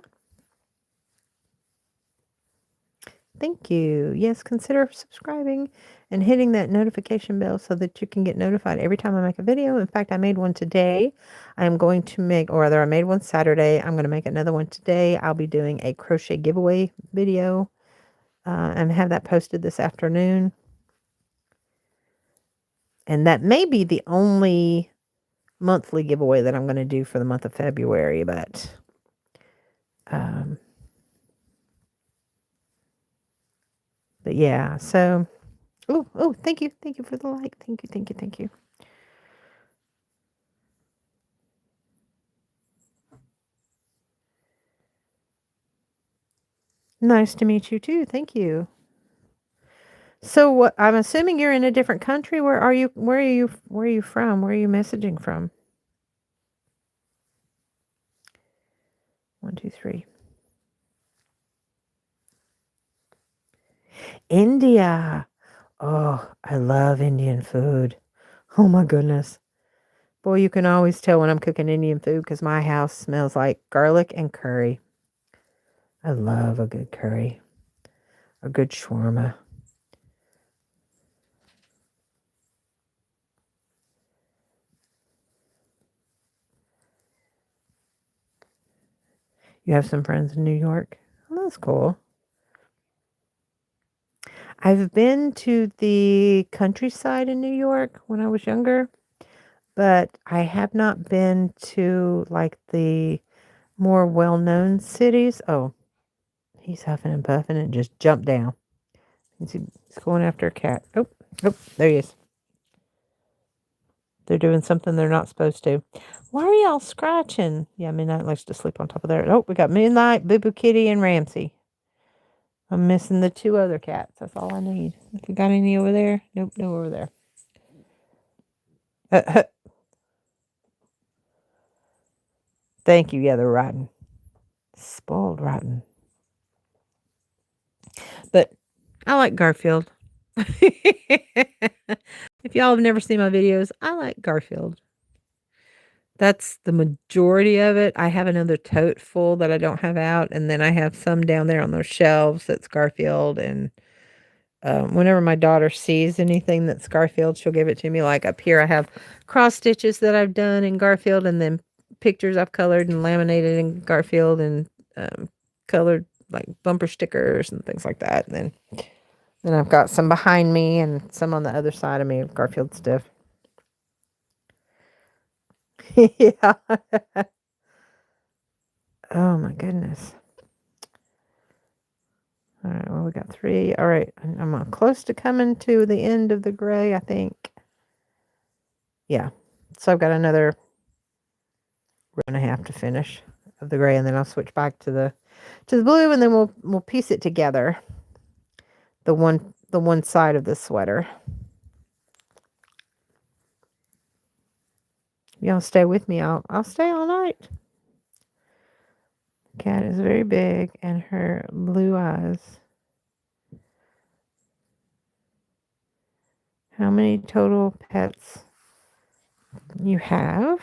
Thank you. Yes, consider subscribing and hitting that notification bell so that you can get notified every time I make a video. In fact, I made one today. I made one Saturday. I'm going to make another one today. I'll be doing a crochet giveaway video and have that posted this afternoon. And that may be the only monthly giveaway that I'm going to do for the month of February, but yeah, so thank you for the like. Thank you. Nice to meet you too. Thank you. So what, I'm assuming you're in a different country. Where are you from? Where are you messaging from? 1, 2, 3. India. Oh, I love Indian food. Oh my goodness. Boy, you can always tell when I'm cooking Indian food because my house smells like garlic and curry. I love a good curry. A good shawarma. You have some friends in New York? Oh, that's cool. I've been to the countryside in New York when I was younger, but I have not been to like the more well-known cities. Oh, he's huffing and puffing and just jumped down. He's going after a cat. Oh, there he is. They're doing something they're not supposed to. Why are y'all scratching? Yeah, Midnight likes to sleep on top of there. Oh, we got Midnight, Boo Boo Kitty, and Ramsey. I'm missing the 2 other cats. That's all I need. If you got any over there? Nope, no over there. Thank you. Yeah, they're rotten. Spoiled rotten. But I like Garfield. If y'all have never seen my videos, I like Garfield. That's the majority of it. I have another tote full that I don't have out, and then I have some down there on those shelves that's Garfield. And whenever my daughter sees anything that's Garfield, she'll give it to me. Like up here, I have cross stitches that I've done in Garfield, and then pictures I've colored and laminated in Garfield, and colored like bumper stickers and things like that. And then I've got some behind me and some on the other side of me of Garfield stuff. Yeah. Oh my goodness. All right, well, we got 3. All right, I'm close to coming to the end of the gray, I think. Yeah, so I've got another row and a half to finish of the gray, and then I'll switch back to the blue, and then we'll piece it together. The one side of the sweater. Y'all stay with me. I'll stay all night. Cat is very big, and her blue eyes. How many total pets you have?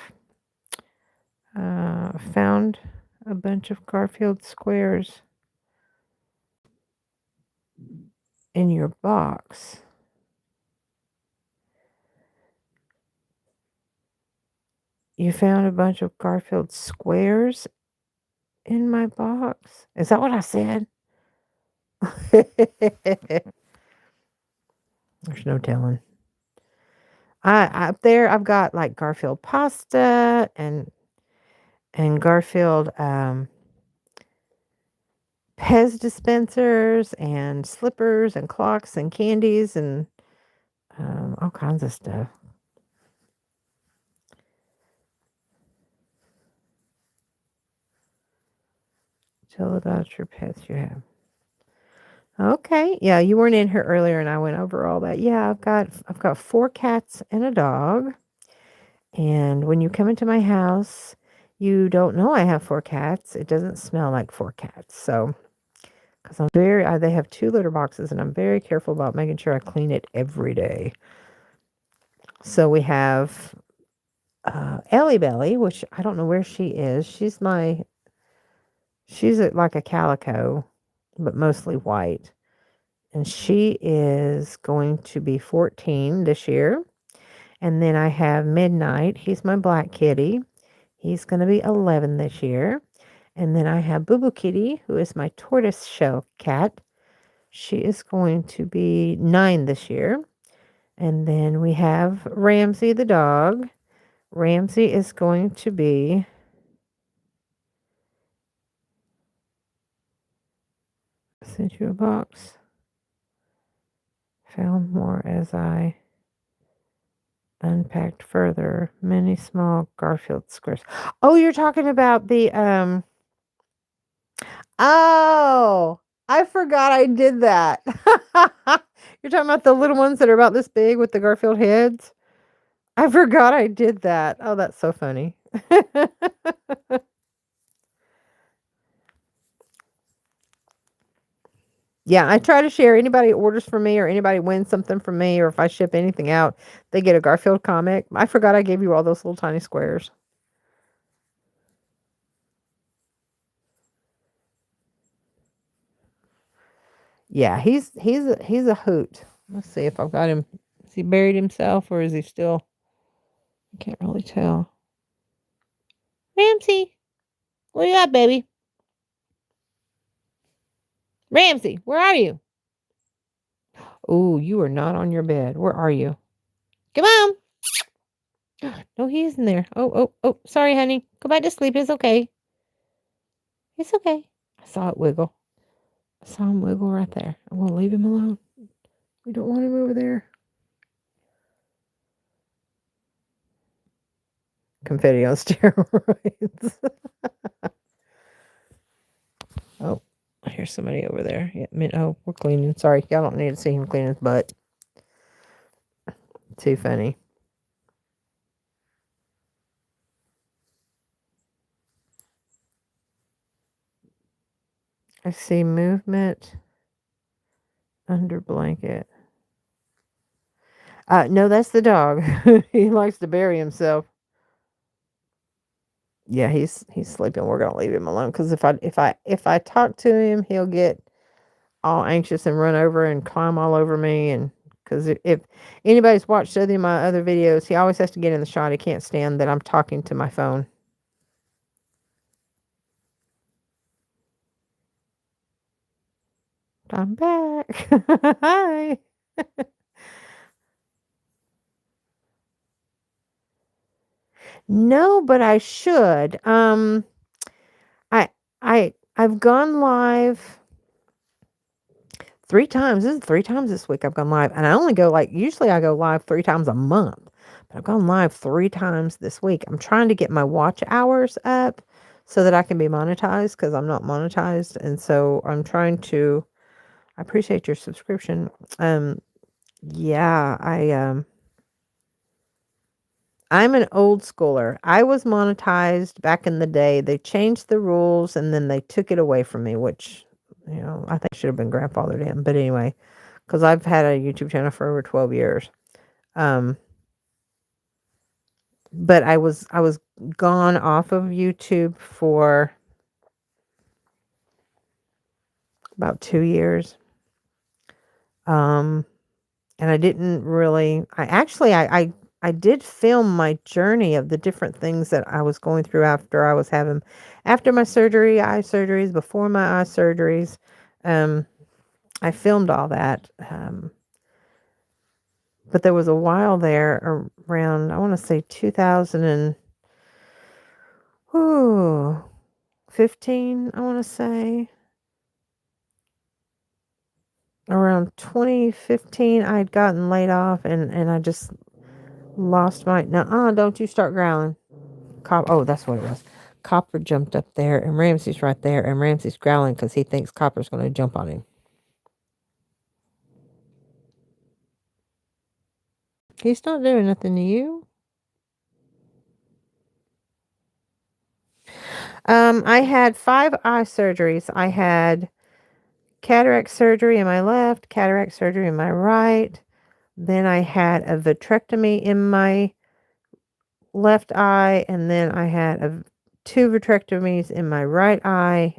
Found a bunch of Garfield squares in your box. You found a bunch of Garfield squares in my box? Is that what I said? There's no telling. Up there I've got like Garfield pasta and Garfield Pez dispensers and slippers and clocks and candies and all kinds of stuff. Tell about your pets you have. Okay. Yeah, you weren't in here earlier and I went over all that. Yeah, I've got 4 cats and a dog. And when you come into my house, you don't know I have 4 cats. It doesn't smell like 4 cats. So, because they have 2 litter boxes and I'm very careful about making sure I clean it every day. So we have Ellie Belly, which I don't know where she is. She's like a calico, but mostly white. And she is going to be 14 this year. And then I have Midnight. He's my black kitty. He's going to be 11 this year. And then I have Boo Boo Kitty, who is my tortoise shell cat. She is going to be 9 this year. And then we have Ramsey the dog. Ramsey is going to be... I sent you a box. Found more as I unpacked further. Many small Garfield squares. Oh, you're talking about the Oh, I forgot I did that. You're talking about the little ones that are about this big with the Garfield heads? I forgot I did that. Oh, that's so funny. Yeah, I try to share. Anybody orders from me or anybody wins something from me or if I ship anything out, they get a Garfield comic. I forgot I gave you all those little tiny squares. Yeah, he's a hoot. Let's see if I've got him. Has he buried himself or is he still? I can't really tell. Ramsey, where you at, baby? Ramsey, where are you? Oh, you are not on your bed. Where are you? Come on. No, he isn't there. Oh, sorry, honey. Go back to sleep. It's okay. It's okay. I saw it wiggle. I saw him wiggle right there. I'm going to leave him alone. We don't want him over there. Confetti on steroids. Oh, here's somebody over there. Yeah, oh, we're cleaning. Sorry, y'all don't need to see him clean his butt. Too funny. I see movement under blanket. No, that's the dog. He likes to bury himself. Yeah, he's sleeping. We're gonna leave him alone because if I talk to him, he'll get all anxious and run over and climb all over me. And because if anybody's watched any of my other videos, he always has to get in the shot. He can't stand that I'm talking to my phone. I'm back. Hi. No, but I should. I I've gone live 3 times. This is 3 times this week I've gone live, and I only go usually I go live 3 times a month, but I've gone live 3 times this week. I'm trying to get my watch hours up so that I can be monetized because I'm not monetized, and so I'm trying to. I appreciate your subscription. Yeah, I'm an old schooler. I was monetized back in the day. They changed the rules and then they took it away from me, which, I think should have been grandfathered in. But anyway, because I've had a YouTube channel for over 12 years. Um, but I was gone off of YouTube for about 2 years. And I didn't really I did film my journey of the different things that I was going through after my surgery, eye surgeries, before my eye surgeries. I filmed all that. But there was a while there around, I want to say 2015, I want to say. Around 2015, I had gotten laid off and I just lost my, don't you start growling. Oh, that's what it was. Copper jumped up there and Ramsey's right there and Ramsey's growling because he thinks Copper's going to jump on him. He's not doing nothing to you. I had 5 eye surgeries. I had cataract surgery in my left, cataract surgery in my right. Then I had a vitrectomy in my left eye, and then I had 2 vitrectomies in my right eye.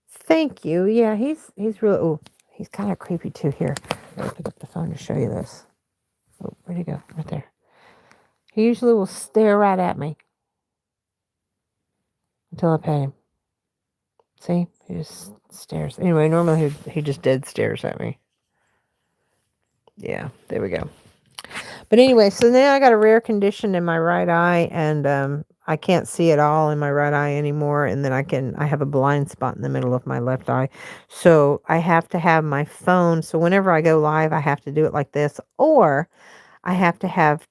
Thank you. Yeah, he's really, he's kind of creepy too. Here, let me pick up the phone to show you this. Oh, where'd he go? Right there. He usually will stare right at me until I pet him. See? He just stares. Anyway, normally he just dead stares at me. Yeah, there we go. But anyway, so now I got a rare condition in my right eye, and I can't see at all in my right eye anymore. And then I have a blind spot in the middle of my left eye. So I have to have my phone. So whenever I go live, I have to do it like this, or I have to have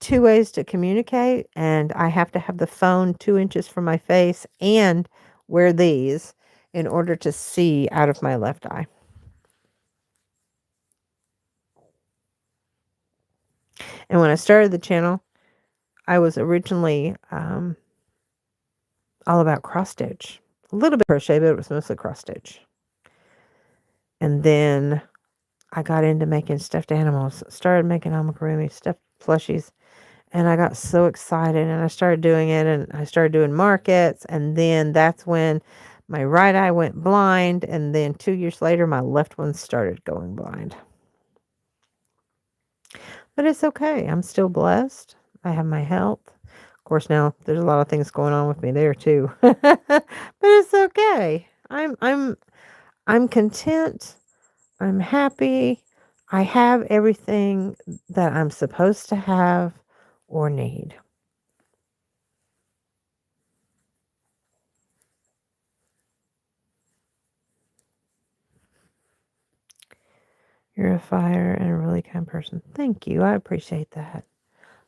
2 ways to communicate, and I have to have the phone 2 inches from my face and wear these in order to see out of my left eye. And when I started the channel, I was originally all about cross stitch. A little bit of crochet, but it was mostly cross stitch. And then I got into making stuffed animals. Started making amigurumi, stuffed plushies. And I got so excited and I started doing it and I started doing markets. And then that's when my right eye went blind. And then 2 years later, my left one started going blind. But it's okay. I'm still blessed. I have my health. Of course, now there's a lot of things going on with me there too. But it's okay. I'm content. I'm happy. I have everything that I'm supposed to have or need. You're a fire and a really kind person. Thank you. I appreciate that.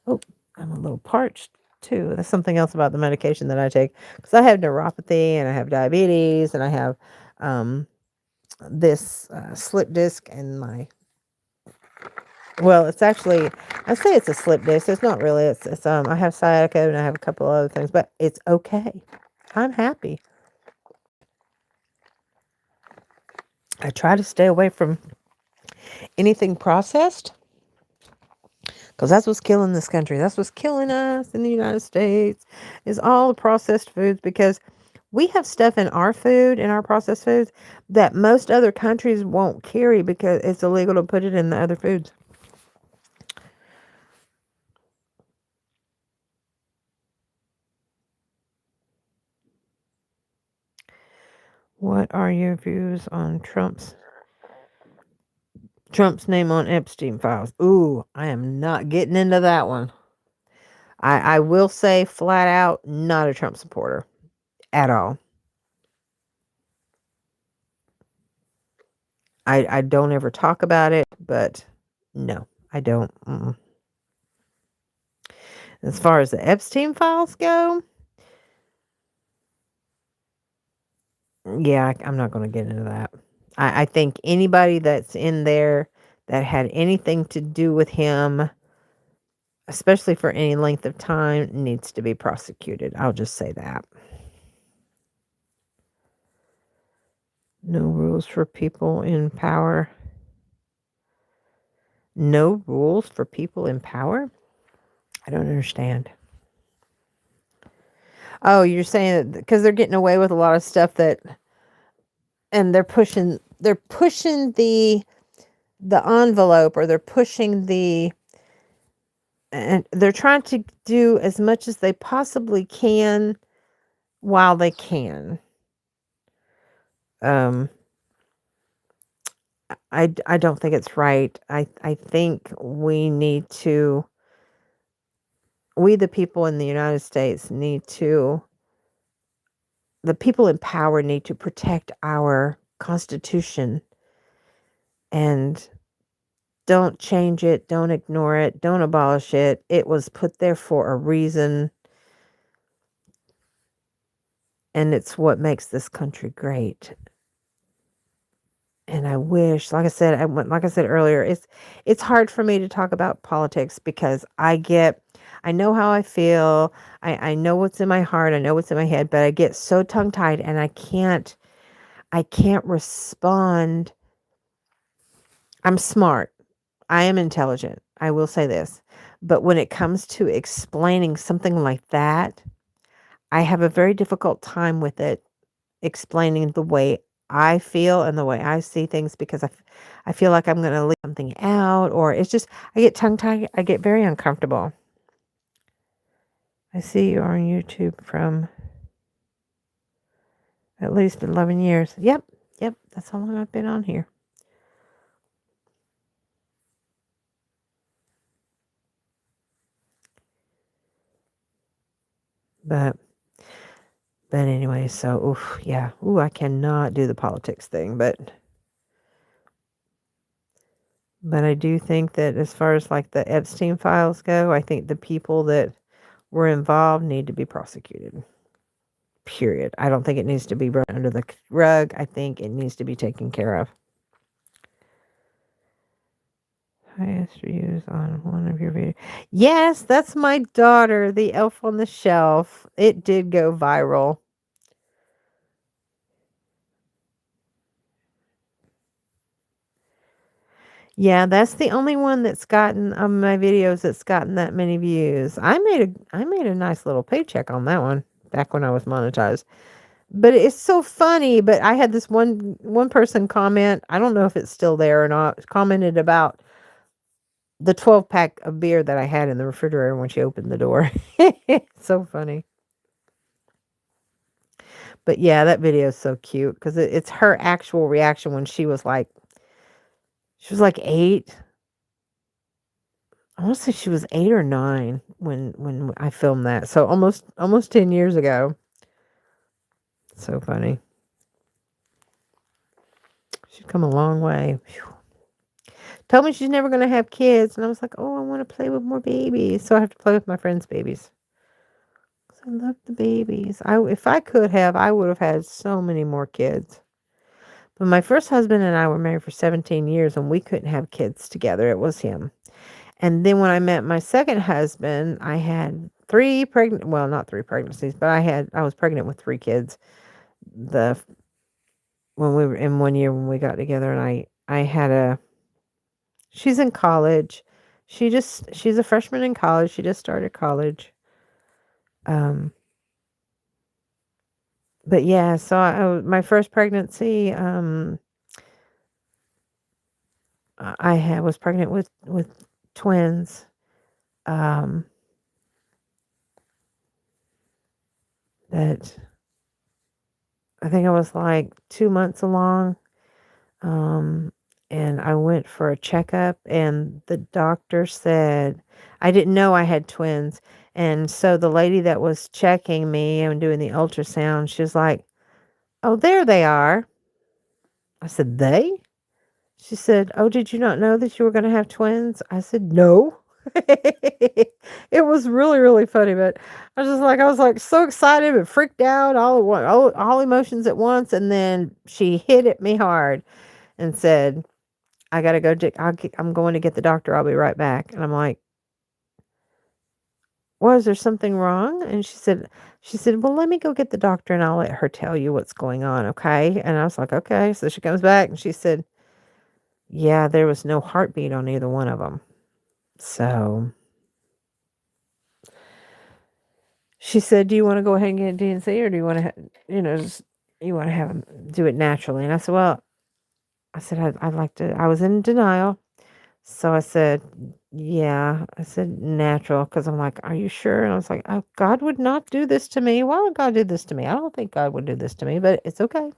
Oh, I'm a little parched too. That's something else about the medication that I take because I have neuropathy and I have diabetes and I have um, this slip disc in my. Well, it's actually I say it's a slip disc. It's not really. It's I have sciatica and I have a couple other things, but it's okay. I'm happy. I try to stay away from anything processed because that's what's killing this country. That's what's killing us in the United States is all the processed foods because we have stuff in our food, in our processed foods, that most other countries won't carry because it's illegal to put it in the other foods. What are your views on Trump's name on Epstein files? Ooh, I am not getting into that one. I will say flat out, not a Trump supporter at all. I don't ever talk about it, but no, I don't. As far as the Epstein files go, yeah, I'm not going to get into that. I think anybody that's in there that had anything to do with him, especially for any length of time, needs to be prosecuted. I'll just say that. No rules for people in power. No rules for people in power? I don't understand. Oh, you're saying that because they're getting away with a lot of stuff that, and they're pushing the envelope, or they're pushing and they're trying to do as much as they possibly can while they can. Um, I don't think it's right. I think we the people in the United States the people in power need to protect our Constitution and don't change it, don't ignore it, don't abolish it. It was put there for a reason, and it's what makes this country great. And I wish, like I said earlier, it's hard for me to talk about politics because I know how I feel. I know what's in my heart. I know what's in my head, but I get so tongue tied and I can't respond. I'm smart. I am intelligent. I will say this. But when it comes to explaining something like that, I have a very difficult time with it explaining the way I feel and the way I see things because I feel like I'm going to leave something out, or it's just, I get tongue tied. I get very uncomfortable. I see you on YouTube from at least 11 years. Yep. That's how long I've been on here. But anyway, so, oof, yeah. Ooh, I cannot do the politics thing, but I do think that as far as like the Epstein files go, I think the people that were involved need to be prosecuted. Period. I don't think it needs to be brought under the rug. I think it needs to be taken care of. Highest views on one of your videos. Yes, that's my daughter, the elf on the shelf. It did go viral. Yeah, that's the only one that's gotten on my videos that's gotten that many views. I made a nice little paycheck on that one back when I was monetized. But it's so funny, but I had this one person comment, I don't know if it's still there or not, commented about the 12-pack of beer that I had in the refrigerator when she opened the door. It's so funny. But yeah, that video is so cute because it's her actual reaction when she was like 8. I want to say she was 8 or 9 when I filmed that. So almost 10 years ago. So funny. She's come a long way. Whew. told me she's never going to have kids. And I was like, oh, I want to play with more babies. So I have to play with my friends' babies. I love the babies. If I could have, I would have had so many more kids. But my first husband and I were married for 17 years and we couldn't have kids together. It was him. And then when I met my second husband, I had not three pregnancies, but I was pregnant with three kids. The when we were in 1 year when we got together, and I had she's in college. She's a freshman in college. She just started college. Um but yeah, so my first pregnancy, was pregnant with twins. Um that I think I was like 2 months along. And I went for a checkup, and the doctor said I didn't know I had twins. And so the lady that was checking me and doing the ultrasound, she was like, "Oh, there they are." I said, "They?" She said, "Oh, did you not know that you were going to have twins?" I said, "No." It was really, really funny, but I was like so excited but freaked out, all emotions at once. And then she hit at me hard and said, I gotta go. I'm going to get the doctor. I'll be right back. And I'm like, was there something wrong? And she said, well, let me go get the doctor and I'll let her tell you what's going on. Okay. And I was like, okay. So she comes back and she said, yeah, there was no heartbeat on either one of them. So she said, do you want to go ahead and get a DNC, or do you want to, you want to have them do it naturally? And I said, well, I'd like to, I was in denial. So I said, yeah. I said, natural, because I'm like, are you sure? And I was like, oh, God would not do this to me. Why would God do this to me? I don't think God would do this to me, but it's okay.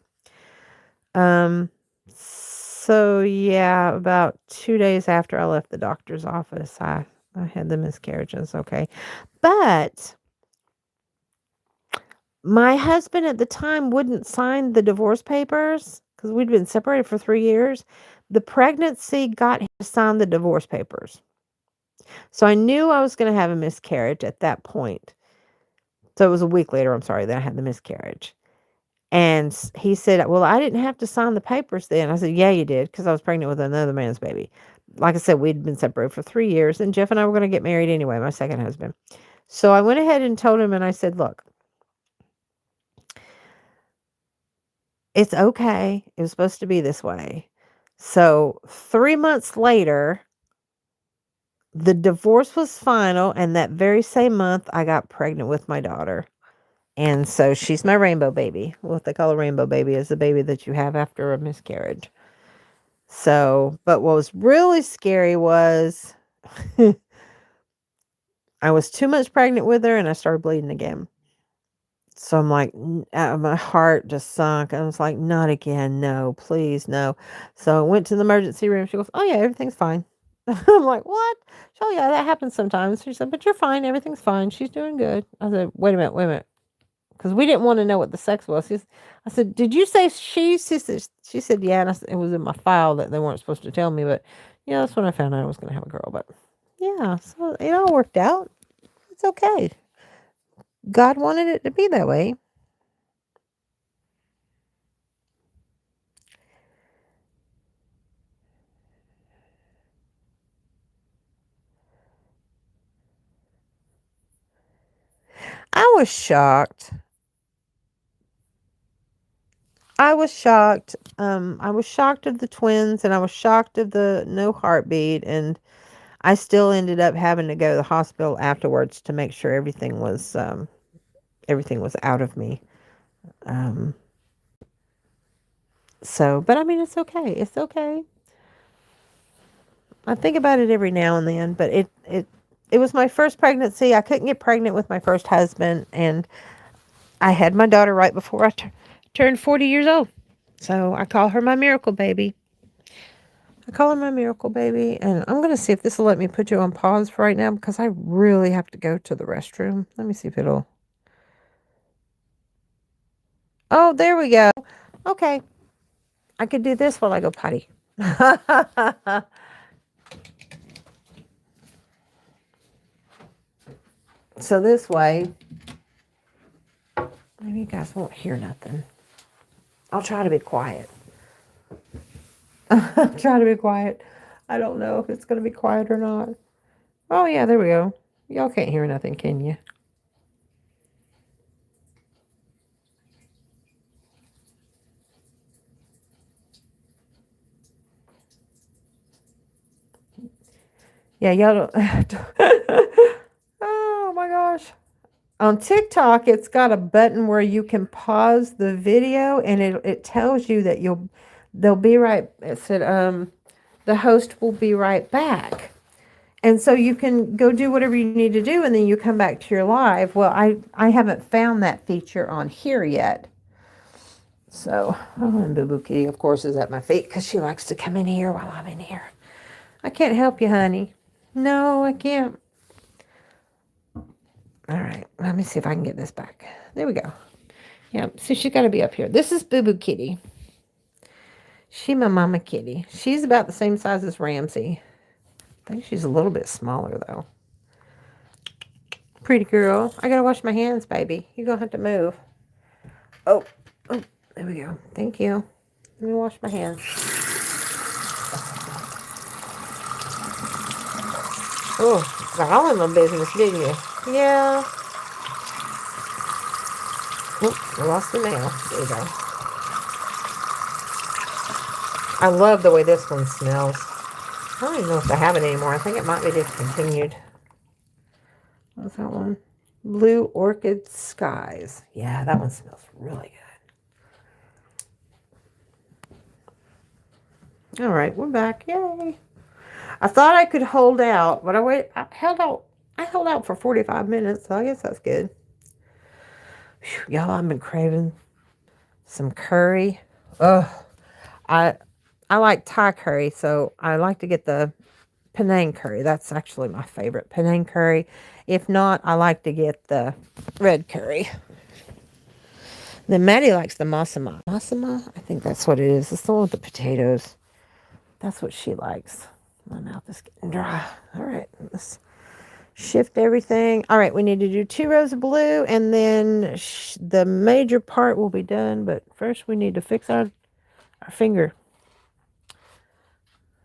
So yeah, about 2 days after I left the doctor's office, I had the miscarriages. Okay. But my husband at the time wouldn't sign the divorce papers because we'd been separated for 3 years. The pregnancy got him to sign the divorce papers. So I knew I was going to have a miscarriage at that point. So it was a week later, I'm sorry, that I had the miscarriage. And he said, well, I didn't have to sign the papers then. I said, yeah, you did, because I was pregnant with another man's baby. Like I said, we'd been separated for 3 years, and Jeff and I were going to get married anyway, my second husband. So I went ahead and told him, and I said, look, it's okay. It was supposed to be this way. So 3 months later, the divorce was final, and that very same month, I got pregnant with my daughter. And so she's my rainbow baby. What they call a rainbow baby is the baby that you have after a miscarriage. So, but what was really scary was I was 2 months pregnant with her and I started bleeding again. So I'm like, my heart just sunk. I was like, not again. No, please, no. So I went to the emergency room. She goes, oh, yeah, everything's fine. I'm like, what? Oh, yeah, that happens sometimes. She said, but you're fine. Everything's fine. She's doing good. I said, wait a minute. Because we didn't want to know what the sex was. I said, did you say she? She said, yeah. And I said, it was in my file that they weren't supposed to tell me. But, yeah, that's when I found out I was going to have a girl. But, yeah, so it all worked out. It's okay. God wanted it to be that way. I was shocked. I was shocked. I was shocked of the twins, and I was shocked of the no heartbeat, and I still ended up having to go to the hospital afterwards to make sure everything was out of me. So, but I mean, it's okay. It's okay. I think about it every now and then, but it was my first pregnancy. I couldn't get pregnant with my first husband, and I had my daughter right before I turned 40 years old. So I call her my miracle baby. And I'm going to see if this will let me put you on pause for right now because I really have to go to the restroom. Let me see if it'll. Oh, there we go. Okay. I could do this while I go potty. So this way, maybe you guys won't hear nothing. I'll try to be quiet. Try to be quiet. I don't know if it's going to be quiet or not. Oh, yeah, there we go. Y'all can't hear nothing, can you? Yeah, y'all don't. Oh, my gosh. On TikTok, it's got a button where you can pause the video, and it tells you that they'll be right. It said, the host will be right back. And so you can go do whatever you need to do, and then you come back to your live. Well, I haven't found that feature on here yet. So, and Boo Boo Kitty, of course, is at my feet because she likes to come in here while I'm in here. I can't help you, honey. No, I can't. All right, let me see if I can get this back. There we go. Yeah, so she's got to be up here. This is Boo Boo Kitty. She my mama kitty. She's about the same size as Ramsey. I think she's a little bit smaller, though. Pretty girl. I got to wash my hands, baby. You're going to have to move. Oh, there we go. Thank you. Let me wash my hands. Oh, got all in my business, didn't you? Yeah. Oops, I lost the nail. There you go. I love the way this one smells. I don't even know if they have it anymore. I think it might be discontinued. What's that one? Blue Orchid Skies. Yeah, that one smells really good. All right, we're back. Yay. I thought I could hold out, but I held out for 45 minutes, so I guess that's good. Whew, y'all, I've been craving some curry. Ugh. I like Thai curry, so I like to get the Penang curry. That's actually my favorite, Penang curry. If not, I like to get the red curry. Then Maddie likes the masama. Masama? I think that's what it is. It's the one with the potatoes. That's what she likes. My mouth is getting dry. All right, let's shift everything. All right, we need to do 2 rows of blue, and then the major part will be done. But first, we need to fix our finger.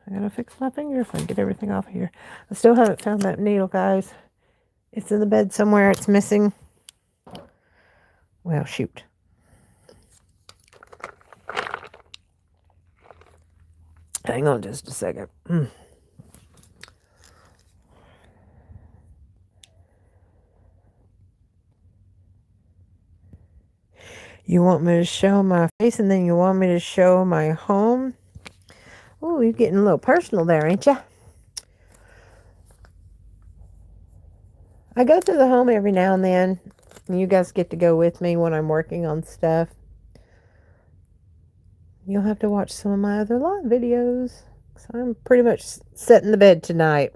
I gotta fix my finger if I can get everything off of here. I still haven't found that needle, guys. It's in the bed somewhere. It's missing. Well, shoot. Hang on just a second. You want me to show my face and then you want me to show my home? Oh, you're getting a little personal there, ain't ya? I go through the home every now and then. And you guys get to go with me when I'm working on stuff. You'll have to watch some of my other live videos. So I'm pretty much set in the bed tonight.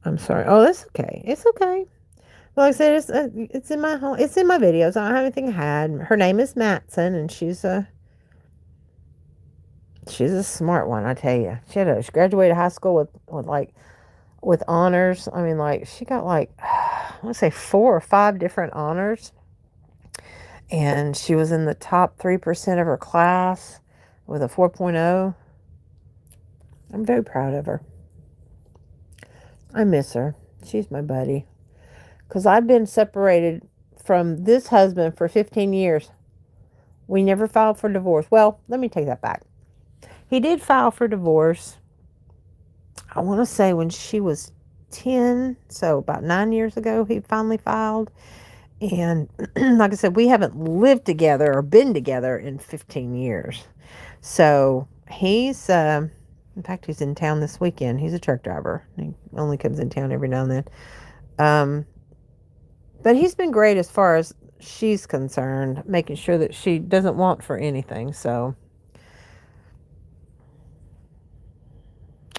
I'm sorry. Oh, that's okay. It's okay. Well, like I said, it's in my home. It's in my videos. I don't have anything to hide. Her name is Matson, and she's a smart one, I tell you. She graduated high school with honors. I mean, like, she got I want to say 4 or 5 different honors. And she was in the top 3% of her class with a 4.0. I'm very proud of her. I miss her. She's my buddy. Because I've been separated from this husband for 15 years. We never filed for divorce. Well, let me take that back. He did file for divorce, I want to say when she was 10, so about 9 years ago, he finally filed. And like I said, we haven't lived together or been together in 15 years. So he's, in fact, he's in town this weekend. He's a truck driver. He only comes in town every now and then. But he's been great as far as she's concerned, making sure that she doesn't want for anything. So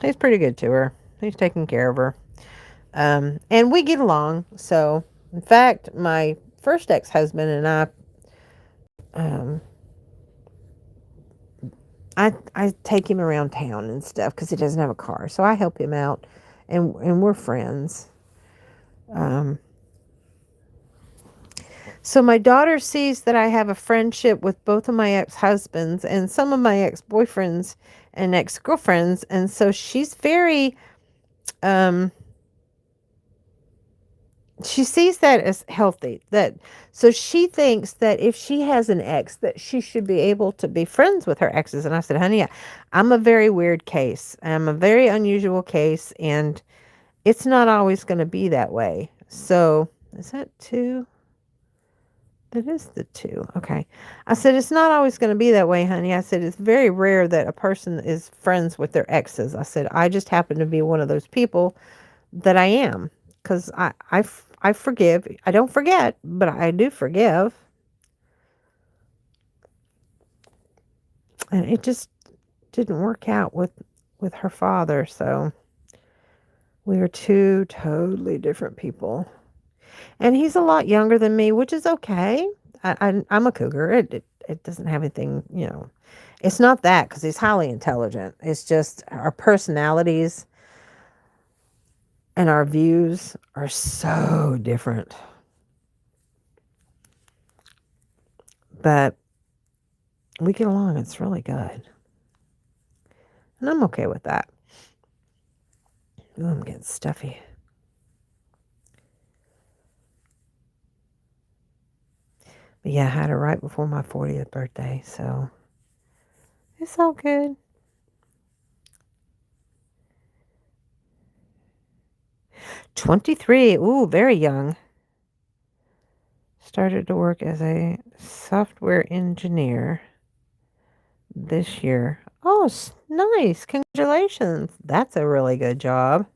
he's pretty good to her. He's taking care of her. And we get along. So, in fact, my first ex-husband and I take him around town and stuff because he doesn't have a car. So I help him out, and we're friends. Um, so my daughter sees that I have a friendship with both of my ex-husbands and some of my ex-boyfriends and ex-girlfriends. And so she's very, um, she sees that as healthy. So she thinks that if she has an ex, that she should be able to be friends with her exes. And I said, honey, I'm a very weird case. I'm a very unusual case, and it's not always going to be that way. So is that two? That is the two. Okay. I said, it's not always going to be that way, honey. I said, it's very rare that a person is friends with their exes. I said, I just happen to be one of those people that I am. Because I forgive. I don't forget, but I do forgive. And it just didn't work out with her father. So we are two totally different people. And he's a lot younger than me, which is okay. I'm a cougar. It doesn't have anything, It's not that because he's highly intelligent. It's just our personalities and our views are so different. But we get along. It's really good. And I'm okay with that. Ooh, I'm getting stuffy. But yeah, I had it right before my 40th birthday. So it's all good. 23. Ooh, very young. Started to work as a software engineer this year. Oh, nice. Congratulations. That's a really good job.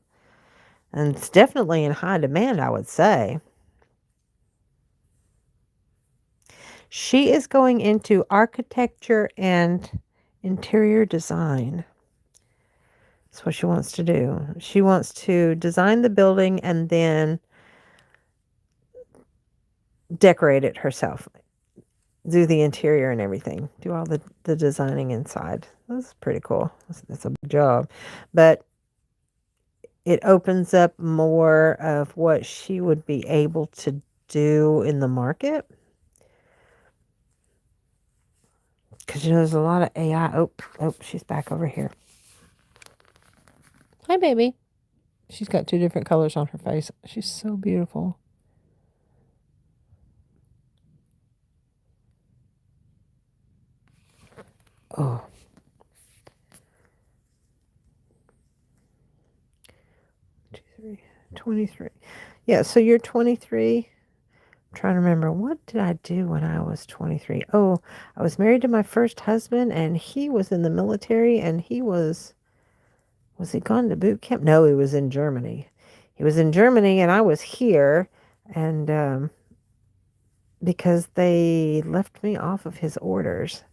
And it's definitely in high demand, I would say. She is going into architecture and interior design. That's what she wants to do. She wants to design the building and then decorate it herself. Do the interior and everything. Do all the designing inside. That's pretty cool. That's a big job. But it opens up more of what she would be able to do in the market. Because, there's a lot of AI. Oh, she's back over here. Hi, baby. She's got two different colors on her face. She's so beautiful. Oh. 23. Yeah, so you're 23. I'm trying to remember, what did I do when I was 23? Oh, I was married to my first husband, and he was in the military, and was he gone to boot camp? No, he was in Germany. He was in Germany, and I was here, and because they left me off of his orders.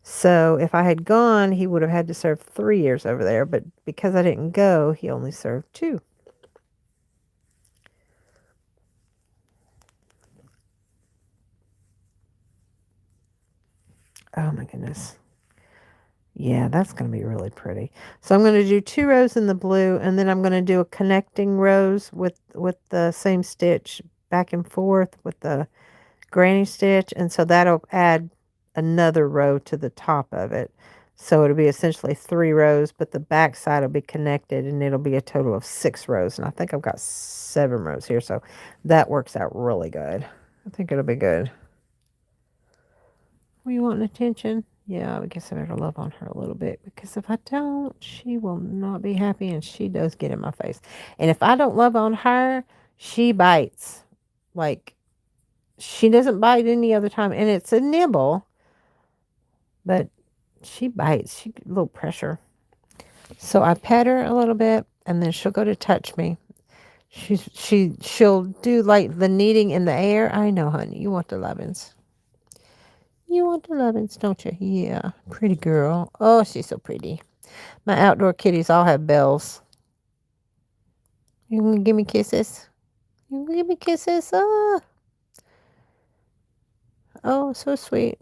So if I had gone, he would have had to serve 3 years over there, but because I didn't go, he only served 2. Oh my goodness. Yeah, that's going to be really pretty. So I'm going to do 2 rows in the blue, and then I'm going to do a connecting rows with the same stitch back and forth with the granny stitch, and so that'll add another row to the top of it. So it'll be essentially 3 rows, but the back side will be connected, and it'll be a total of 6 rows. And I think I've got 7 rows here, so that works out really good. I think it'll be good. Were you wanting attention? Yeah, I guess I better love on her a little bit, because if I don't, she will not be happy, and she does get in my face. And if I don't love on her, she bites. Like, she doesn't bite any other time, and it's a nibble, but she bites. She a little pressure. So I pet her a little bit, and then she'll go to touch me. She'll do like the kneading in the air. I know, honey, you want the lovin's. You want the lovin's, don't you? Yeah, pretty girl. Oh, she's so pretty. My outdoor kitties all have bells. You gonna give me kisses? You gonna give me kisses? Oh, so sweet.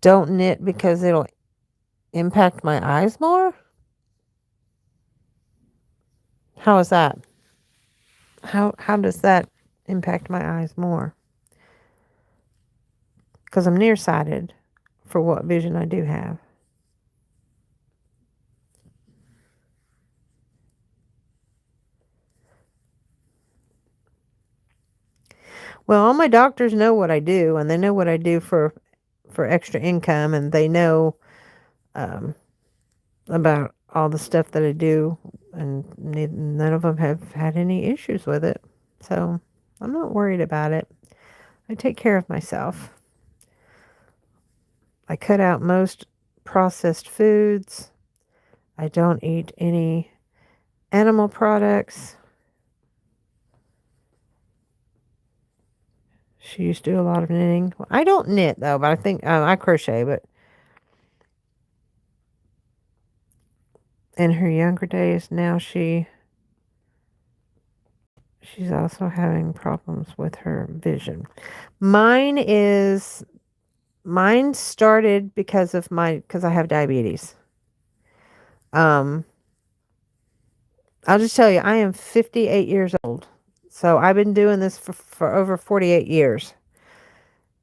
don't knit because it'll impact my eyes more? How is that? How does that impact my eyes more? Because I'm nearsighted for what vision I do have. Well, all my doctors know what I do, and they know what I do for extra income, and they know um, about all the stuff that I do, and none of them have had any issues with it. So I'm not worried about it. I take care of myself. I cut out most processed foods. I don't eat any animal products. She used to do a lot of knitting. Well, I don't knit though, but I think I crochet. But in her younger days, now she's also having problems with her vision. Mine started because I have diabetes. I'll just tell you, I am 58 years old. So I've been doing this for over 48 years.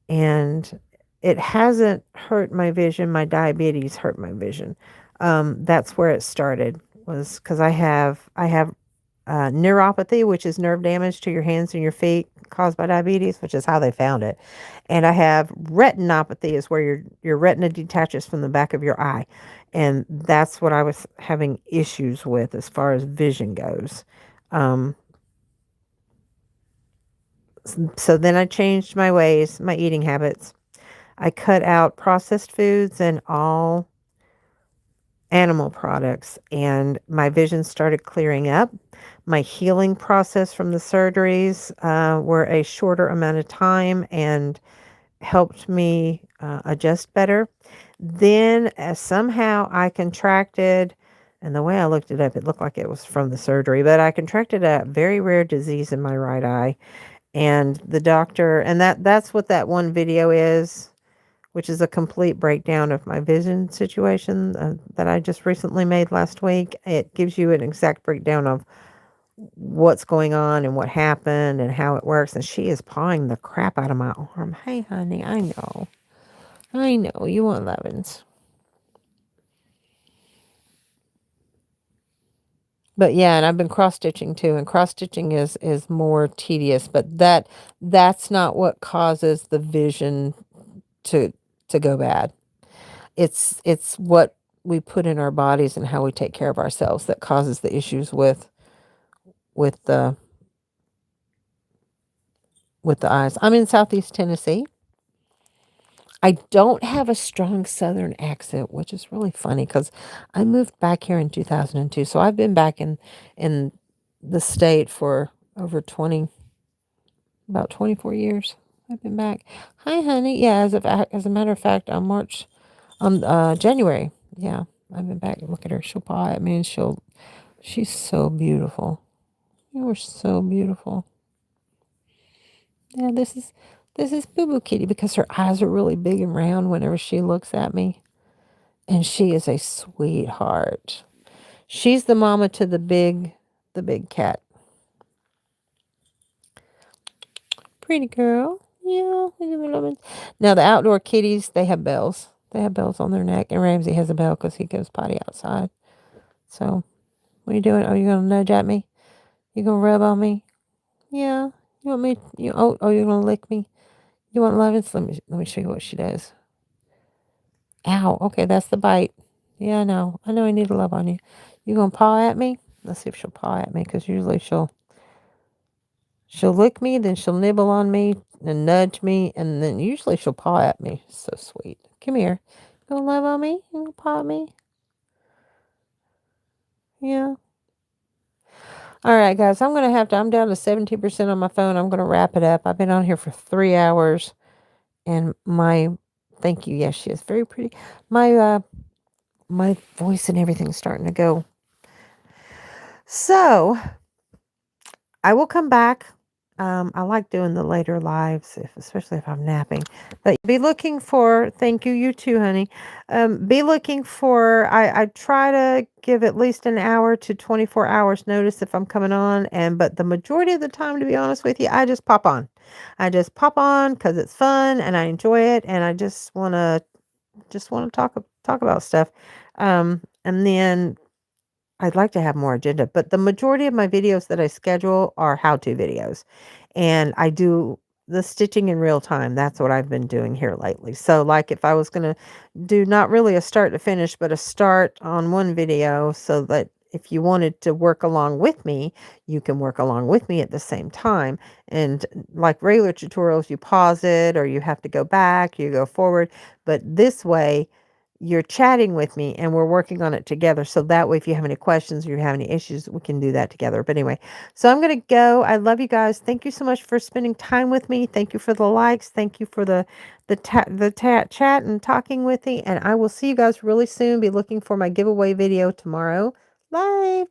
And it hasn't hurt my vision. My diabetes hurt my vision. That's where it started, was because I have neuropathy, which is nerve damage to your hands and your feet caused by diabetes, which is how they found it. And I have retinopathy, is where your retina detaches from the back of your eye. And that's what I was having issues with as far as vision goes. So then I changed my ways, my eating habits. I cut out processed foods and all animal products, and my vision started clearing up. My healing process from the surgeries were a shorter amount of time and helped me adjust better. Then somehow I contracted, and the way I looked it up, it looked like it was from the surgery, but I contracted a very rare disease in my right eye. And the doctor, and that's what that one video is, which is a complete breakdown of my vision situation that I just recently made last week. It gives you an exact breakdown of what's going on and what happened and how it works. And she is pawing the crap out of my arm. Hey, honey, I know you want lovin's. But yeah, and I've been cross stitching too, and cross stitching is more tedious, but that's not what causes the vision to go bad. It's what we put in our bodies and how we take care of ourselves that causes the issues with the eyes. I'm in Southeast Tennessee. I don't have a strong Southern accent, which is really funny because I moved back here in 2002. So I've been back in the state for over about 24 years. I've been back. Hi, honey. Yeah, as a matter of fact, on January. Yeah, I've been back. Look at her. She'll paw at me, and she's so beautiful. You are so beautiful. Yeah, this is Boo Boo Kitty, because her eyes are really big and round whenever she looks at me. And she is a sweetheart. She's the mama to the big cat. Pretty girl. Yeah. Now the outdoor kitties, they have bells. They have bells on their neck. And Ramsey has a bell because he goes potty outside. So, what are you doing? Are you going to nudge at me? You going to rub on me? Yeah. You want me? You're going to lick me? You want loving? Let me show you what she does. Ow. Okay, that's the bite. Yeah, I know. I know I need to love on you. You going to paw at me? Let's see if she'll paw at me, because usually she'll lick me, then she'll nibble on me and nudge me, and then usually she'll paw at me. So sweet. Come here. You gonna love on me? You gonna paw at me? Yeah. All right, guys. I'm down to 17% on my phone. I'm gonna wrap it up. I've been on here for 3 hours, and thank you. Yes, she is very pretty. My voice and everything's starting to go. So I will come back I like doing the later lives, especially if I'm napping. But be looking for, thank you, you too, honey. Be looking for, I try to give at least an hour to 24 hours notice if I'm coming on. But the majority of the time, to be honest with you, I just pop on. I just pop on because it's fun and I enjoy it. And I just want to talk about stuff. And then I'd like to have more agenda, but the majority of my videos that I schedule are how-to videos, and I do the stitching in real time. That's what I've been doing here lately. So, like, if I was gonna do not really a start to finish, but a start on one video so that if you wanted to work along with me, you can work along with me at the same time. And like regular tutorials, you pause it or you have to go back, you go forward. But this way, you're chatting with me and we're working on it together. So that way, if you have any questions or you have any issues, we can do that together. But anyway, so I'm going to go. I love you guys. Thank you so much for spending time with me. Thank you for the likes. Thank you for the chat and talking with me. And I will see you guys really soon. Be looking for my giveaway video tomorrow. Bye.